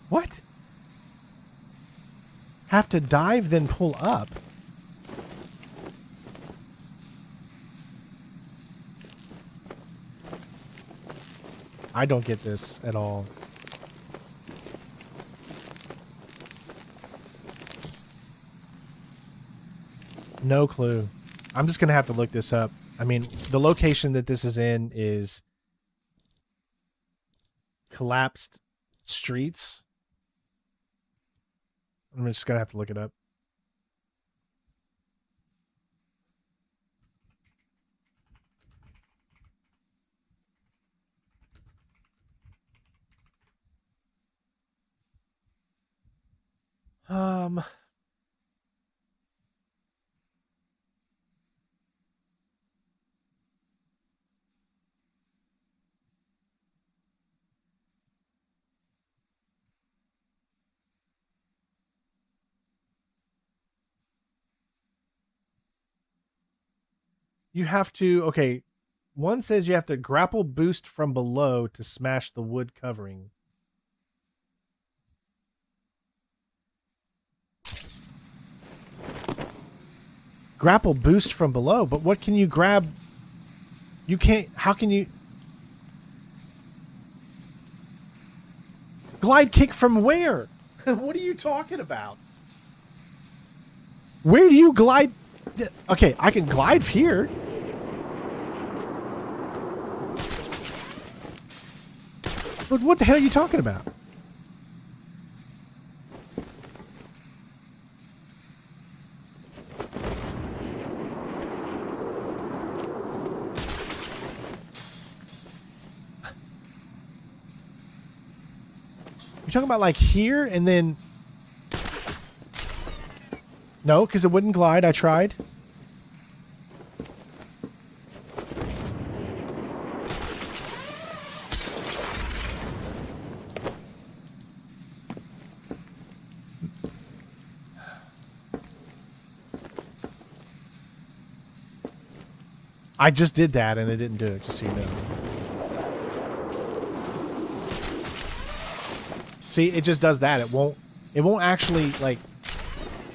What? Have to dive, then pull up? I don't get this at all. No clue. I'm just going to have to look this up. I mean, the location that this is in is collapsed streets. I'm just going to have to look it up. You have to, okay, one says you have to grapple boost from below to smash the wood covering. Grapple boost from below, but what can you grab? You can't, how can you? Glide kick from where? What are you talking about? Where do you glide? Okay, I can glide here. But what the hell are you talking about? You're talking about like here and then... No, because it wouldn't glide. I tried. I just did that and it didn't do it, just so you know. See, it just does that. It won't actually, like,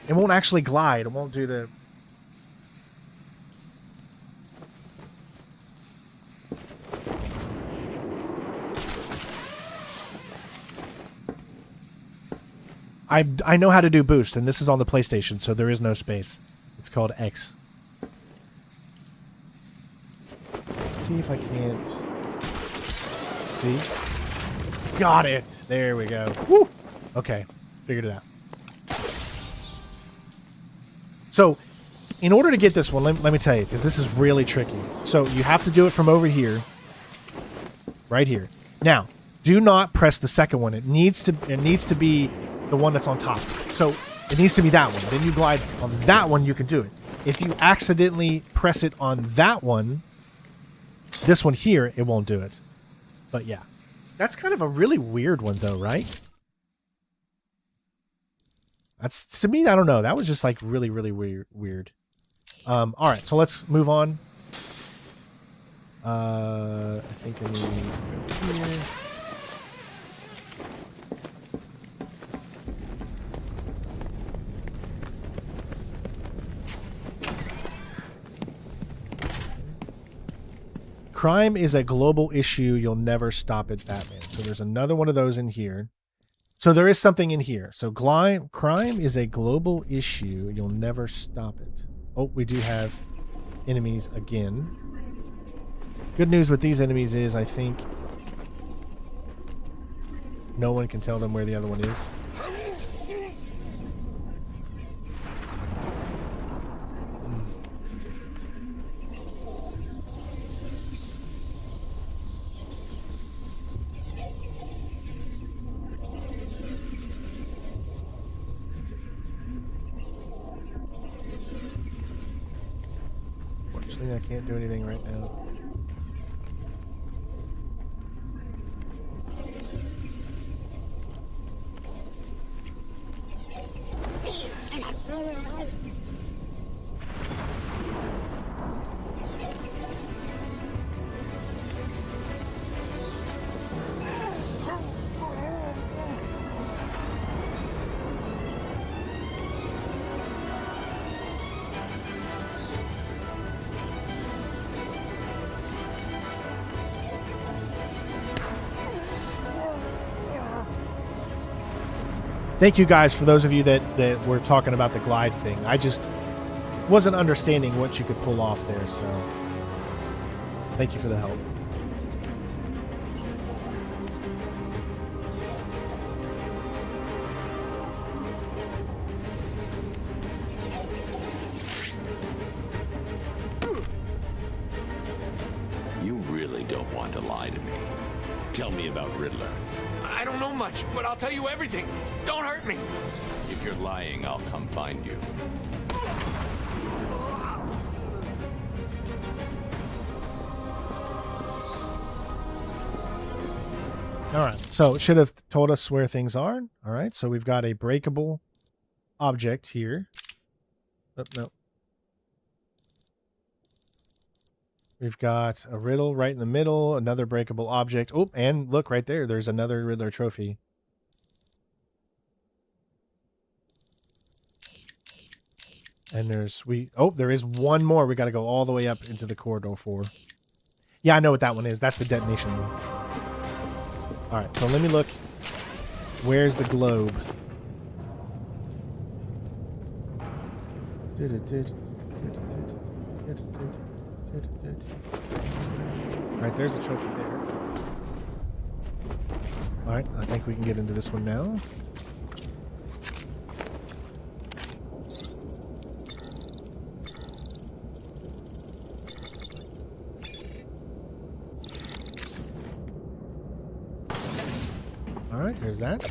it won't actually glide. It won't do the... I know how to do boost, and this is on the PlayStation, so there is no space. It's called X. Let's see if I can't... See? Got it! There we go. Woo! Okay. Figured it out. So, in order to get this one, let me tell you, because this is really tricky. So, you have to do it from over here. Right here. Now, do not press the second one. It needs to be the one that's on top. So it needs to be that one. Then you glide on that one, you can do it. If you accidentally press it on that one, this one here, it won't do it. But yeah, that's kind of a really weird one though, right? That's, to me, I don't know. That was just like really, really weird. All right, so let's move on. I think I need here. Crime is a global issue. You'll never stop it, Batman. So there's another one of those in here. So there is something in here. So crime is a global issue. You'll never stop it. Oh, we do have enemies again. Good news with these enemies is I think no one can tell them where the other one is. Unfortunately, I can't do anything right now. Thank you guys for those of you that were talking about the glide thing. I just wasn't understanding what you could pull off there, so thank you for the help. You really don't want to lie to me. Tell me about Riddler. I don't know much, but I'll tell you everything. Don't hurt me. If you're lying, I'll come find you. All right, so it should have told us where things are. All right, so we've got a breakable object here. Oh, no. We've got a riddle right in the middle, another breakable object. Oh, and look right there. There's another Riddler trophy. And there is one more we got to go all the way up into the corridor for. Yeah, I know what that one is. That's the detonation one. All right, so let me look. Where's the globe? Right, there's a trophy there. All right, I think we can get into this one now. All right, there's that.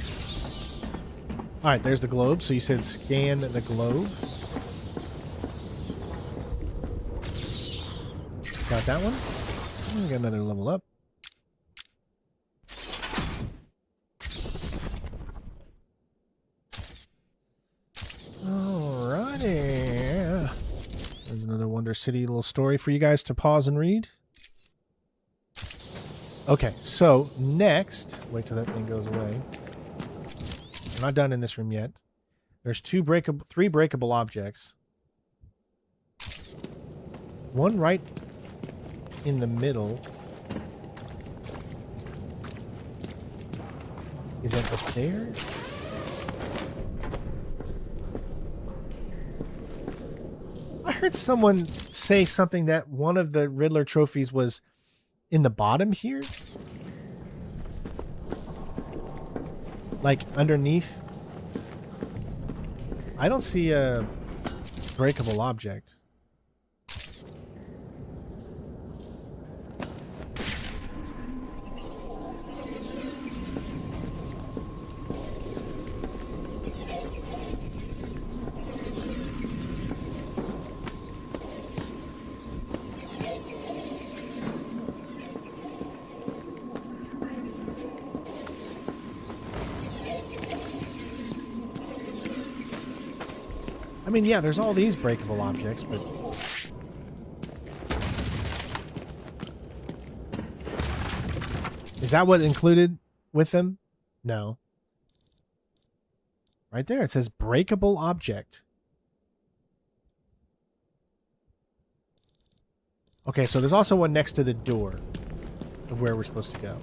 All right, there's the globe. So you said scan the globe. Got that one. We got another level up. Alrighty. There's another Wonder City little story for you guys to pause and read. Okay, so next, wait till that thing goes away. We're not done in this room yet. There's three breakable objects. One right in the middle. Is that up there? I heard someone say something that one of the Riddler trophies was in the bottom here? Like underneath? I don't see a breakable object. I mean, yeah, there's all these breakable objects, but... Is that what included with them? No. Right there, it says breakable object. Okay, so there's also one next to the door of where we're supposed to go.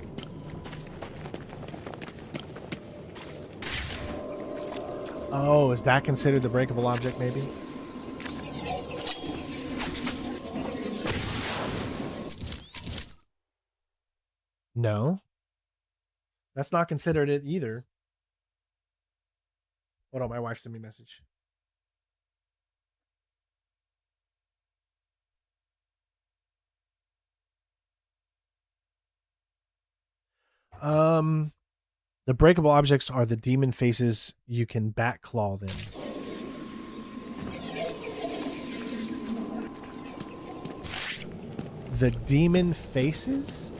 Oh, is that considered the breakable object, maybe? No. That's not considered it either. Hold on, my wife sent me a message. The breakable objects are the demon faces. You can bat claw them. The demon faces?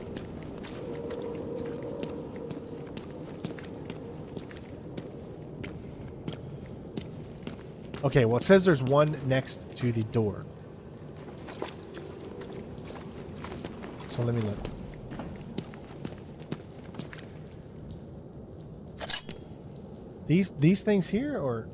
Okay, well, it says there's one next to the door. So let me look. These things here, or...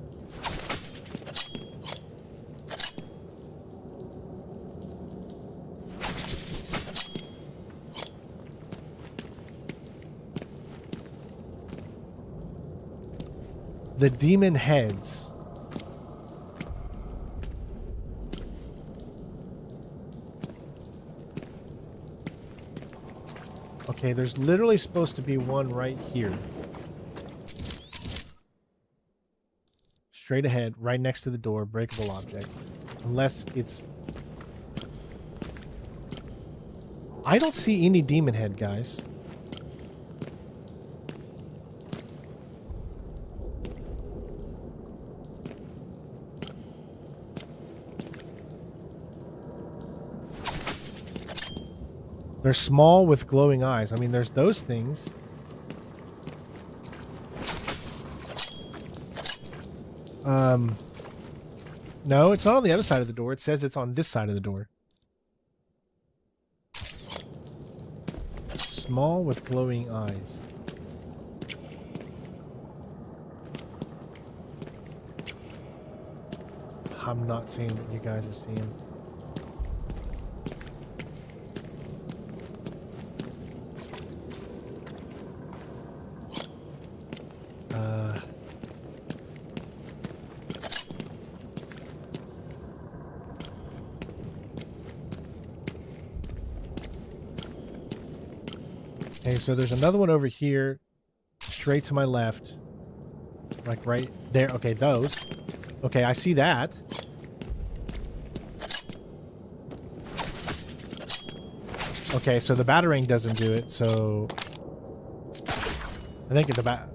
The demon heads. Okay, there's literally supposed to be one right here. Straight ahead, right next to the door, breakable object. Unless it's... I don't see any demon head, guys. They're small with glowing eyes. I mean, there's those things. No, it's not on the other side of the door. It says it's on this side of the door. Small with glowing eyes. I'm not seeing what you guys are seeing. Okay, so there's another one over here, straight to my left, like right there. Okay, those. Okay, I see that. Okay, so the batarang doesn't do it, so I think it's about.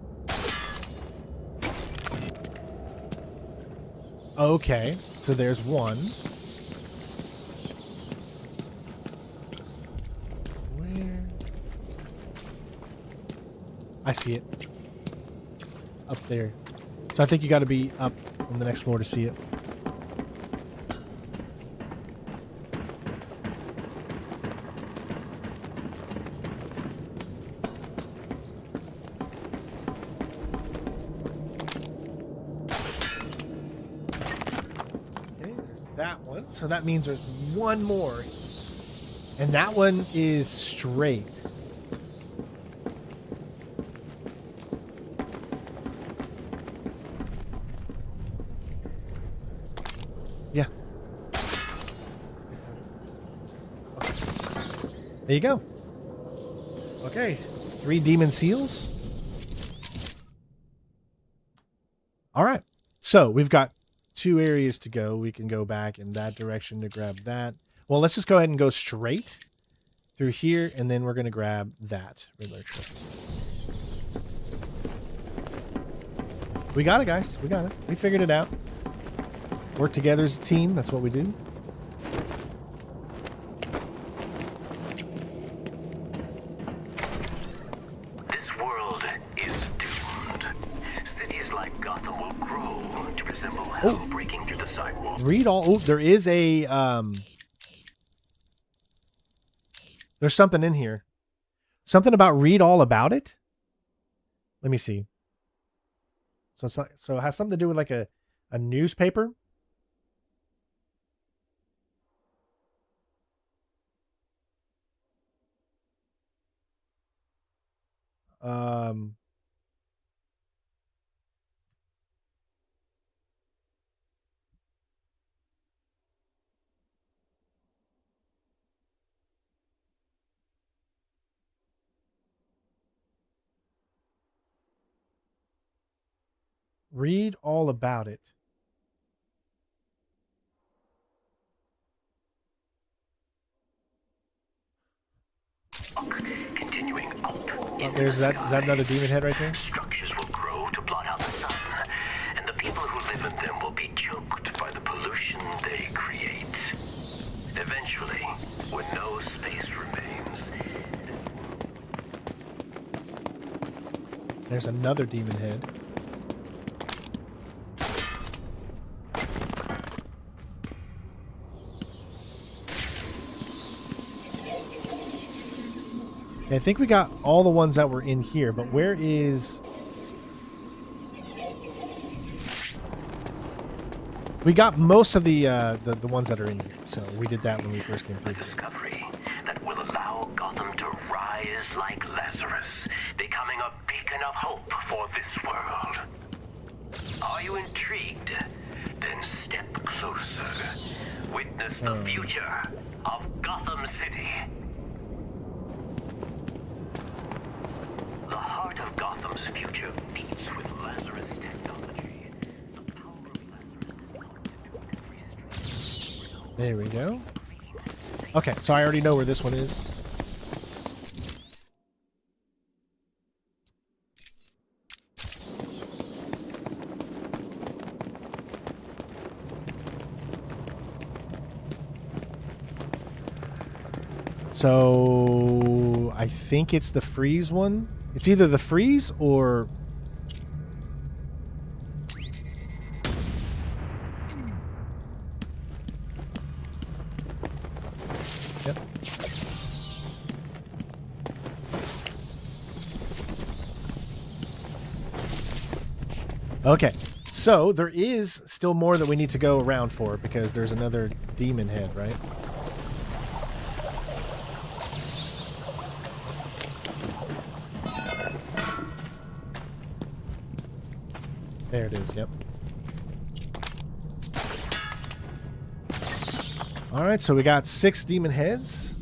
Okay, so there's one. I see it. Up there. So I think you got to be up on the next floor to see it. Okay, there's that one. So that means there's one more. And that one is straight. Yeah. There you go. Okay. 3 demon seals. All right. So we've got 2 areas to go. We can go back in that direction to grab that. Well, let's just go ahead and go straight through here, and then we're going to grab that Riddler Trophy. We got it, guys. We got it. We figured it out. Work together as a team. That's what we do. This world is doomed. Cities like Gotham Gotham will grow to resemble hell breaking through the sidewalk. Read all. Oh, there is a there's something in here. Something about read all about it. Let me see. So it's like, so it has something to do with like a newspaper. Read all about it. Continuing up. There's that. Is that another demon head right there? Structures will grow to blot out the sun, and the people who live in them will be choked by the pollution they create. Eventually, when no space remains, There's another demon head. I think we got all the ones that were in here, but where is... We got most of the ones that are in here, so we did that when we first came through. discovery that will allow Gotham to rise like Lazarus, becoming a beacon of hope for this world. Are you intrigued? Then step closer. Witness the future of Gotham City. The heart of Gotham's future beats with Lazarus technology. The power of Lazarus is thought to do every street. There we go. Okay, so I already know where this one is. So I think it's the freeze one. It's either the freeze or... Yep. Okay, so there is still more that we need to go around for because there's another demon head, right? There it is, yep. Alright, so we got 6 demon heads.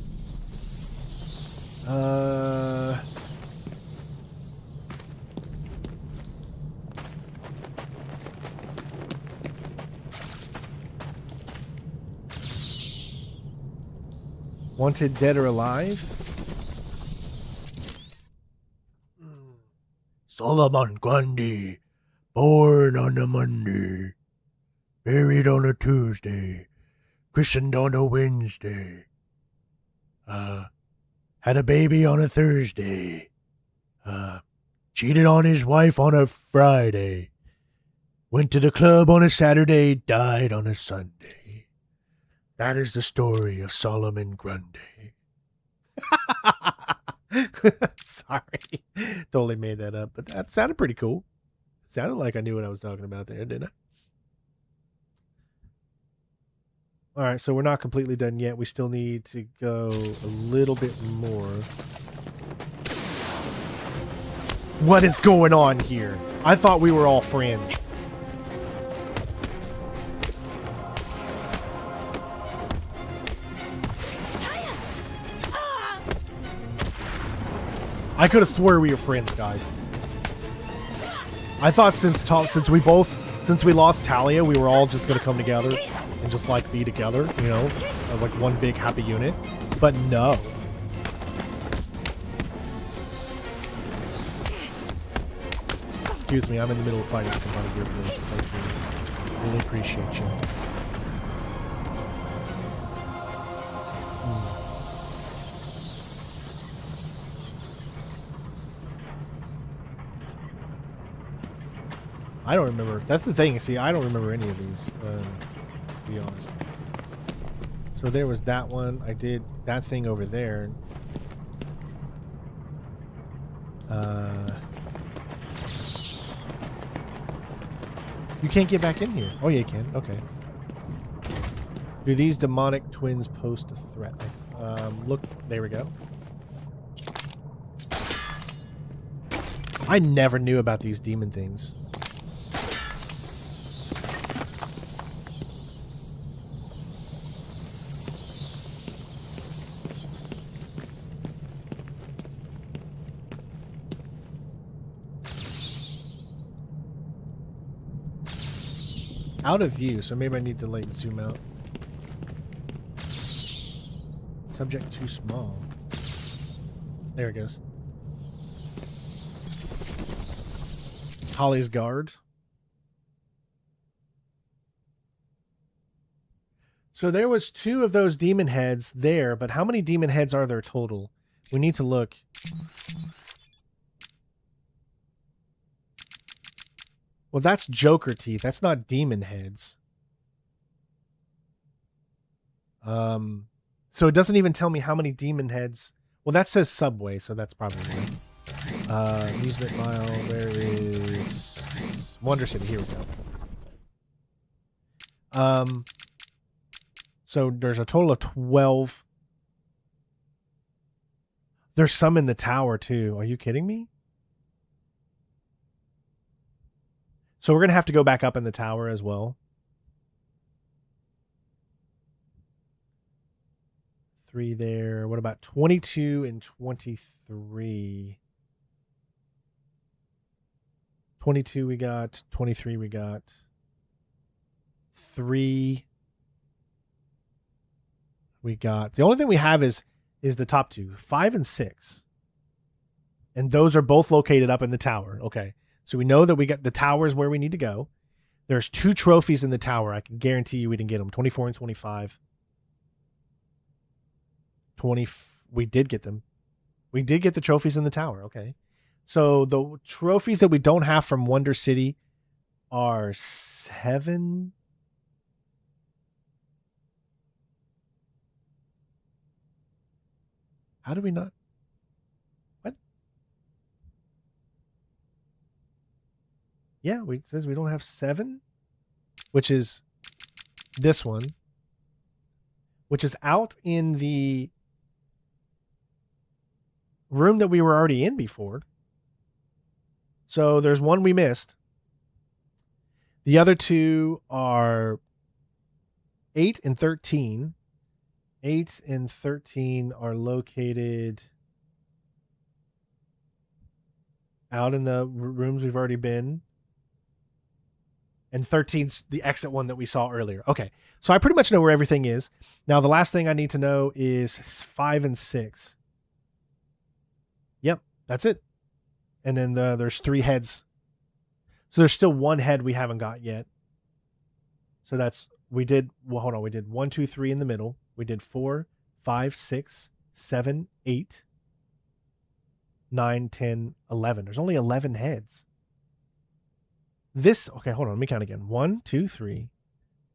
Wanted dead or alive. Solomon Grundy. Born on a Monday, buried on a Tuesday, christened on a Wednesday, had a baby on a Thursday, cheated on his wife on a Friday, went to the club on a Saturday, died on a Sunday. That is the story of Solomon Grundy. Sorry, totally made that up, but that sounded pretty cool. Sounded like I knew what I was talking about there, didn't I? Alright, so we're not completely done yet. We still need to go a little bit more. What is going on here? I thought we were all friends. I could have swore we were friends, guys. I thought since we lost Talia, we were all just gonna come together and just like be together, you know, like one big happy unit. But no. Excuse me, I'm in the middle of fighting somebody here, please. Thank you. Really appreciate you. I don't remember. That's the thing. See, I don't remember any of these, to be honest. So there was that one. I did that thing over there. You can't get back in here. Oh, yeah, you can. Okay. Do these demonic twins pose a threat? Look. There we go. I never knew about these demon things. Out of view, so maybe I need to like zoom out. Subject too small. There it goes. Holly's guard. So there was 2 of those demon heads there, but how many demon heads are there total? We need to look. Well, that's Joker teeth. That's not demon heads. So it doesn't even tell me how many demon heads. Well, that says Subway, so that's probably right. Amusement Mile. Where is Wonder City? Here we go. So there's a total of 12. There's some in the tower too. Are you kidding me? So we're going to have to go back up in the tower as well. 3 there. What about 22 and 23? 22 we got. 23 we got. 3 we got. The only thing we have is the top 2. 5 and 6. And those are both located up in the tower. Okay. So we know that we got the towers where we need to go. There's 2 trophies in the tower. I can guarantee you we didn't get them. 24 and 25. We did get them. We did get the trophies in the tower. Okay. So the trophies that we don't have from Wonder City are 7. How do we not? What? Yeah, it says we don't have 7, which is this one, which is out in the room that we were already in before. So there's one we missed. The other 2 are 8 and 13. 8 and 13 are located out in the rooms we've already been. And 13's the exit one that we saw earlier. Okay, so I pretty much know where everything is. Now, the last thing I need to know is 5 and 6. Yep, that's it. And then there's 3 heads. So there's still 1 head we haven't got yet. So that's, we did 1, 2, 3 in the middle. We did 4, 5, 6, 7, 8, 9, 10, 11. There's only 11 heads. Okay, hold on. Let me count again. 1, 2, 3,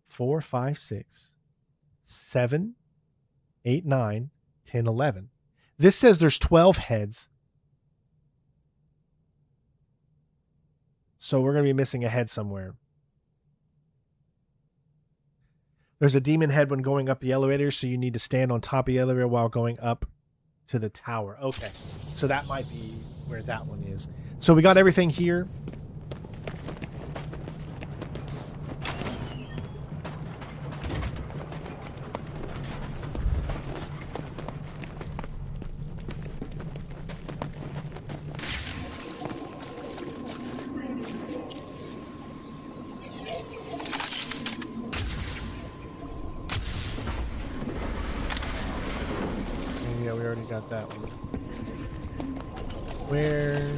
4, 5, 6, 7, 8, 9, 10, 11. This says there's 12 heads. So we're going to be missing a head somewhere. There's a demon head when going up the elevator, so you need to stand on top of the elevator while going up to the tower. Okay, so that might be where that one is. So we got everything here. Got that one. Where is...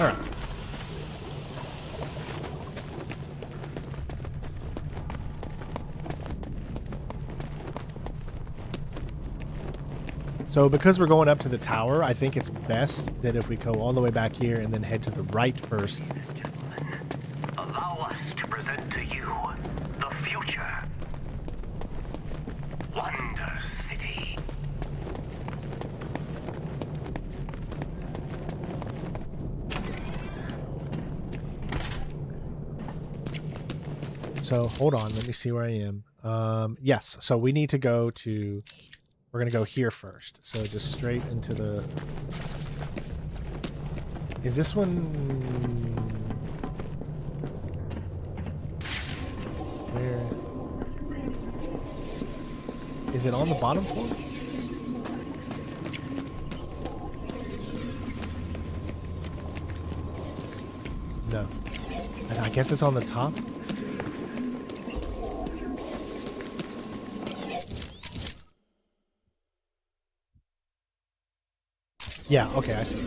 All right. So because we're going up to the tower, I think it's best that if we go all the way back here and then head to the right first. Allow us to present to you the future. Wonder City. So hold on, let me see where I am. Yes, so we need to go to, we're going to go here first. So just straight into the, is this one, where, is it on the bottom floor? No. I guess it's on the top. Yeah, okay, I see.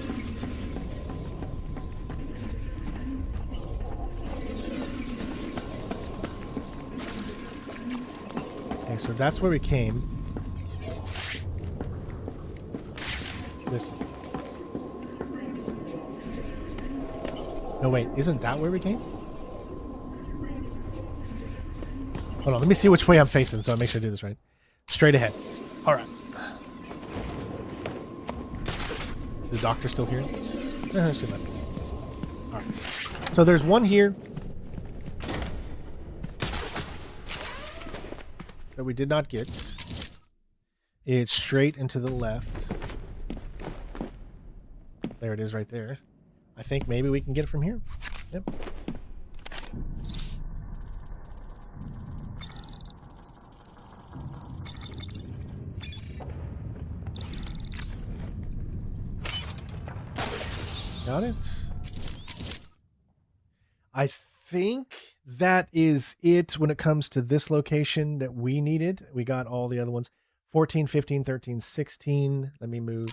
Okay, so that's where we came. This. No, wait, isn't that where we came? Hold on, let me see which way I'm facing so I make sure I do this right. Straight ahead. All right. Is the doctor still here? She left. All right. So there's one here that we did not get. It's straight into the left. There it is right there. I think maybe we can get it from here. Yep. Got it. I think that is it when it comes to this location that we needed. We got all the other ones. 14, 15, 13, 16. Let me move.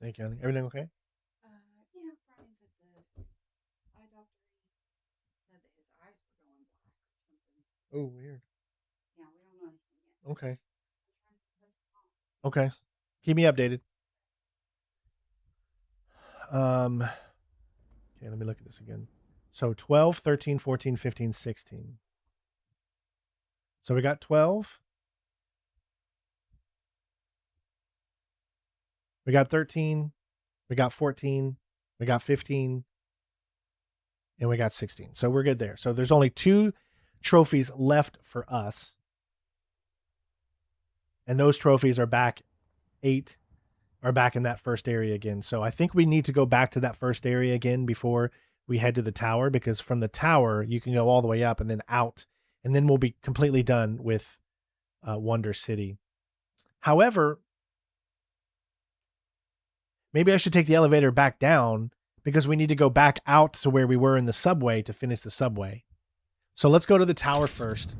Thank you. Everything okay? Yeah, Brian said the eye doctor said that his eyes were going black or something. Oh, weird. Yeah, we don't know anything yet. Okay. Okay. Keep me updated. Okay, let me look at this again. So 12, 13, 14, 15, 16. So we got 12. We got 13. We got 14. We got 15. And we got 16. So we're good there. So there's only 2 trophies left for us. And those trophies are back 8. Are back in that first area again. So I think we need to go back to that first area again before we head to the tower, because from the tower you can go all the way up and then out, and then we'll be completely done with Wonder City. However, maybe I should take the elevator back down because we need to go back out to where we were in the subway to finish the subway. So let's go to the tower first.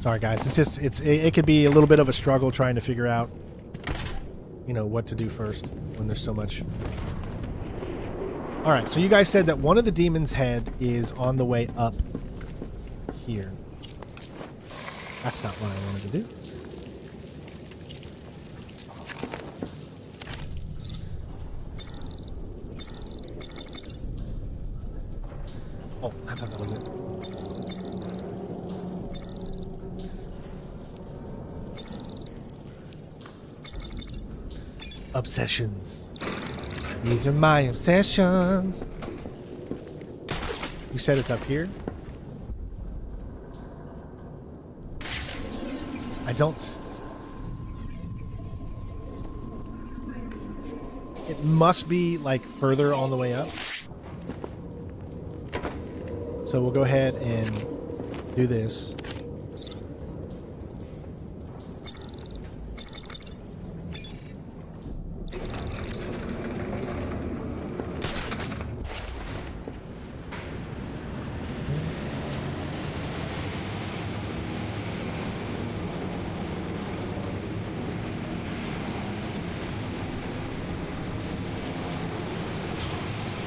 Sorry guys, it's just it could be a little bit of a struggle trying to figure out, you know, what to do first when there's so much. All right, so you guys said that one of the demon's head is on the way up here. That's not what I wanted to do. Oh, I thought that was it. Obsessions. These are my obsessions. You said it's up here? I don't... It must be like further on the way up. So we'll go ahead and do this.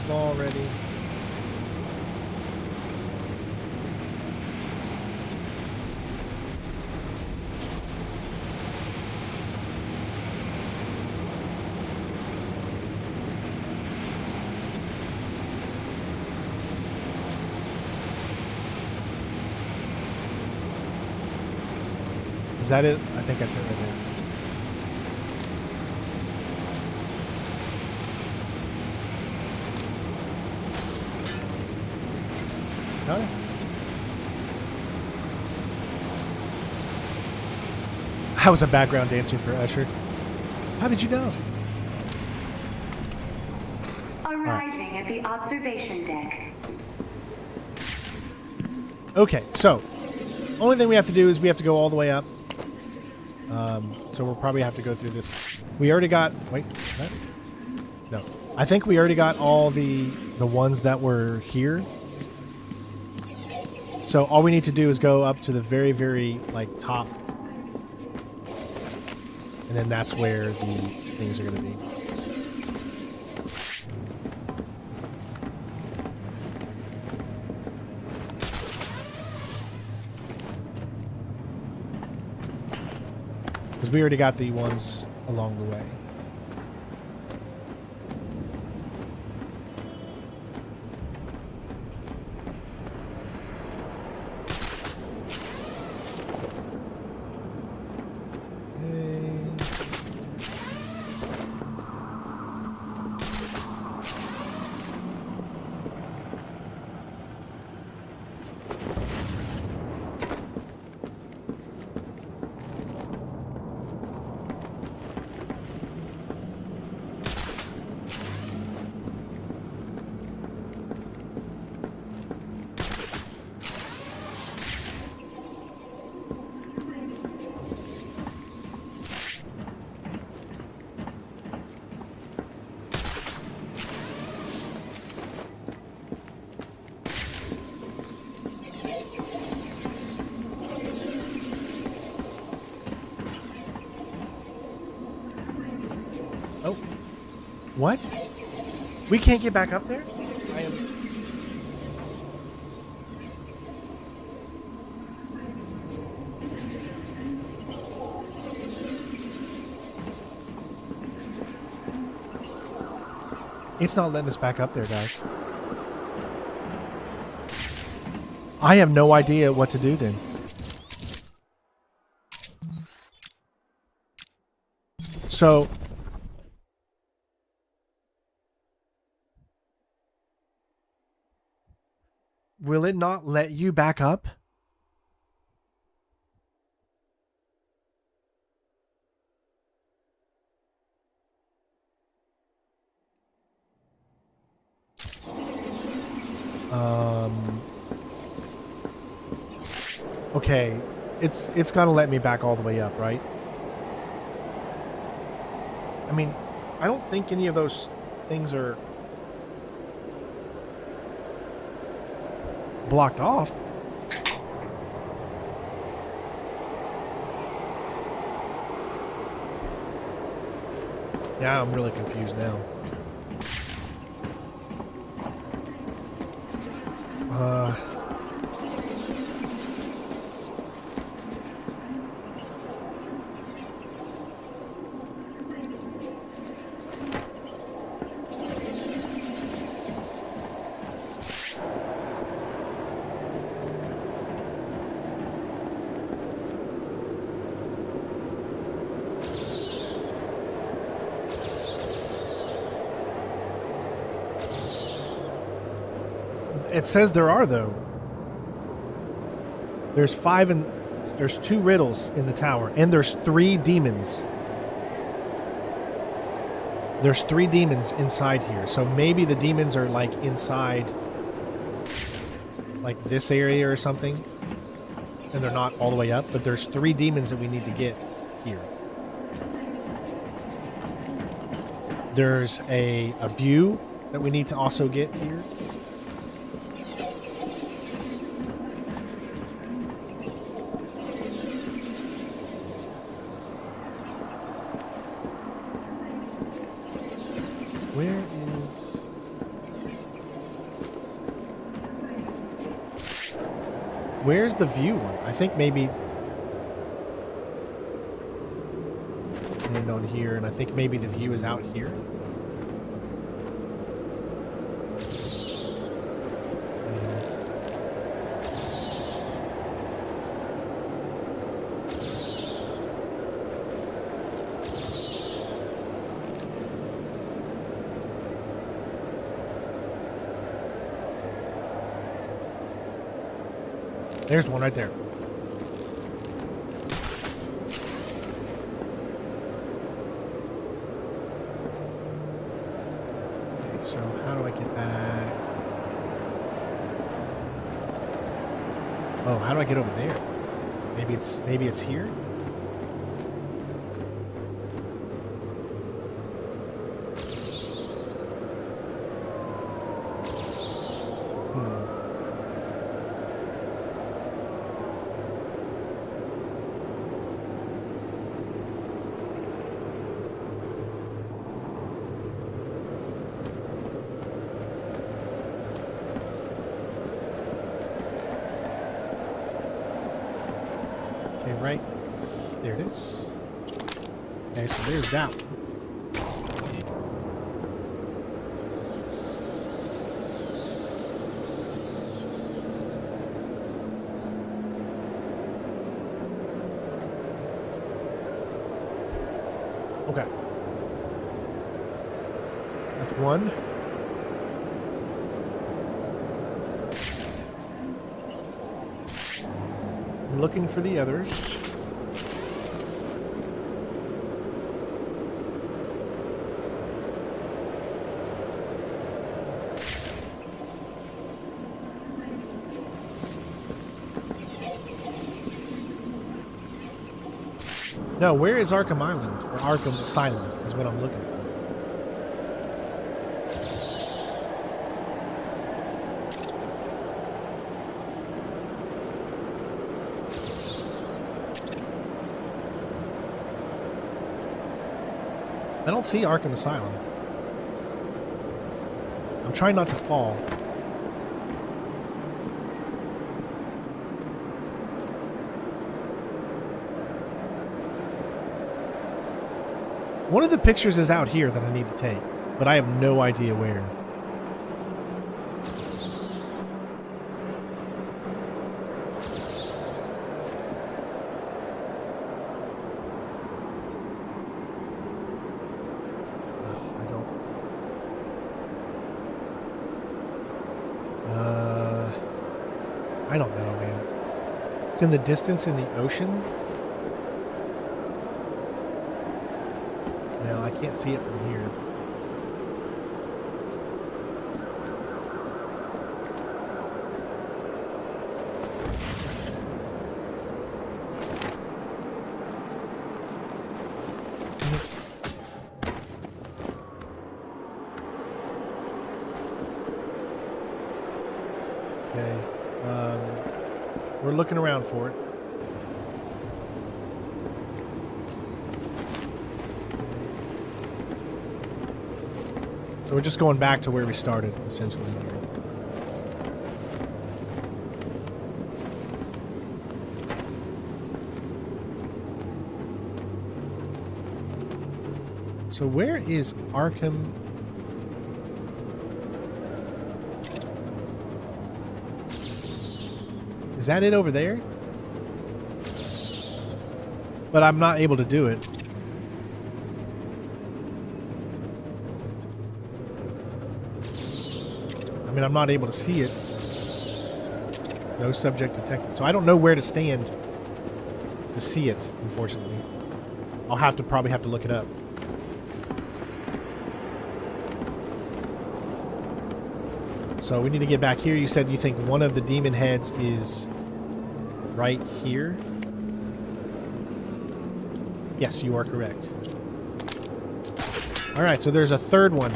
Already. Is that it? I think that's it right there. Got it. I was a background dancer for Usher. How did you know? Arriving at the observation deck. Okay, so only thing we have to do is we have to go all the way up. So we'll probably have to go through this. We already got. Wait, what? No, I think we already got all the ones that were here. So all we need to do is go up to the very, very like top. And then that's where the things are going to be. Because we already got the ones along the way. Oh. What? We can't get back up there? I am... It's not letting us back up there, guys. I have no idea what to do then. So... Will it not let you back up? Okay, it's gonna let me back all the way up, right? I mean, I don't think any of those things are blocked off. Yeah, I'm really confused now. It says there are, though. There's 5 and there's 2 riddles in the tower, and there's 3 demons. There's 3 demons inside here, so maybe the demons are like inside, like this area or something, and they're not all the way up. But there's 3 demons that we need to get here. There's a view that we need to also get here. Where's the view one? I think maybe... And on here, and I think maybe the view is out here. Yeah. There's one right there. Okay, so how do I get back? Oh, how do I get over there? Maybe it's here? Okay, right. There it is. Okay, so there's that one. Okay. That's one. I'm looking for the others. No, where is Arkham Island? Or Arkham Asylum is what I'm looking for. I don't see Arkham Asylum. I'm trying not to fall. One of the pictures is out here that I need to take, but I have no idea where. I don't know, man. It's in the distance in the ocean. Well, I can't see it from here. Okay. We're looking around for it. So we're just going back to where we started, essentially. So where is Arkham? Is that it over there? But I'm not able to do it. I mean, I'm not able to see it. No subject detected. So I don't know where to stand to see it, unfortunately. I'll probably have to look it up. So we need to get back here. You said you think one of the demon heads is right here? Yes, you are correct. All right, so there's a third one.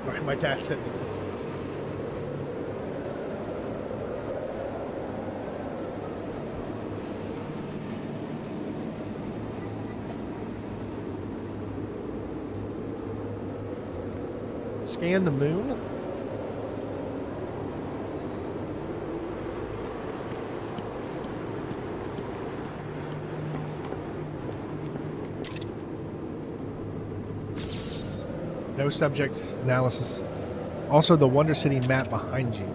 All right, my dad said. Scan the moon? No subject analysis. Also the Wonder City map behind you.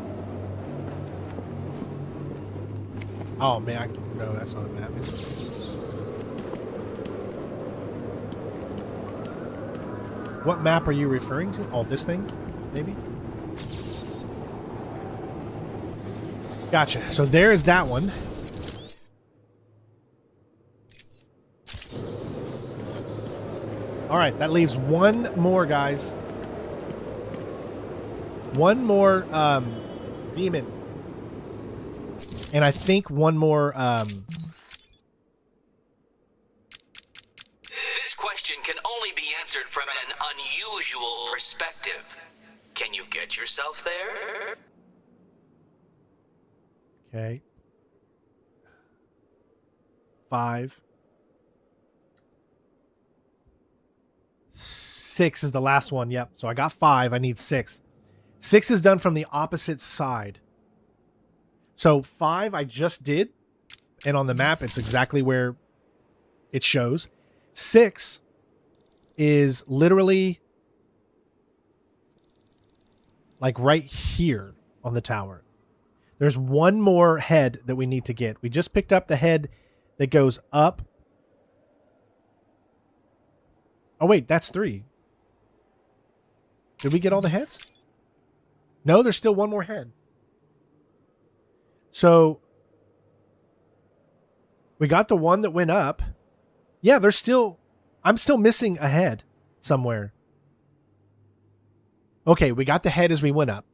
Oh man, no, that's not a map. Is it? What map are you referring to? Oh, this thing? Maybe? Gotcha. So there is that one. Alright, that leaves one more, guys. One more demon. And I think one more This question can only be answered from an unusual perspective. Can you get yourself there? Okay. 5. 6 is the last one. Yep. So I got 5. I need 6. 6 is done from the opposite side. So 5 I just did. And on the map, it's exactly where it shows. 6 is literally like right here on the tower. There's one more head that we need to get. We just picked up the head that goes up. Oh, wait, that's 3. Did we get all the heads? No, there's still one more head. So we got the one that went up. Yeah, there's still... I'm still missing a head somewhere. Okay, we got the head as we went up.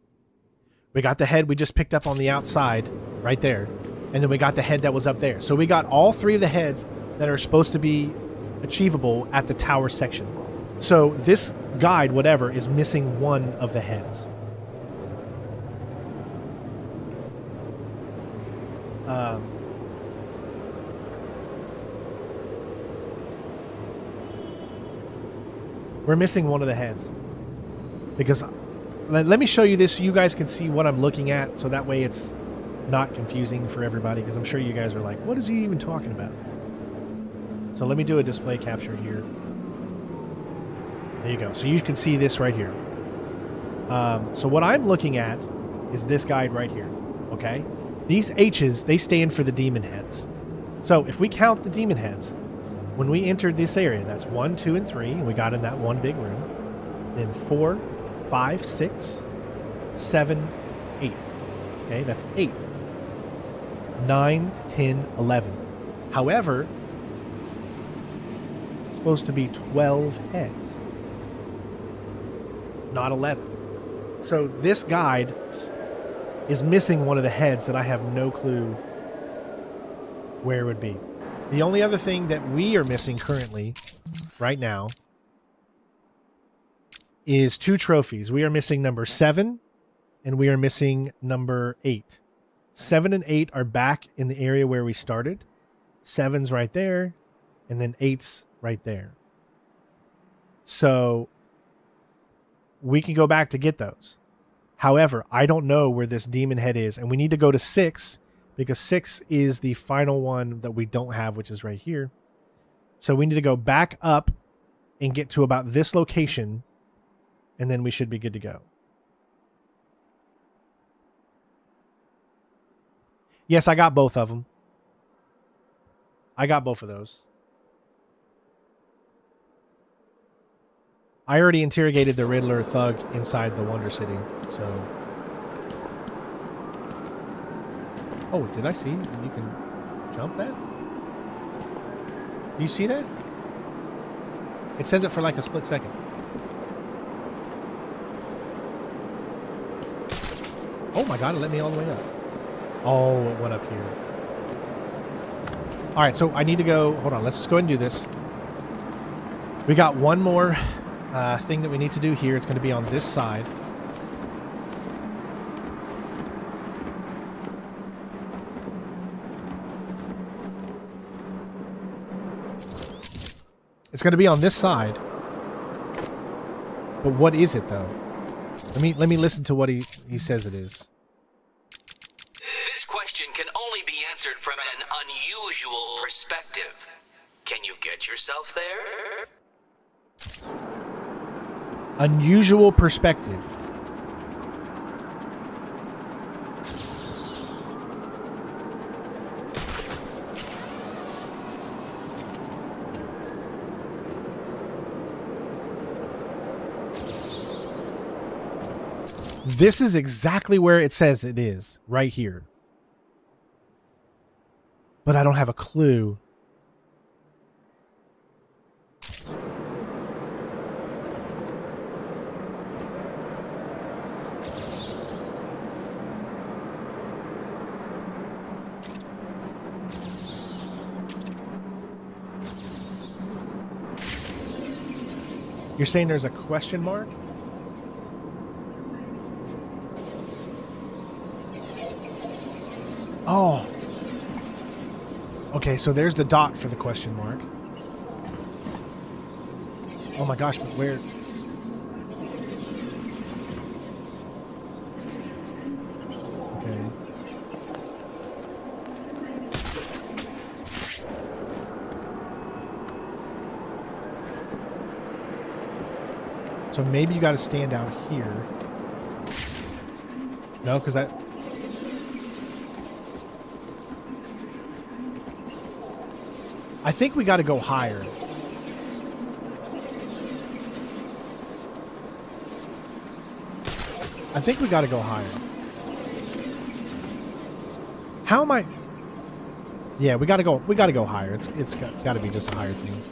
We got the head we just picked up on the outside, right there. And then we got the head that was up there. So we got all 3 of the heads that are supposed to be achievable at the tower section. So this guide, whatever, is missing one of the heads. We're missing one of the heads. Because... Let me show you this so you guys can see what I'm looking at, so that way it's not confusing for everybody, because I'm sure you guys are like, what is he even talking about? So let me do a display capture here. There you go. So you can see this right here. So what I'm looking at is this guide right here, okay? These H's, they stand for the demon heads. So if we count the demon heads, when we entered this area, that's 1, 2, and 3, and we got in that one big room. Then 4, 5, 6, 7, 8. Okay, that's 8. 9, 10, 11. However, it's supposed to be 12 heads, not 11. So this guide is missing one of the heads that I have no clue where it would be. The only other thing that we are missing currently, right now, is 2 trophies. We are missing number 7 and we are missing number 8. 7 and 8 are back in the area where we started. 7's right there, and then 8's right there. So we can go back to get those. However, I don't know where this demon head is, and we need to go to 6 because 6 is the final one that we don't have, which is right here. So we need to go back up and get to about this location, and then we should be good to go. Yes, I got both of them. I got both of those. I already interrogated the Riddler thug inside the Wonder City, so... Oh, did I see? You can jump that? Do you see that? It says it for like a split second. Oh my god, it let me all the way up. Oh, it went up here. Alright, so I need to go... Hold on, let's just go ahead and do this. We got one more thing that we need to do here. It's going to be on this side. It's going to be on this side. But what is it, though? Let me listen to what he says it is. This question can only be answered from an unusual perspective. Can you get yourself there? Unusual perspective. This is exactly where it says it is, right here. But I don't have a clue. You're saying there's a question mark? Oh. Okay, so there's the dot for the question mark. Oh my gosh, but where? Okay. So maybe you got to stand out here. No, because that... I think we got to go higher. I think we got to go higher. How am I? Yeah, we got to go higher. It's got to be just a higher thing.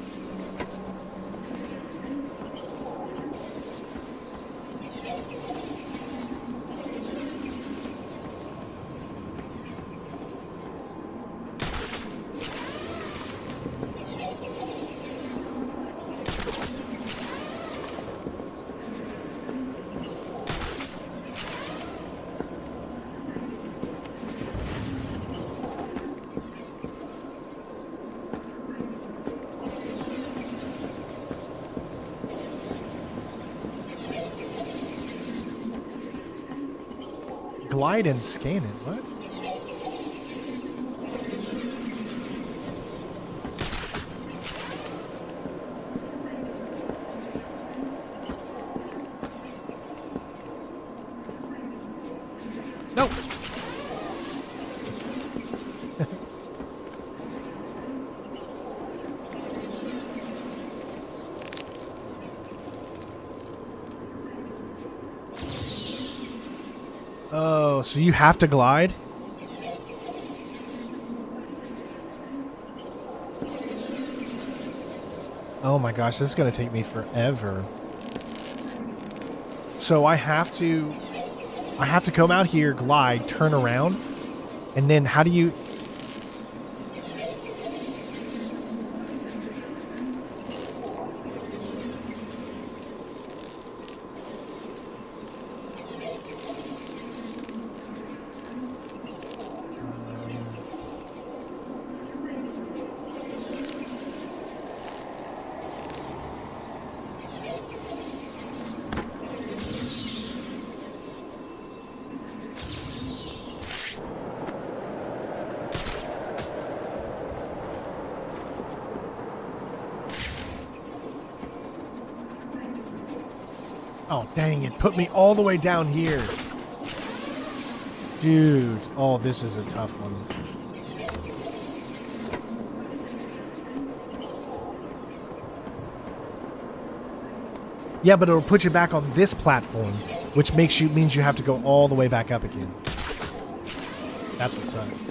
Glide and scan it. What? No. Oh, so you have to glide? Oh my gosh, this is going to take me forever. So I have to come out here, glide, turn around, and then how do you... Oh, dang it. Put me all the way down here. Dude. Oh, this is a tough one. Yeah, but it'll put you back on this platform, which means you have to go all the way back up again. That's what sucks.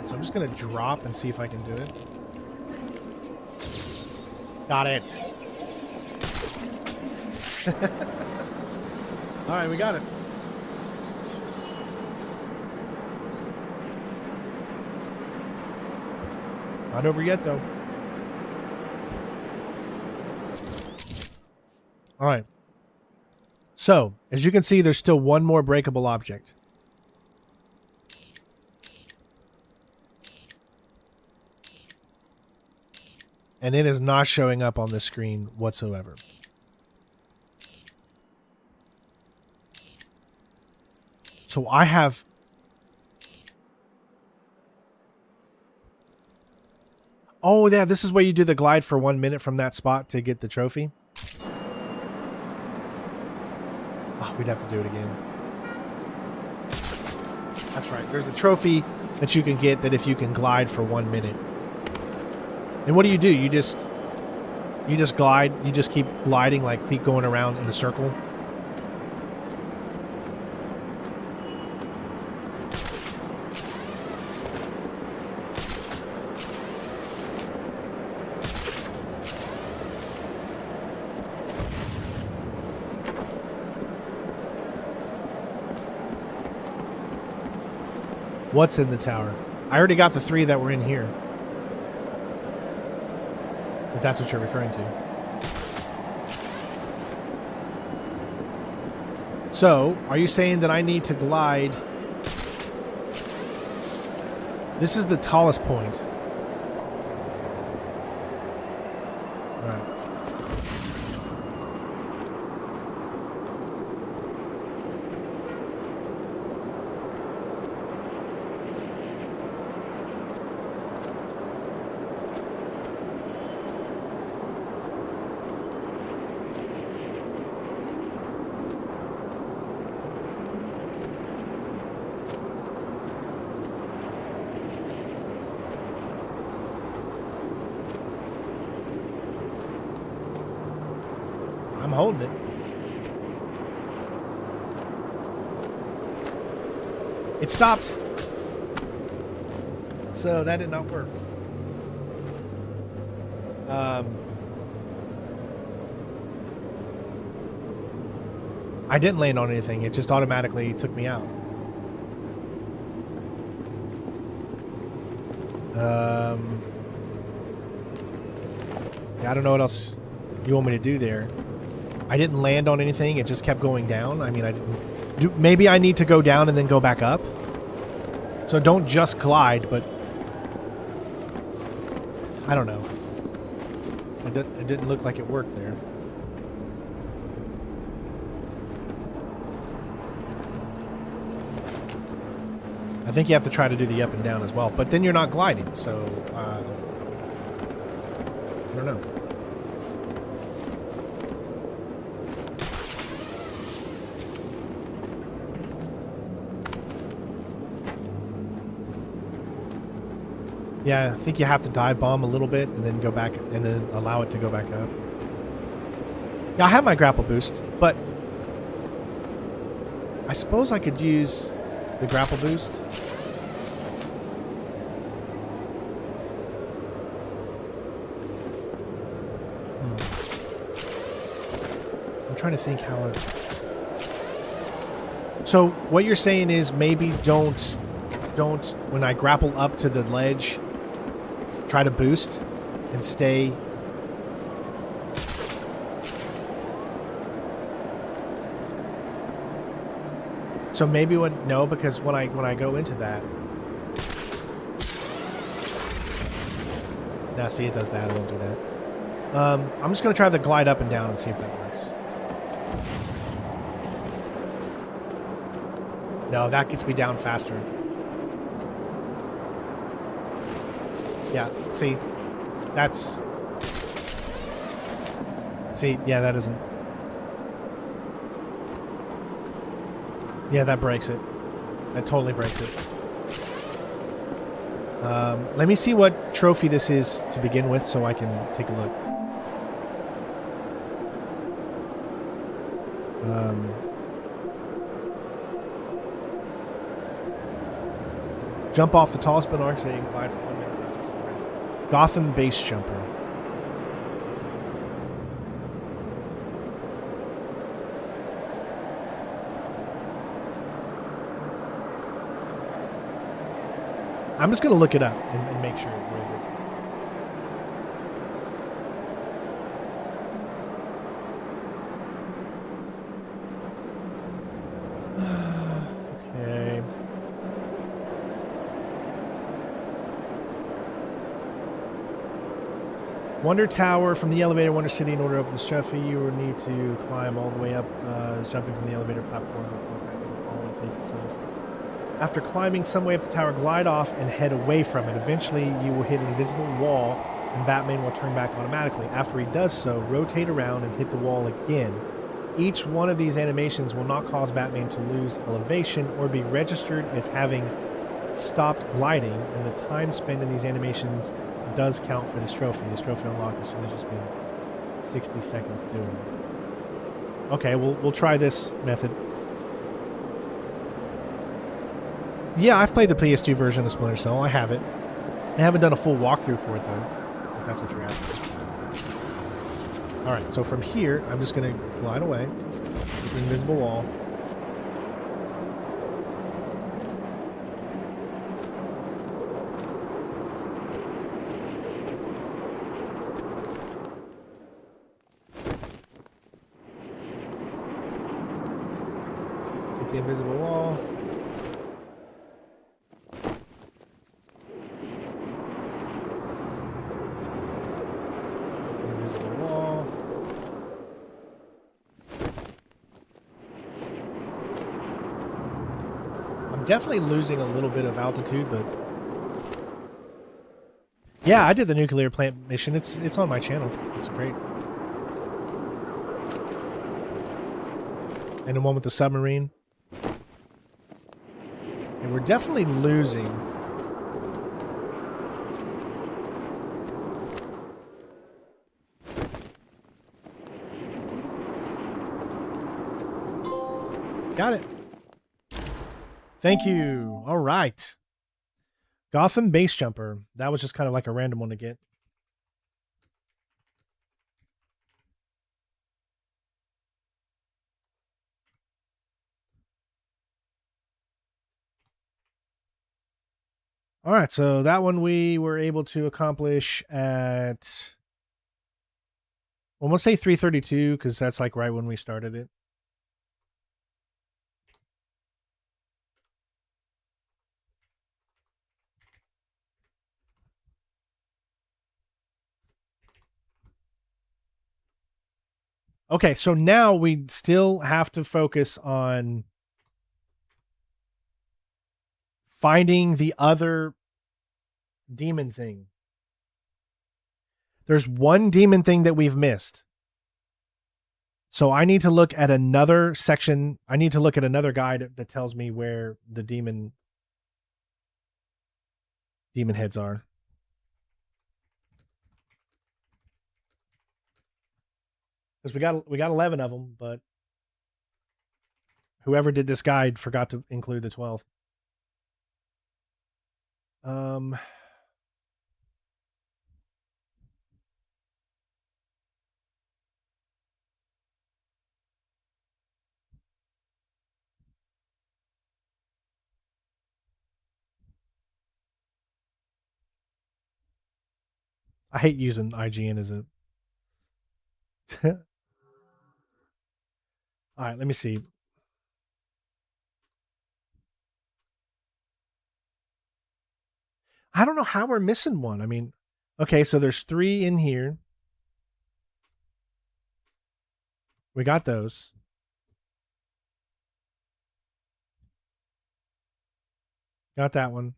So I'm just going to drop and see if I can do it. Got it. All right, we got it. Not over yet, though. All right. So, as you can see, there's still one more breakable object. And it is not showing up on the screen whatsoever. So I have... Oh, yeah, this is where you do the glide for 1 minute from that spot to get the trophy. Oh, we'd have to do it again. That's right. There's a trophy that you can get that if you can glide for 1 minute. And what do? You just glide. You just keep gliding, like keep going around in a circle. What's in the tower? I already got the 3 that were in here. If that's what you're referring to. So, are you saying that I need to glide? This is the tallest point. All right. I'm holding it. It stopped. So that did not work. I didn't land on anything. It just automatically took me out. Yeah, I don't know what else you want me to do there. I didn't land on anything. It just kept going down. I mean, I didn't do. Maybe I need to go down and then go back up. So don't just glide, but I don't know. It didn't look like it worked there. I think you have to try to do the up and down as well, but then you're not gliding, so I don't know. Yeah, I think you have to dive bomb a little bit and then go back and then allow it to go back up. Yeah, I have my grapple boost, but I suppose I could use the grapple boost. I'm trying to think how So what you're saying is maybe don't when I grapple up to the ledge, try to boost and stay. So maybe because when I go into that. Now see, it does that. I won't do that. I'm just gonna try the glide up and down and see if that works. No, that gets me down faster. Yeah, see, that's... See, yeah, that isn't... Yeah, that breaks it. That totally breaks it. Let me see what trophy this is to begin with so I can take a look. Jump off the tallest but arc so you can glide for 1 minute. Gotham base jumper. I'm just going to look it up and make sure it really Okay. Wonder Tower from the elevator, Wonder City. In order to open this trophy, you will need to climb all the way up as jumping from the elevator platform. Always take yourself. After climbing some way up the tower, glide off and head away from it. Eventually, you will hit an invisible wall, and Batman will turn back automatically. After he does so, rotate around and hit the wall again. Each one of these animations will not cause Batman to lose elevation or be registered as having stopped gliding, and the time spent in these animations does count for this trophy. This trophy unlocked as soon as you spend 60 seconds doing it. Okay, we'll try this method. Yeah, I've played the PS2 version of Splinter Cell. I have it. I haven't done a full walkthrough for it, though, if that's what you're asking. Alright, so from here, I'm just going to glide away with the invisible wall. Hit the invisible wall. Definitely losing a little bit of altitude, but yeah, I did the nuclear plant mission. It's on my channel. It's great. And the one with the submarine. And we're definitely losing. Got it. Thank you. All right. Gotham base jumper. That was just kind of like a random one to get. All right. So that one we were able to accomplish at, well, we'll say 332 because that's like right when we started it. Okay, so now we still have to focus on finding the other demon thing. There's one demon thing that we've missed. So I need to look at another section. I need to look at another guide that tells me where the demon heads are. Because we got 11 of them, but whoever did this guide forgot to include the 12th. I hate using IGN as a... All right, let me see. I don't know how we're missing one. I mean, okay, so there's 3 in here. We got those. Got that one.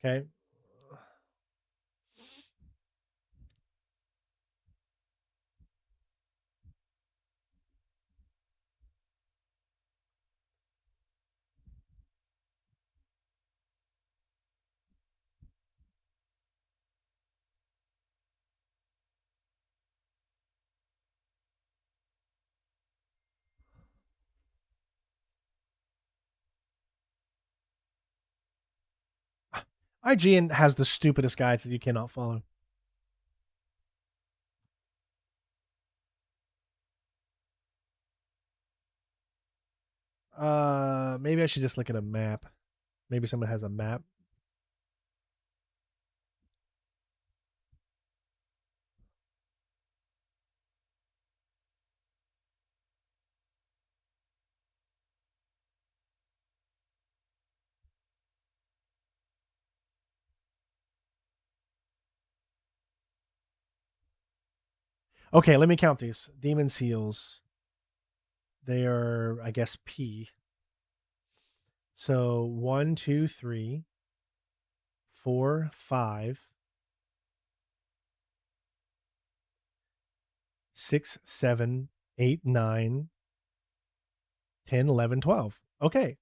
Okay. IGN has the stupidest guides that you cannot follow. Maybe I should just look at a map. Maybe someone has a map. Okay, let me count these. Demon seals. They are, I guess, P. So 1, 2, 3, 4, 5, 6, 7, 8, 9, 10, 11, 12. Okay.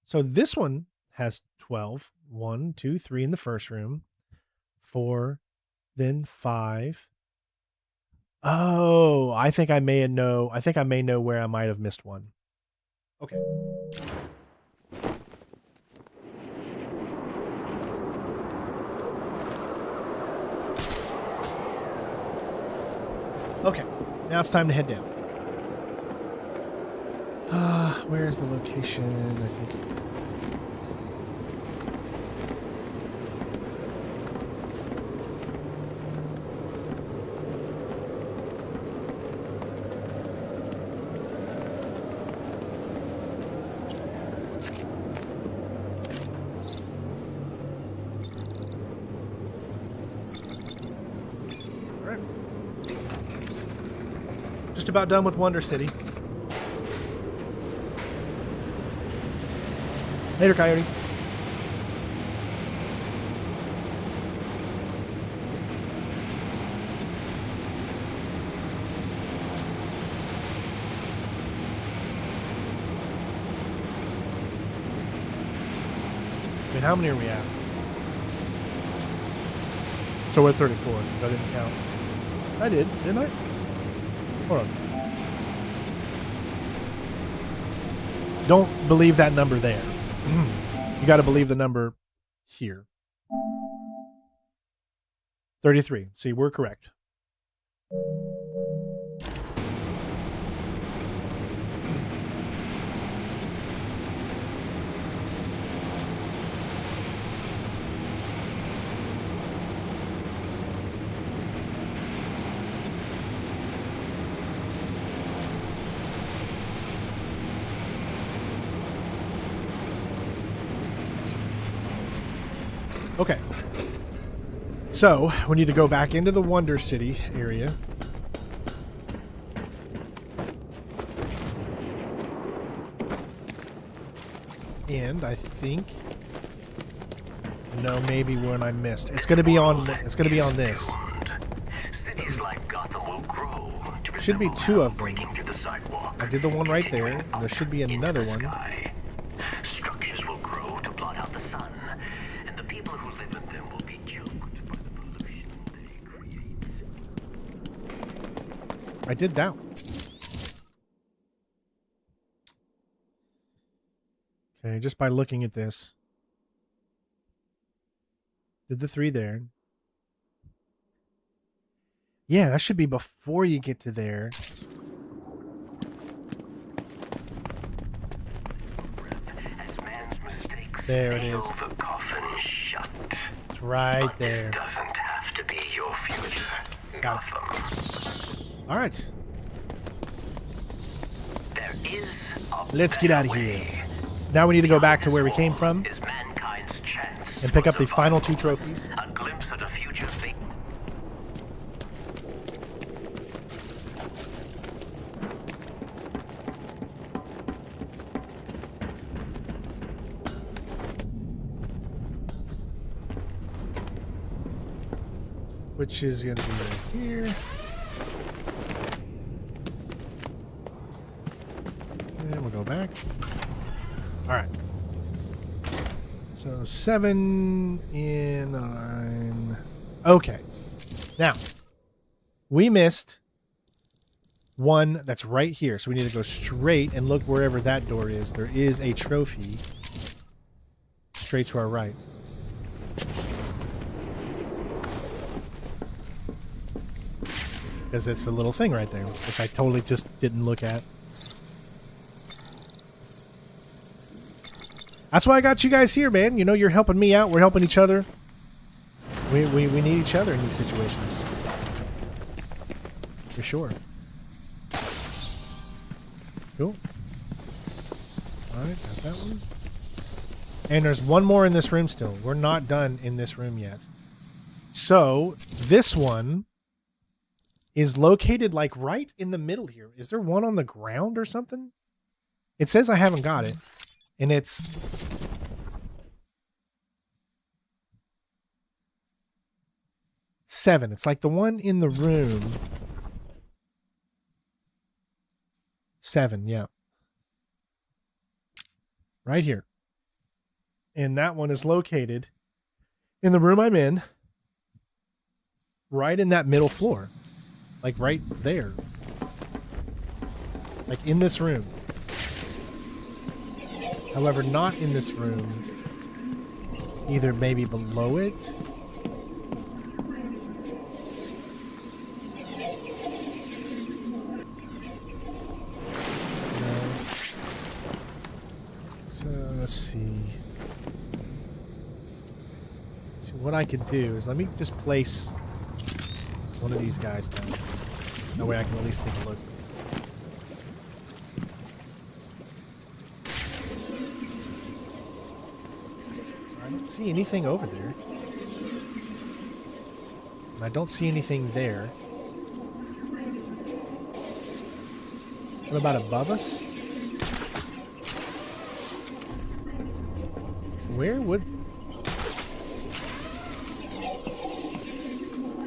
So this one has 12. 1, 2, 3 in the first room. 4, then 5. Oh, I think I may know where I might have missed one. Okay. Okay, now it's time to head down. Where's the location? I think. All right. Just about done with Wonder City. Later, Coyote. Wait, how many are we at? So we're at 34, because I didn't count. I did, didn't I? Hold on. Don't believe that number there. You got to believe the number here. 33. See, we're correct. Okay. So, we need to go back into the Wonder City area. And I think maybe one I missed. It's going to be on this. Cities like Gotham will grow. Should be 2 of them. I did the one right there. There should be another one. Structures will grow to blot out the sun, and the people who live in them will be choked by the pollution they create. I did that one. Okay, just by looking at this. Did the 3 there. Yeah, that should be before you get to there. There it is. The coffin shut. It's right but there. This doesn't have to be your future, Gotham. All right. There is a Let's get out of here. Now we need to go back to where we came from and pick up the final 2 trophies. A glimpse of the future. Which is going to be right here. And we'll go back. All right. So 7 in 9. Okay. Now, we missed one that's right here. So we need to go straight and look wherever that door is. There is a trophy straight to our right. Because it's a little thing right there, which I totally just didn't look at. That's why I got you guys here, man. You know, you're helping me out. We're helping each other. We need each other in these situations. For sure. Cool. Alright, got that one. And there's one more in this room still. We're not done in this room yet. So, this one is located like right in the middle here. Is there one on the ground or something? It says I haven't got it. And it's... seven. It's like the one in the room. 7, yeah. Right here. And that one is located in the room I'm in. Right in that middle floor. Like right there. Like in this room. However, not in this room. Either maybe below it. Let's see. So what I could do is let me just place one of these guys down. That way I can at least take a look. I don't see anything over there. And I don't see anything there. What about above us? Where would...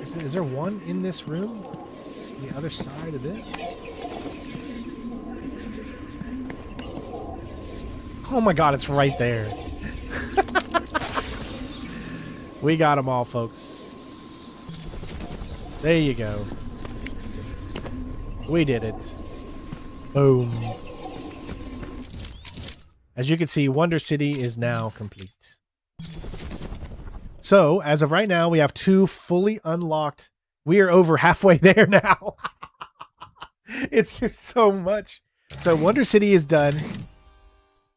Is there one in this room? On the other side of this? Oh my god, it's right there. We got them all, folks. There you go. We did it. Boom. As you can see, Wonder City is now complete. So, as of right now, we have 2 fully unlocked. We are over halfway there now. It's just so much. So, Wonder City is done.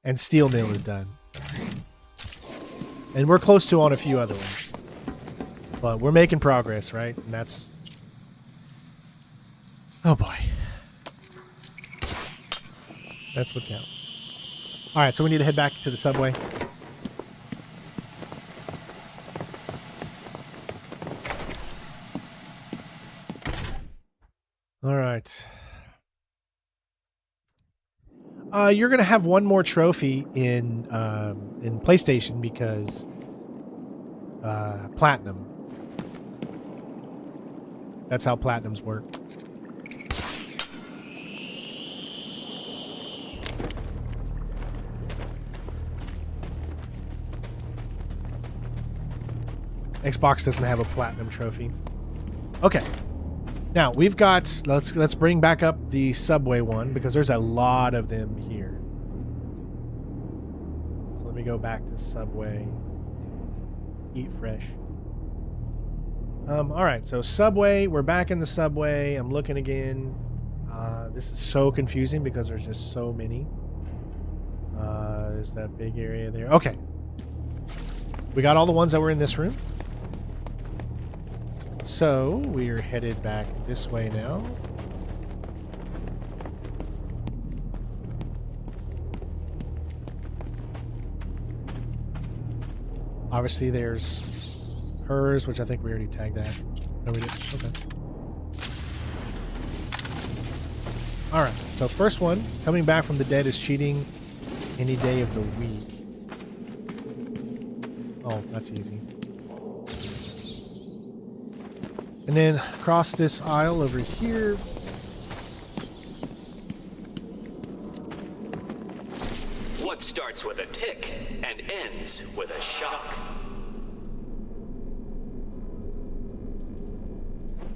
And Steel Mill is done. And we're close to on a few other ones. But we're making progress, right? And that's... oh boy. That's what counts. Alright, so we need to head back to the subway. Alright. You're going to have one more trophy in PlayStation because Platinum. That's how Platinums work. Xbox doesn't have a platinum trophy. Okay. Now, we've got... Let's bring back up the subway one because there's a lot of them here. So let me go back to subway. Eat fresh. Alright, so subway. We're back in the subway. I'm looking again. This is so confusing because there's just so many. There's that big area there. Okay. We got all the ones that were in this room. So, we're headed back this way now. Obviously, there's hers, which I think we already tagged that. No, we didn't. Okay. Alright, so first one, coming back from the dead is cheating any day of the week. Oh, that's easy. And then across this aisle over here. What starts with a tick and ends with a shock?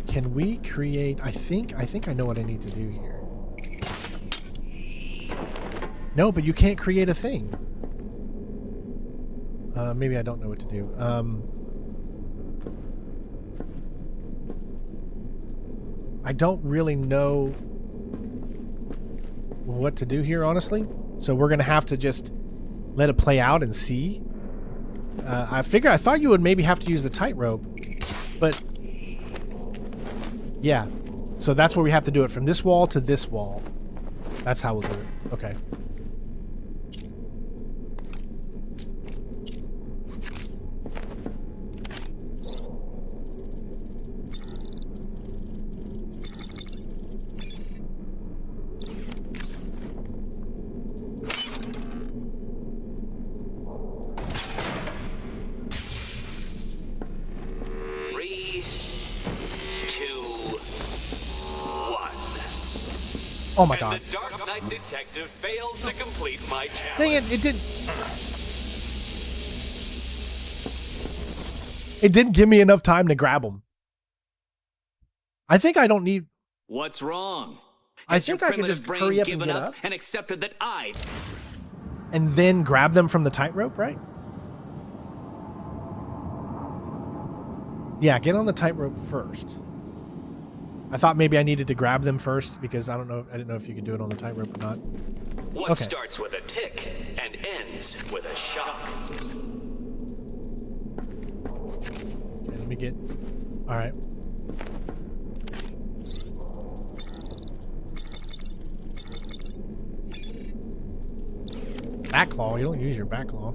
Can we create... I think I know what I need to do here. No, but you can't create a thing. Maybe I don't know what to do. I don't really know what to do here, honestly. So we're going to have to just let it play out and see. I thought you would maybe have to use the tightrope, but yeah. So that's where we have to do it, from this wall to this wall. That's how we'll do it. Okay. Oh my god. And the Dark Knight detective fails to complete my challenge. Dang it, it didn't give me enough time to grab him. I think I don't need... What's wrong? I think I can just hurry up and get up and accepted that I... and then grab them from the tightrope, right? Yeah, get on the tightrope first. I thought maybe I needed to grab them first because I didn't know if you could do it on the tightrope or not. What starts with a tick and ends with a shock. Okay, let me get... All right. Back claw? You don't use your back claw.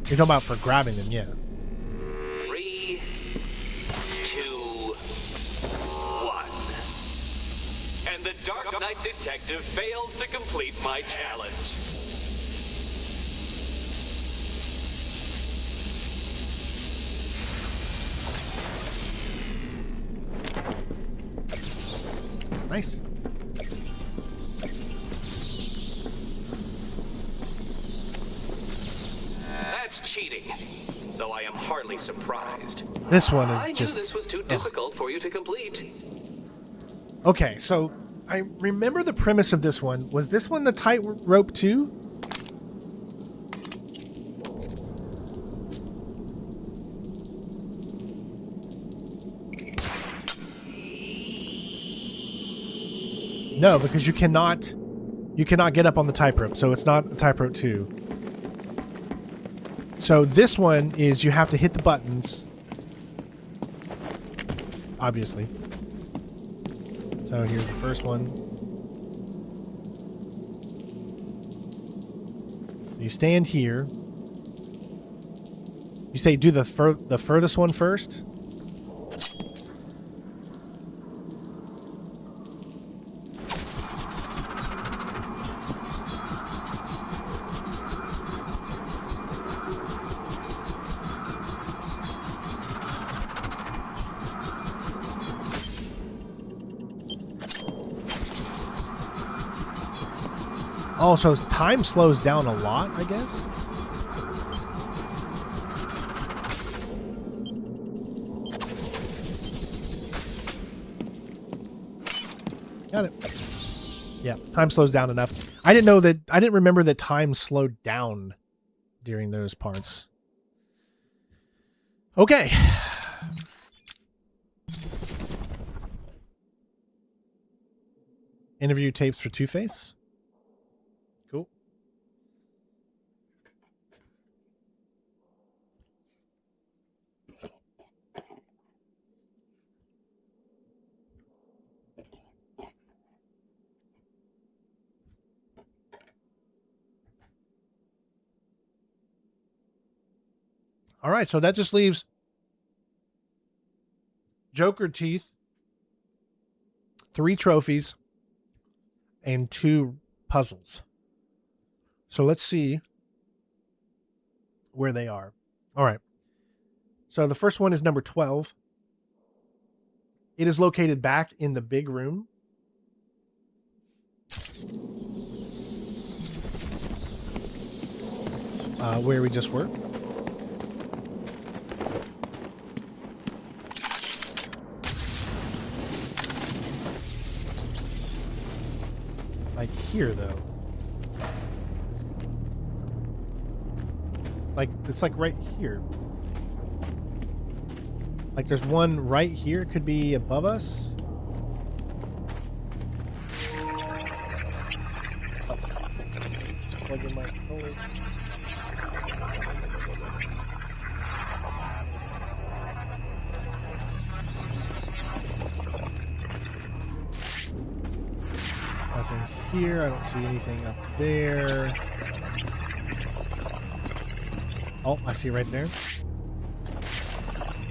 You're talking about for grabbing them, yeah. 3, 2, 1. And the Dark Knight detective fails to complete my challenge. Nice. That's cheating, though I am hardly surprised. This one is I just... knew this was too difficult for you to complete. Okay, so I remember the premise of this one. Was this one the tightrope too? No, because you cannot get up on the tightrope, so it's not a tightrope 2. So this one is you have to hit the buttons, obviously. So here's the first one. So you stand here. You say do the furthest one first. Oh, so time slows down a lot, I guess? Got it. Yeah, time slows down enough. I didn't remember that time slowed down during those parts. Okay. Interview tapes for Two-Face. Cool. All right, so that just leaves Joker teeth, 3 trophies, and 2 puzzles. So let's see where they are. All right. So the first one is number 12. It is located back in the big room. Where we just were. Like here, though. Like, it's like right here. Like there's one right here. It could be above us. Plug in my controller. Nothing here. I don't see anything up there. Oh, I see right there.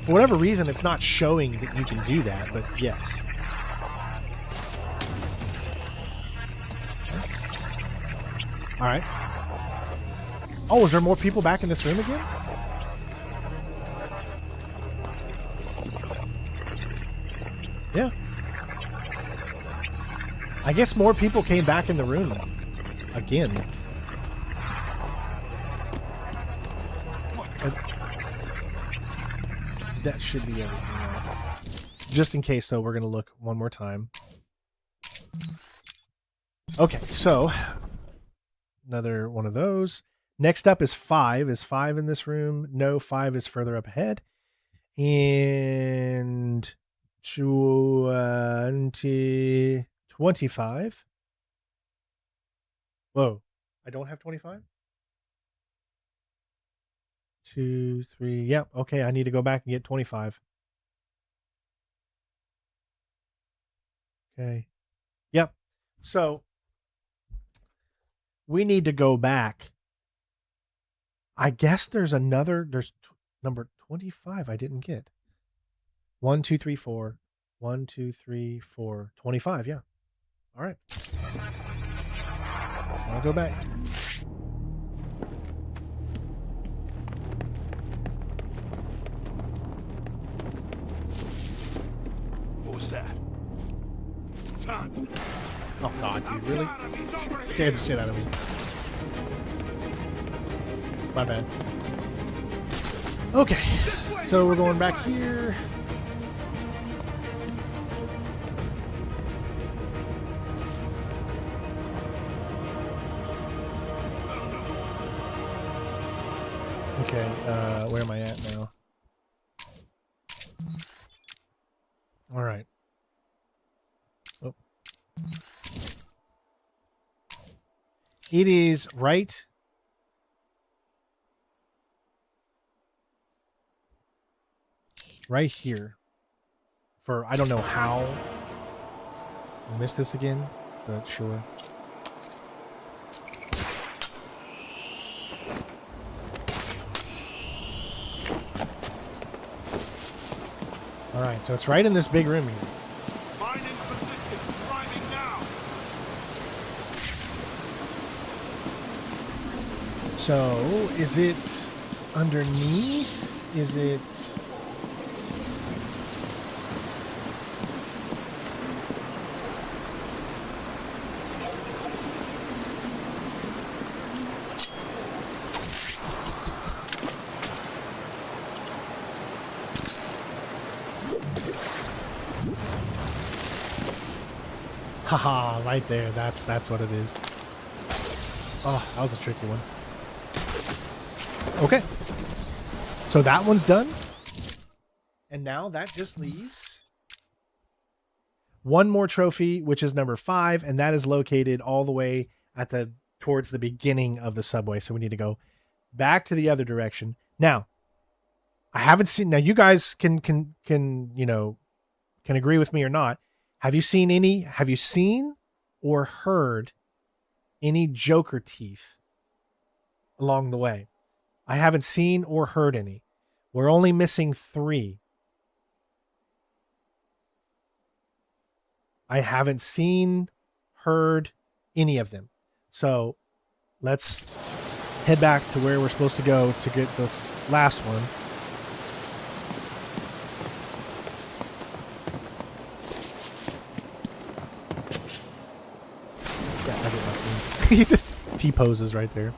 For whatever reason, it's not showing that you can do that, but yes. All right. Oh, is there more people back in this room again? Yeah. I guess more people came back in the room again. That should be everything now. Just in case, though, we're going to look one more time. Okay, so another one of those. Next up is 5. Is 5 in this room? No, 5 is further up ahead. And 25. Whoa, I don't have 25? 2, 3. Yep. Yeah, okay, I need to go back and get 25. Okay. Yep. So we need to go back. I guess there's number 25 I didn't get. 1, 2, 3, 4. 1, 2, 3, 4. 25, yeah. All right. I'll go back. What was that? Son. Oh God, dude, really? Scared the shit out of me. My bad. Okay, so we're going back here. Okay, where am I at now? All right. Oh. It is right here. For I don't know how I missed this again, but sure. All right, so it's right in this big room here. Mine in position. Driving now. So, is it underneath? Is it... Haha, right there. That's what it is. Oh, that was a tricky one. Okay. So that one's done. And now that just leaves one more trophy, which is number 5, and that is located all the way at towards the beginning of the subway. So we need to go back to the other direction. Now, I haven't seen, now you guys can agree with me or not. Have you seen or heard any Joker teeth along the way? I haven't seen or heard any. We're only missing 3. I haven't seen, heard any of them. So let's head back to where we're supposed to go to get this last one. Yeah, I did nothing. He just T-poses right there.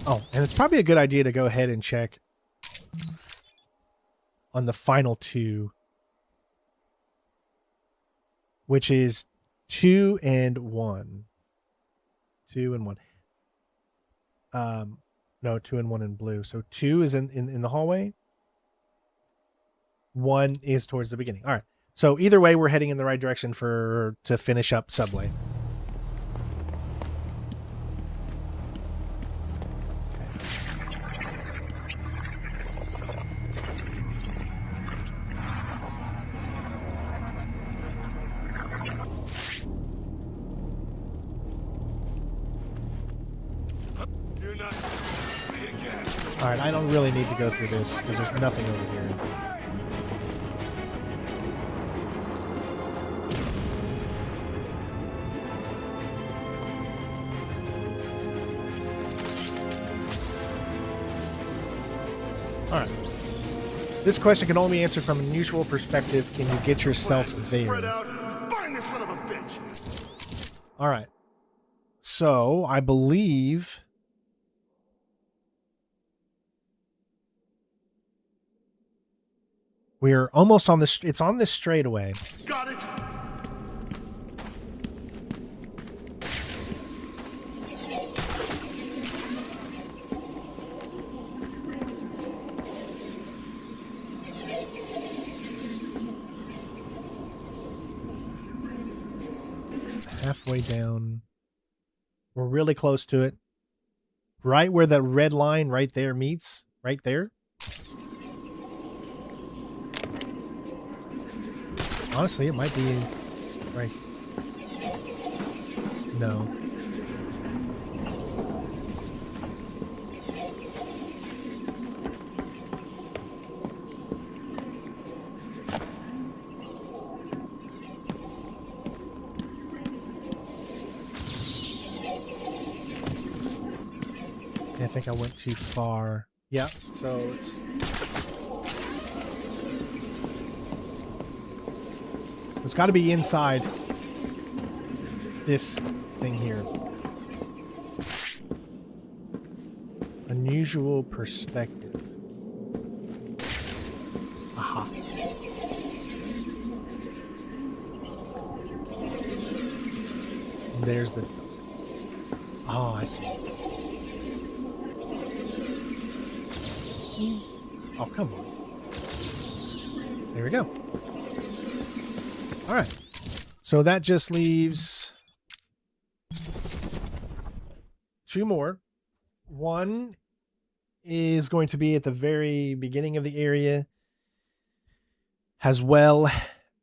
Oh, and it's probably a good idea to go ahead and check on the final 2, which is 2 and 1. 2 and 1. No, 2 and 1 in blue. So 2 is in the hallway. 1 is towards the beginning. All right. So either way, we're heading in the right direction to finish up Subway. Alright, I don't really need to go through this because there's nothing over here. Alright. This question can only be answered from an unusual perspective. Can you get yourself there? Spread out. Find this son of a bitch. Alright. So, I believe... we're almost on this... It's on this straightaway. Got it. Halfway down. We're really close to it. Right where that red line right there meets. Right there. Honestly, it might be right. No. I think I went too far. Yeah, so it's got to be inside this thing here. Unusual perspective. Aha. There's the... Oh, I see. Oh, come on. There we go. All right. So that just leaves 2 more. One is going to be at the very beginning of the area, as well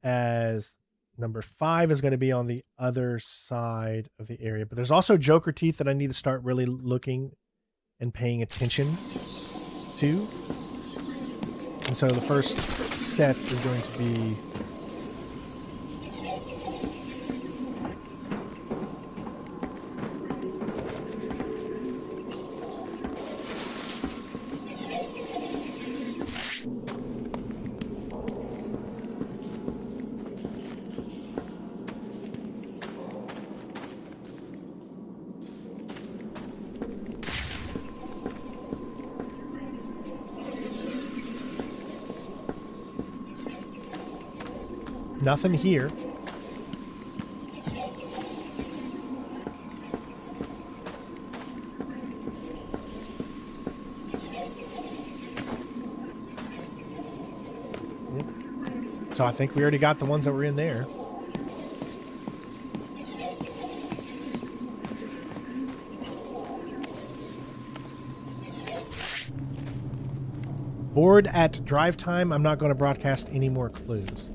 as number 5 is going to be on the other side of the area. But there's also Joker teeth that I need to start really looking and paying attention to. And so the first set is going to be nothing here. Yep. So I think we already got the ones that were in there. Bored at drive time. I'm not going to broadcast any more clues.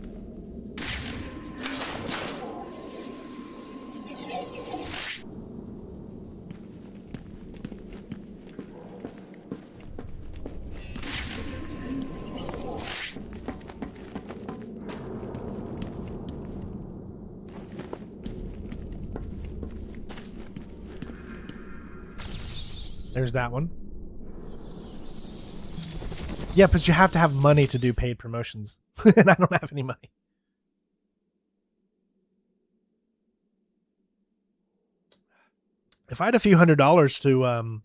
There's that one. Yeah, but you have to have money to do paid promotions. And I don't have any money. If I had a few $100s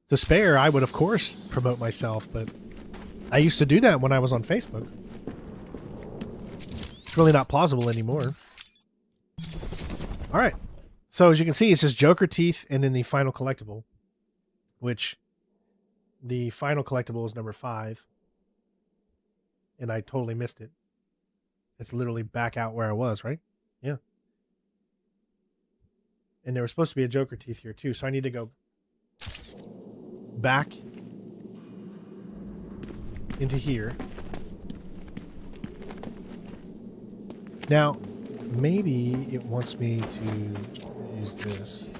to spare, I would of course promote myself, but I used to do that when I was on Facebook. It's really not plausible anymore. All right. So as you can see, it's just Joker teeth and then the final collectible, which the final collectible is number 5. And I totally missed it. It's literally back out where I was, right? Yeah. And there was supposed to be a Joker teeth here too. So I need to go back into here. Now, maybe it wants me to use this.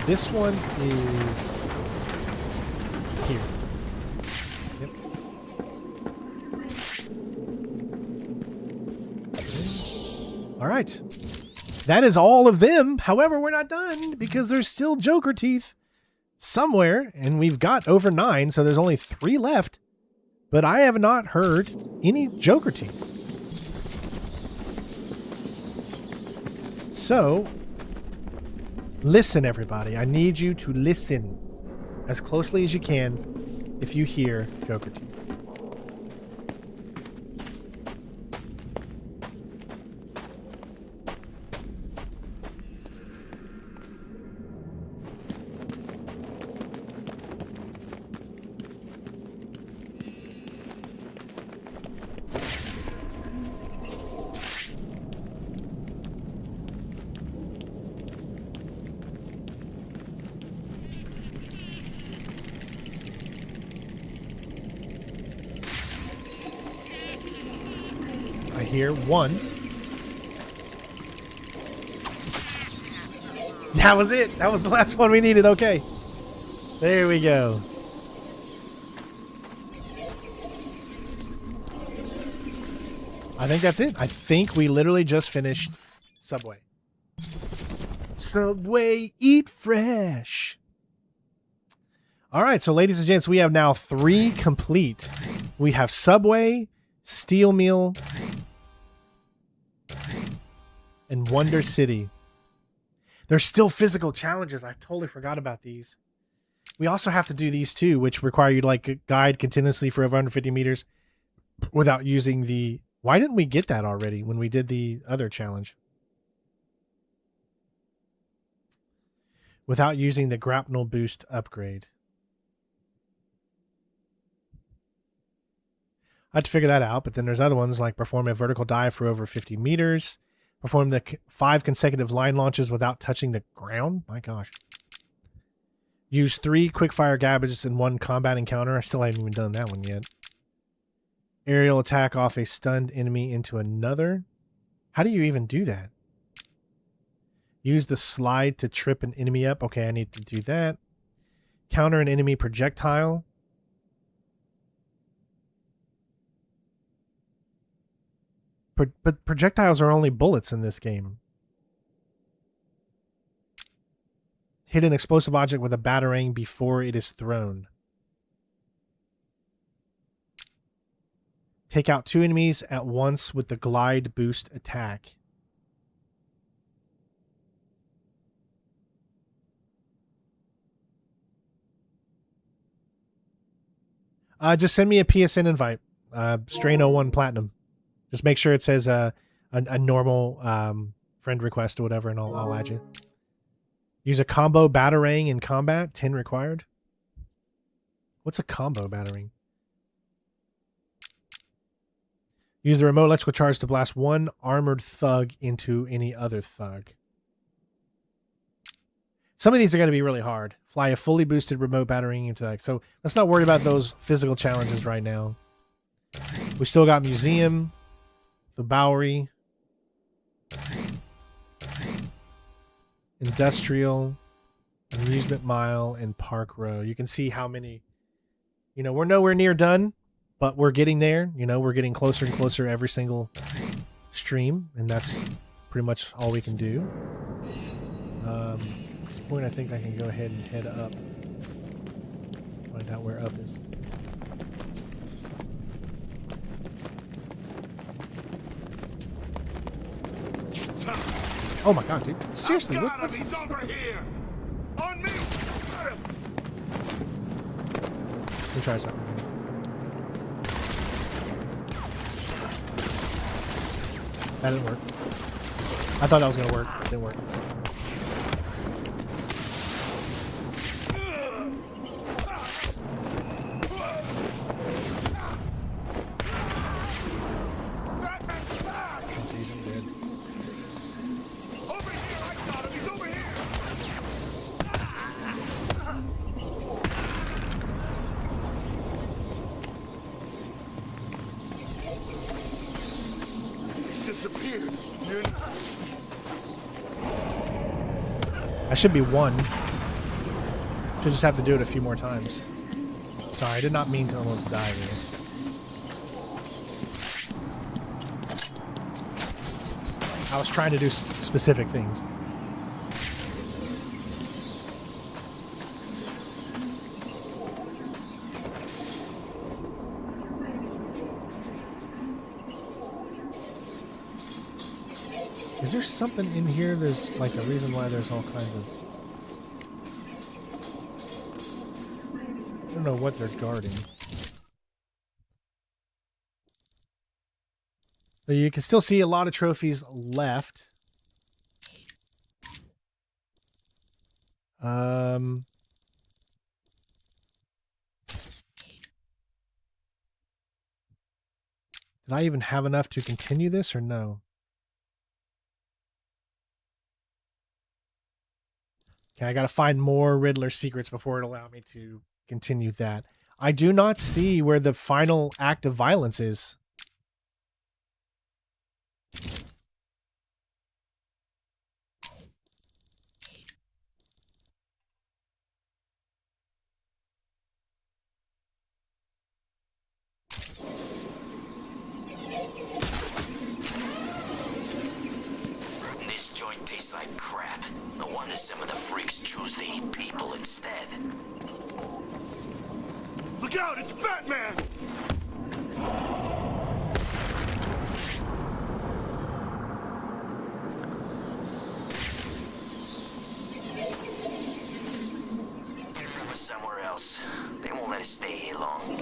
This one is here. Yep. All right. That is all of them. However, we're not done because there's still Joker teeth somewhere, and we've got over 9, so there's only 3 left. But I have not heard any Joker teeth. So, listen, everybody. I need you to listen as closely as you can if you hear Joker teeth. Here, 1. That was it. That was the last one we needed. Okay. There we go. I think that's it. I think we literally just finished Subway. Subway, eat fresh. All right, so ladies and gents, we have now 3 complete. We have Subway, Steel Meal, and Wonder City. There's still physical challenges. I totally forgot about these. We also have to do these too, which require you to like guide continuously for over 150 meters without using the... Why didn't we get that already when we did the other challenge? Without using the grapnel boost upgrade. I had to figure that out, but then there's other ones like perform a vertical dive for over 50 meters. Perform the 5 consecutive line launches without touching the ground. My gosh. Use 3 quickfire gadgets in 1 combat encounter. I still haven't even done that one yet. Aerial attack off a stunned enemy into another. How do you even do that? Use the slide to trip an enemy up. Okay, I need to do that. Counter an enemy projectile. But projectiles are only bullets in this game. Hit an explosive object with a batarang before it is thrown. Take out 2 enemies at once with the glide boost attack. Just send me a PSN invite. Strain01 Platinum. Just make sure it says a normal friend request or whatever, and I'll add you. Use a combo batarang in combat. 10 required. What's a combo batarang? Use the remote electrical charge to blast 1 armored thug into any other thug. Some of these are going to be really hard. Fly a fully boosted remote batarang into that. So let's not worry about those physical challenges right now. We still got Museum, the Bowery, Industrial, Amusement Mile, and Park Row. You can see how many, we're nowhere near done, but we're getting there. We're getting closer and closer every single stream, and that's pretty much all we can do. At this point, I think I can go ahead and head up. Find out where up is. Oh my god, dude. Seriously, what? He's over here. On me. Let me try something. That didn't work. I thought that was gonna work. It didn't work. I should be 1. Should just have to do it a few more times. Sorry, I did not mean to almost die there. I was trying to do specific things. Is there something in here? There's like a reason why there's all kinds of... I don't know what they're guarding. But you can still see a lot of trophies left. Did I even have enough to continue this or no? Okay, I gotta find more Riddler secrets before it allow me to continue that. I do not see where the final act of violence is. This joint tastes like crap. No wonder some of the freaks choose to eat people instead. Look out, it's Batman! Get over somewhere else. They won't let us stay here long.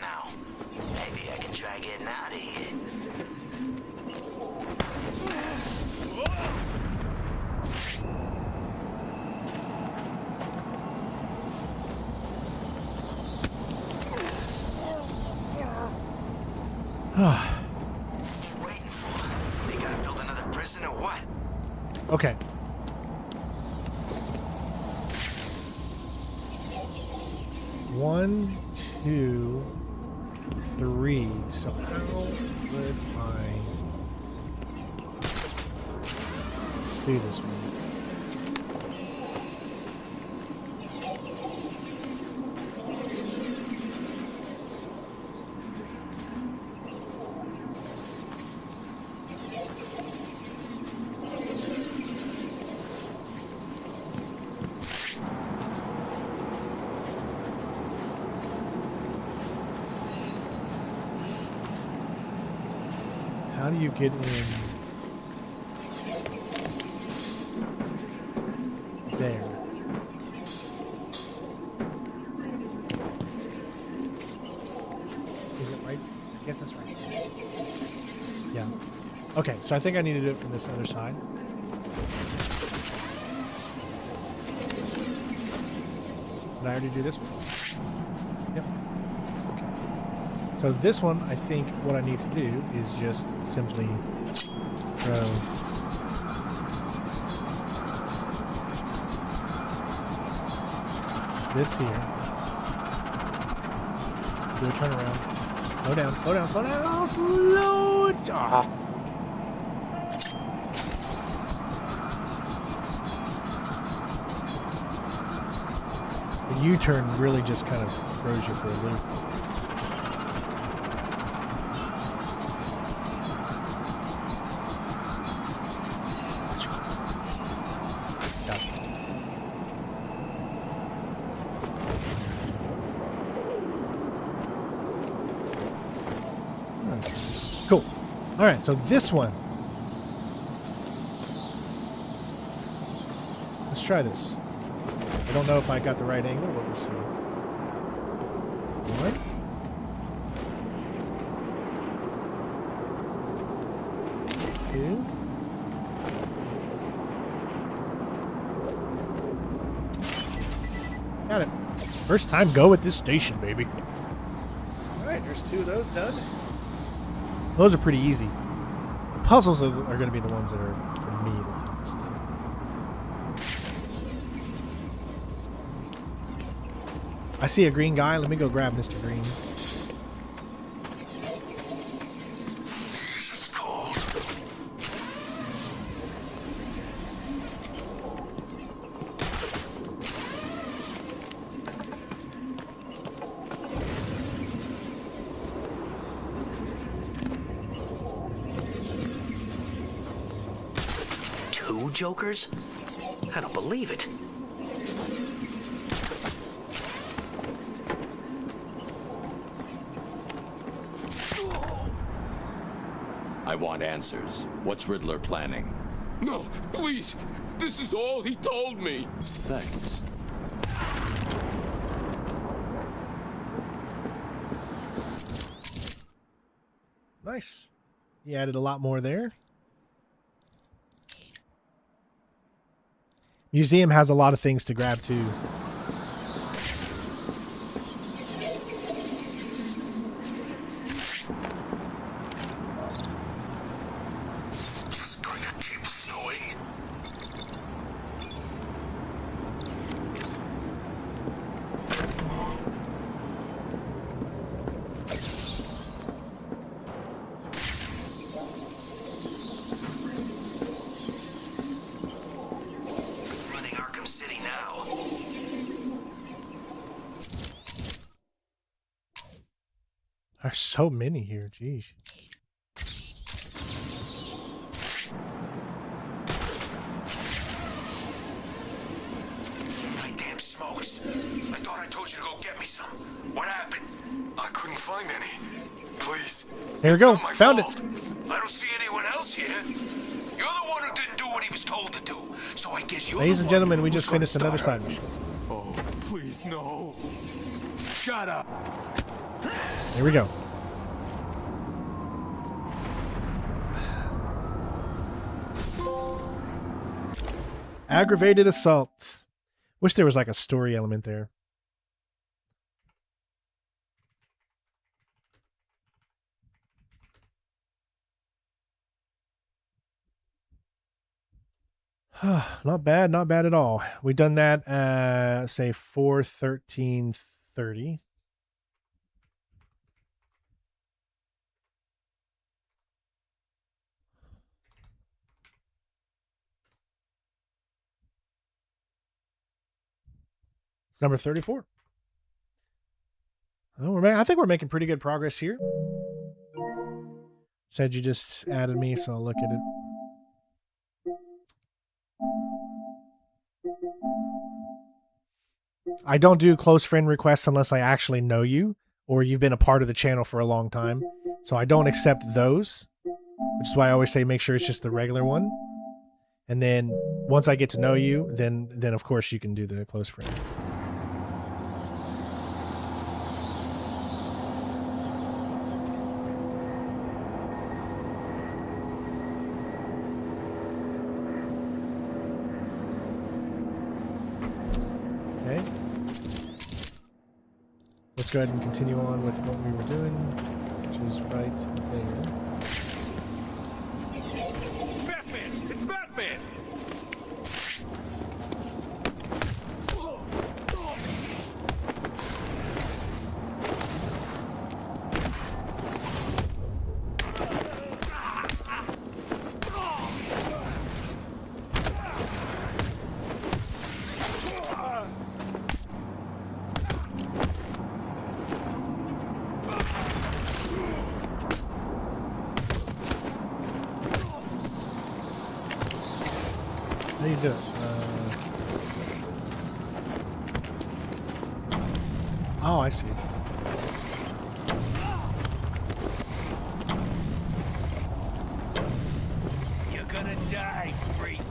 Now. Maybe I can try getting out of here. Waiting for? They gotta build another prison or what? Okay. One, 2, 3. So how would I do this one? How do you get in there? Is it right? I guess that's right. Yeah. Okay, so I think I need to do it from this other side. Did I already do this one? Yep. So this one, I think what I need to do is just simply throw this here. Do a turnaround. Slow down, slow down, slow down, slow down. The U-turn really just kind of throws you for a loop. Cool. All right, so this one. Let's try this. I don't know if I got the right angle, but we'll see. 1. Two. Got it. First time go at this station, baby. All right, there's 2 of those done. Those are pretty easy. The puzzles are going to be the ones that are, for me, the toughest. I see a green guy. Let me go grab Mr. Green. jokers? I don't believe it. I want answers. What's Riddler planning? No, please. This is all he told me. Thanks. Nice. He added a lot more there. Museum has a lot of things to grab too. Just going to keep snowing. Running Arkham City now. There's so many here, jeez. My damn smokes. I thought I told you to go get me some. What happened? I couldn't find any. Please. There we go. Found it. I don't see anyone else here. You're the one who didn't do what he was told to do. So I guess you're Ladies the and one gentlemen, we who's just gonna finished another start side mission. Oh, please, no. Shut up. Here we go. Aggravated assault. Wish there was like a story element there. Not bad, not bad at all. We've done that say 4:13:30. It's number 34. Oh, I think we're making pretty good progress here. Said you just added me, so I'll look at it. I don't do close friend requests unless I actually know you or you've been a part of the channel for a long time. So I don't accept those, which is why I always say make sure it's just the regular one. And then once I get to know you, then of course you can do the close friend. Okay. Let's go ahead and continue on with what we were doing, which is right there. Batman! It's Batman! How you doing? Oh, I see. You're gonna die, freak.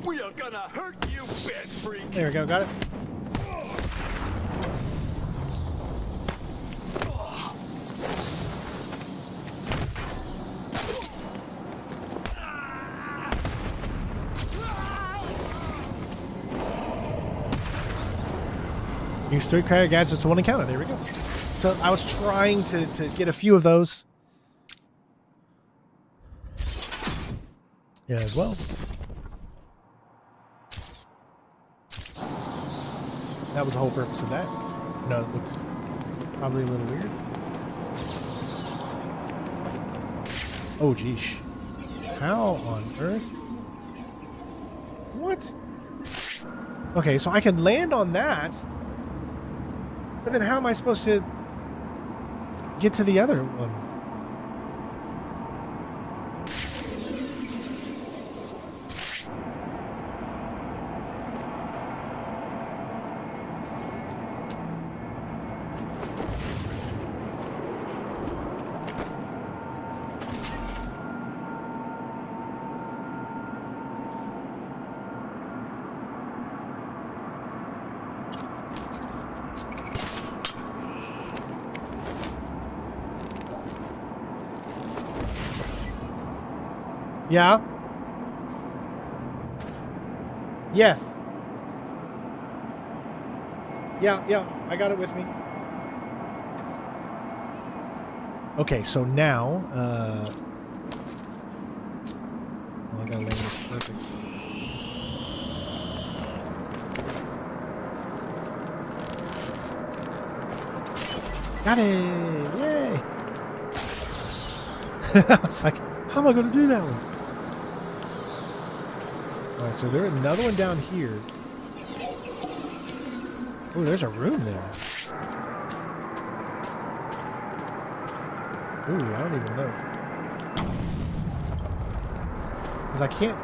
We are gonna hurt you, bad freak. There we go, got it. Use 3 credit gadgets to one encounter. There we go. So I was trying to get a few of those. Yeah, as well. That was the whole purpose of that. No, it looks probably a little weird. Oh, geesh. How on earth? What? Okay, so I can land on that. But then how am I supposed to get to the other one? Yeah. Yes. Yeah, I got it with me. Okay, so now, oh, I gotta land this perfect. Got it! Yay! I was like, how am I gonna do that one? Alright, so there's another one down here. Oh, there's a room there. Ooh, I don't even know. Because I can't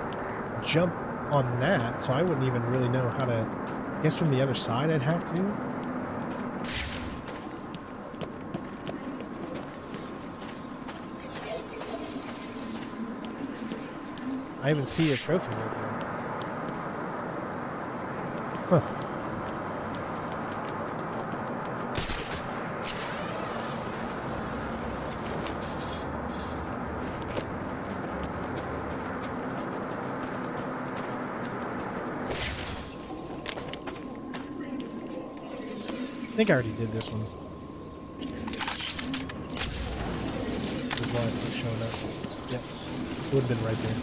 jump on that, so I wouldn't even really know how to... I guess from the other side I'd have to. I even see a trophy right there. Huh. I think I already did this one. This is why it's not showing up. Yep. It would have been right there.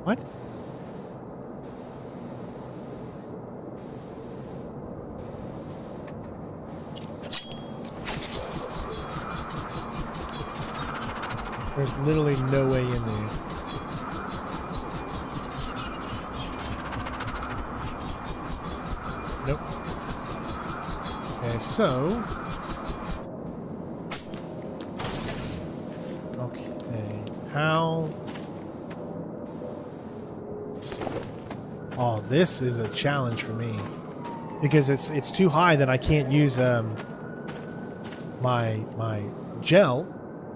What? There's literally no way in there. Nope. Okay, so... Okay, how... Oh, this is a challenge for me. Because it's too high that I can't use my gel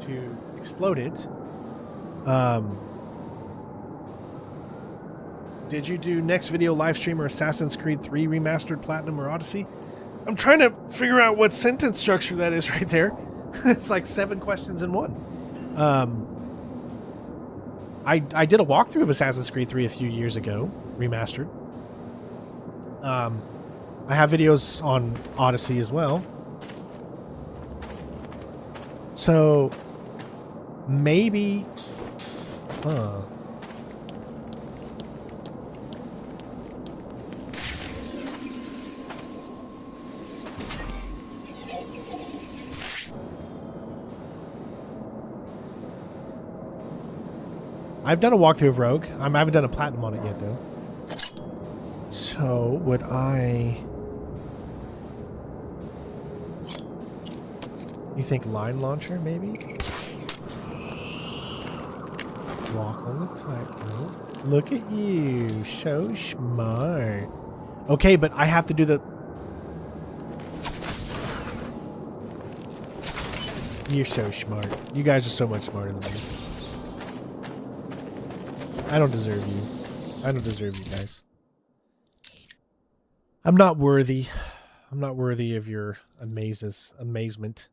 to explode it. Did you do next video live stream or Assassin's Creed 3 Remastered Platinum or Odyssey? I'm trying to figure out what sentence structure that is right there. It's like 7 questions in one. I did a walkthrough of Assassin's Creed 3 a few years ago, remastered. I have videos on Odyssey as well. So maybe, I've done a walkthrough of Rogue. I haven't done a platinum on it yet, though. So, would I... You think line launcher, maybe? Walk on the tightrope. Look at you. So smart. Okay, but I have to do the... You're so smart. You guys are so much smarter than me. I don't deserve you. I don't deserve you guys. I'm not worthy. I'm not worthy of your amazement.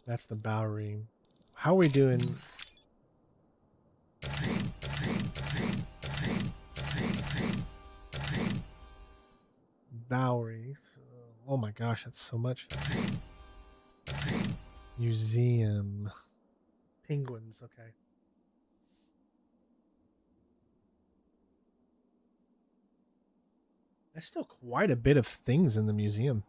That's the Bowery. How are we doing? Bowery. Oh my gosh, that's so much. Museum. Penguins, okay. There's still quite a bit of things in the museum.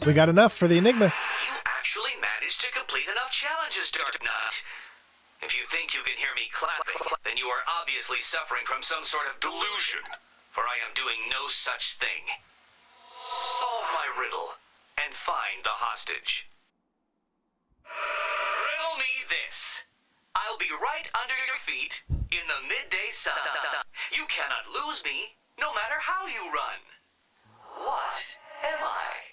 We got enough for the Enigma. You actually managed to complete enough challenges, Dark Knight. If you think you can hear me clapping, then you are obviously suffering from some sort of delusion, for I am doing no such thing. Solve my riddle and find the hostage. Riddle me this. I'll be right under your feet in the midday sun. You cannot lose me, no matter how you run. What am I?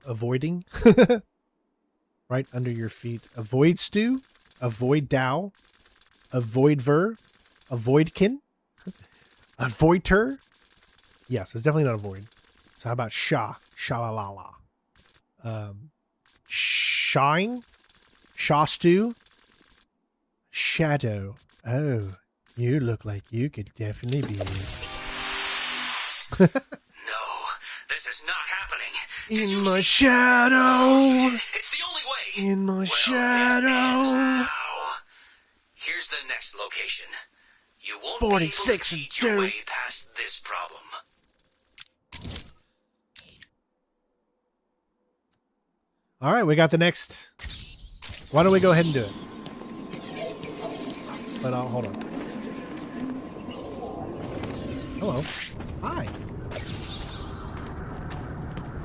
Avoiding. Right under your feet. Avoid stew. Avoid dow. Avoid ver. Avoidkin. Avoidter. Yes, it's definitely not avoid. So how about sha? Sha-la-la-la. Shine. Shaw stew. Shadow. Oh, you look like you could definitely be it. This is not happening. In my shadow. It's the only way. In my shadow. Here's the next location. You won't 46 be able to cheat your way past this problem. All right, we got the next. Why don't we go ahead and do it? But hold on. Hello. Hi.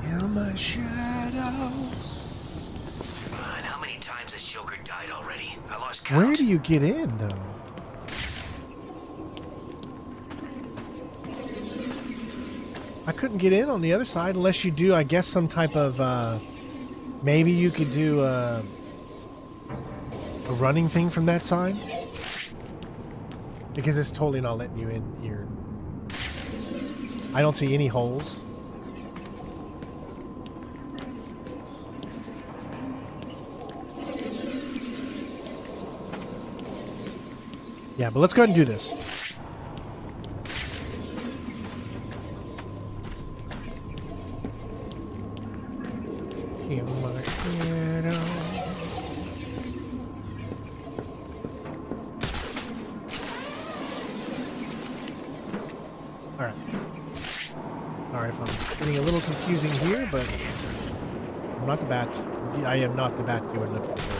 In my shadow. And how many times has Joker died already? I lost count. Where do you get in, though? I couldn't get in on the other side unless you do, I guess, some type of, maybe you could do a running thing from that side. Because it's totally not letting you in here. I don't see any holes. Yeah, but let's go ahead and do this. In my shadow. Alright. Sorry if I'm getting a little confusing here, but I'm not the bat. I am not the bat you were looking for.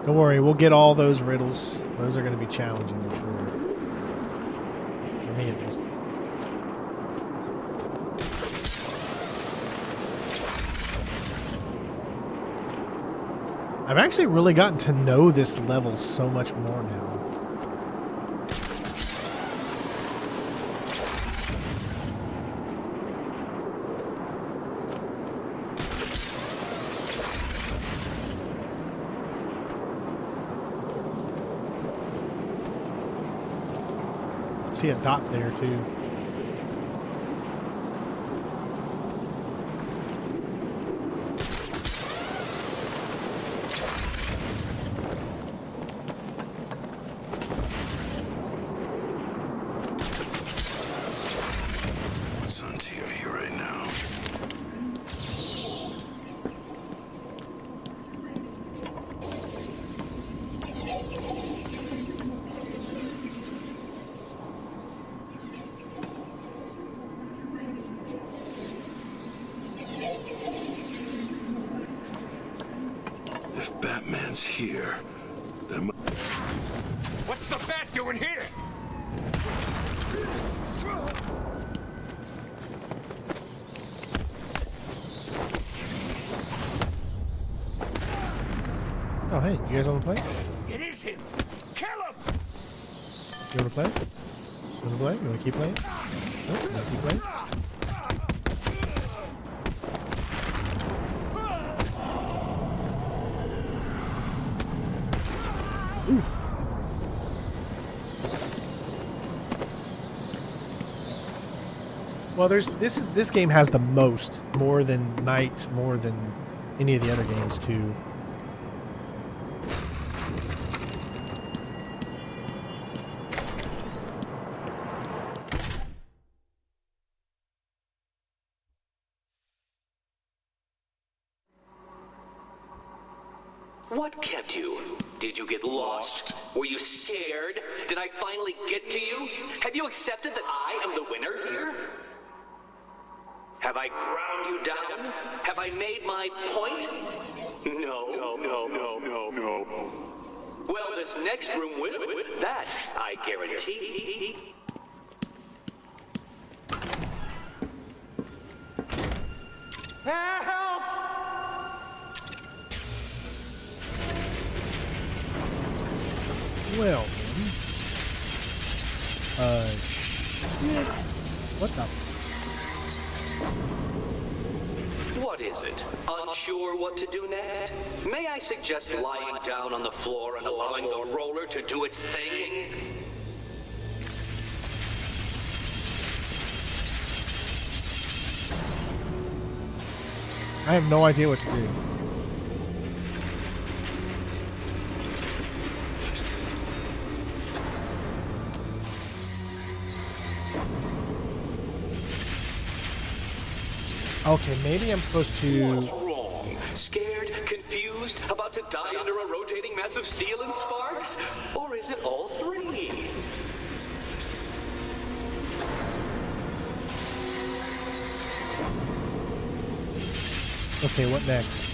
Don't worry, we'll get all those riddles. Those are going to be challenging, I'm sure. For me, at least. I've actually really gotten to know this level so much more now. See a dot there too. Batman's here, then... What's the Bat doing here? Oh, hey, you guys want to play? It is him. Kill him. You want to play? You want to play? You want to keep playing? No? You want to keep playing? Ooh. Well, this game has the most, more than Night, more than any of the other games too. What kept you? Did you get lost? Were you scared? Did I finally get to you? Have you accepted that I am the winner here? Have I ground you down? Have I made my point? No. Well, this next room will. That I guarantee. Help! Well, shit. What the? What is it? Unsure what to do next? May I suggest lying down on the floor and allowing the roller to do its thing? I have no idea what to do. Okay, maybe I'm supposed to... What's wrong? Scared? Confused? About to die under a rotating mass of steel and sparks? Or is it all three? Okay, what next?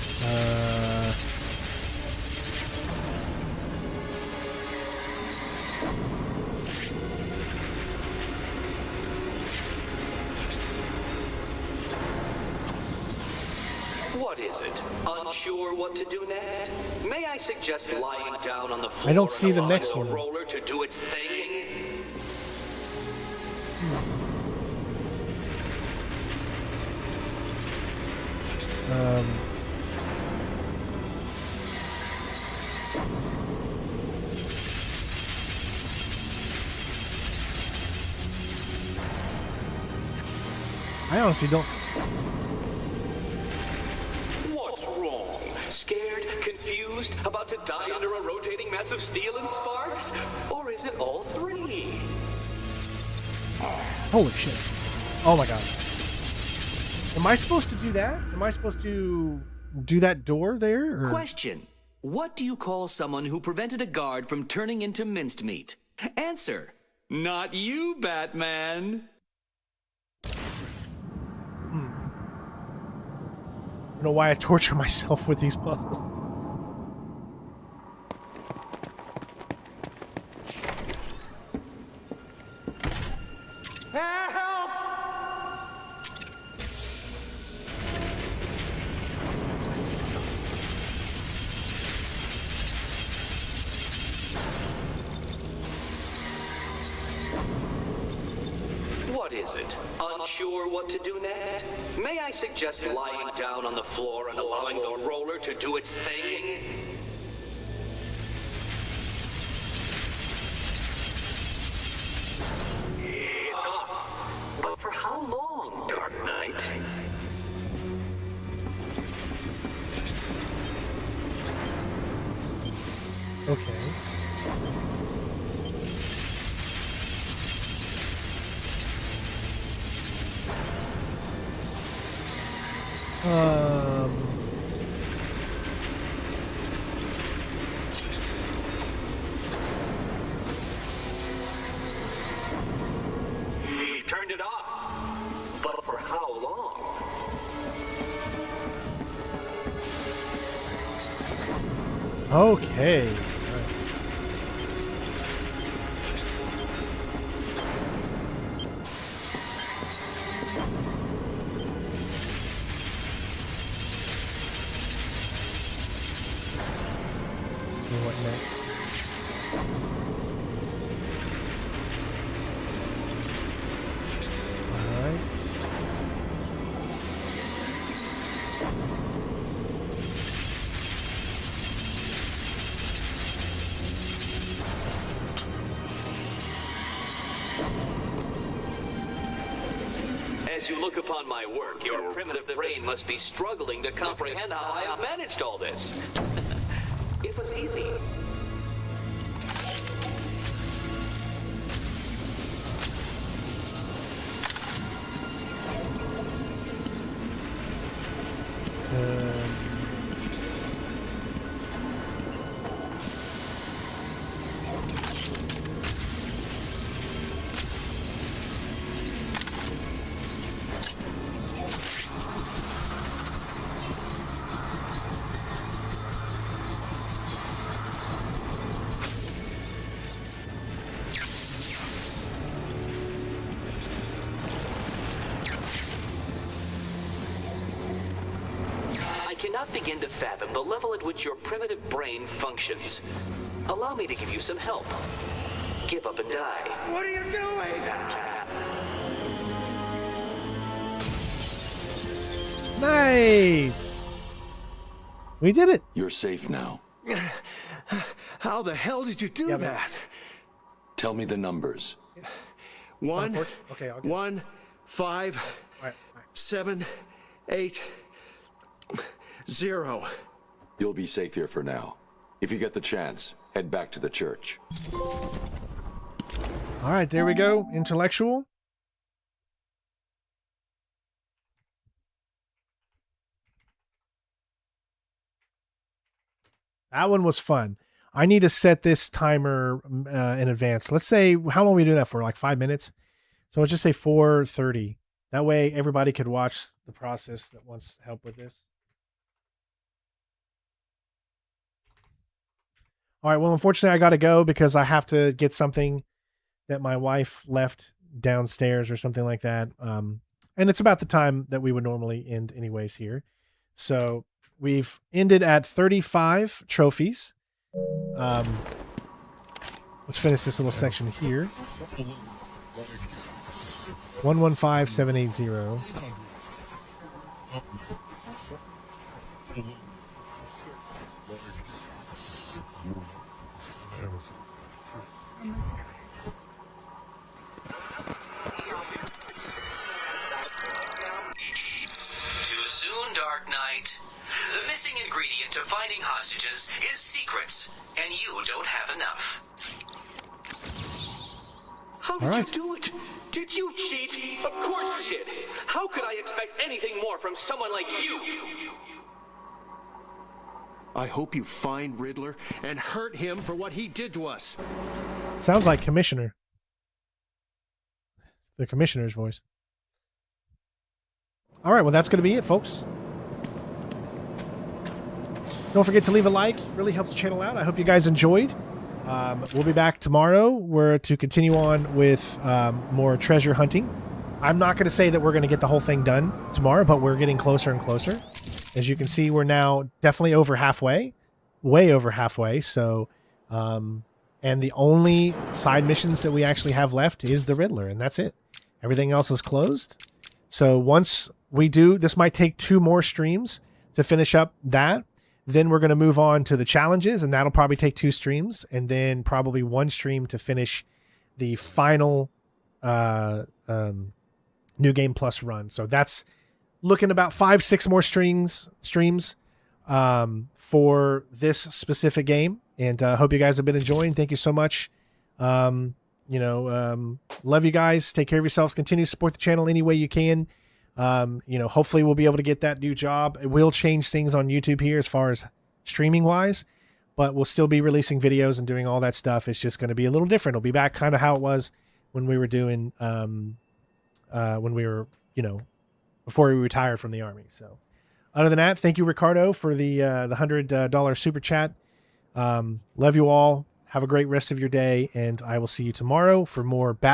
What is it? Unsure what to do next? May I suggest lying down on the floor I don't see and the allowing next the one. roller to do its thing? I honestly don't... What's wrong? Scared? Confused? About to die under a rotating mass of steel and sparks? Or is it all three? Holy shit. Oh my god. Am I supposed to do that? Am I supposed to do that door there? Or? Question. What do you call someone who prevented a guard from turning into minced meat? Answer. Not you, Batman. I don't know why I torture myself with these puzzles. Help! What is it? Unsure what to do next? May I suggest lying down on the floor and allowing the roller to do its thing? It's off. But for how long, Dark Knight? Okay. He turned it off. But for how long? Okay. What next? All right. As you look upon my work, your primitive brain must be struggling to comprehend how I have managed all this. It was easy. I cannot begin to fathom the level at which your primitive brain functions. Allow me to give you some help. Give up and die. What are you doing? Nice. We did it. You're safe now. How the hell did you do that? Tell me the numbers. 1, okay, I'll get 1, 5, 7, 8, 0. You'll be safe here for now. If you get the chance, head back to the church. All right, there we go. Intellectual. That one was fun. I need to set this timer in advance. Let's say, how long are we doing that for? Like 5 minutes? So let's just say 4:30. That way everybody could watch the process that wants help with this. All right, well, unfortunately, I got to go because I have to get something that my wife left downstairs or something like that. And it's about the time that we would normally end anyways here. So we've ended at 35 trophies. Let's finish this little section here. 115780. Too soon, Dark Knight. The missing ingredient to finding hostages is secrets, and you don't have enough. How did you do it? Did you cheat? Of course you did. How could I expect anything more from someone like you? I hope you find Riddler and hurt him for what he did to us. Sounds like Commissioner. The Commissioner's voice. All right, well, that's going to be it, folks. Don't forget to leave a like. It really helps the channel out. I hope you guys enjoyed. We'll be back tomorrow. We're to continue on with more treasure hunting. I'm not going to say that we're going to get the whole thing done tomorrow, but we're getting closer and closer. As you can see, we're now definitely over halfway, way over halfway. So, and the only side missions that we actually have left is the Riddler, and that's it. Everything else is closed. So once we do, this might take 2 more streams to finish up that. Then we're going to move on to the challenges, and that'll probably take 2 streams, and then probably 1 stream to finish the final New Game Plus run. So that's looking about 5-6 more streams for this specific game. And hope you guys have been enjoying. Thank you so much. Love you guys. Take care of yourselves. Continue to support the channel any way you can. Hopefully we'll be able to get that new job. It will change things on YouTube here as far as streaming wise, but we'll still be releasing videos and doing all that stuff. It's just going to be a little different. It'll be back kind of how it was when we were doing, before we retired from the Army. So other than that, thank you, Ricardo, for the $100 super chat. Love you all. Have a great rest of your day, and I will see you tomorrow for more Batman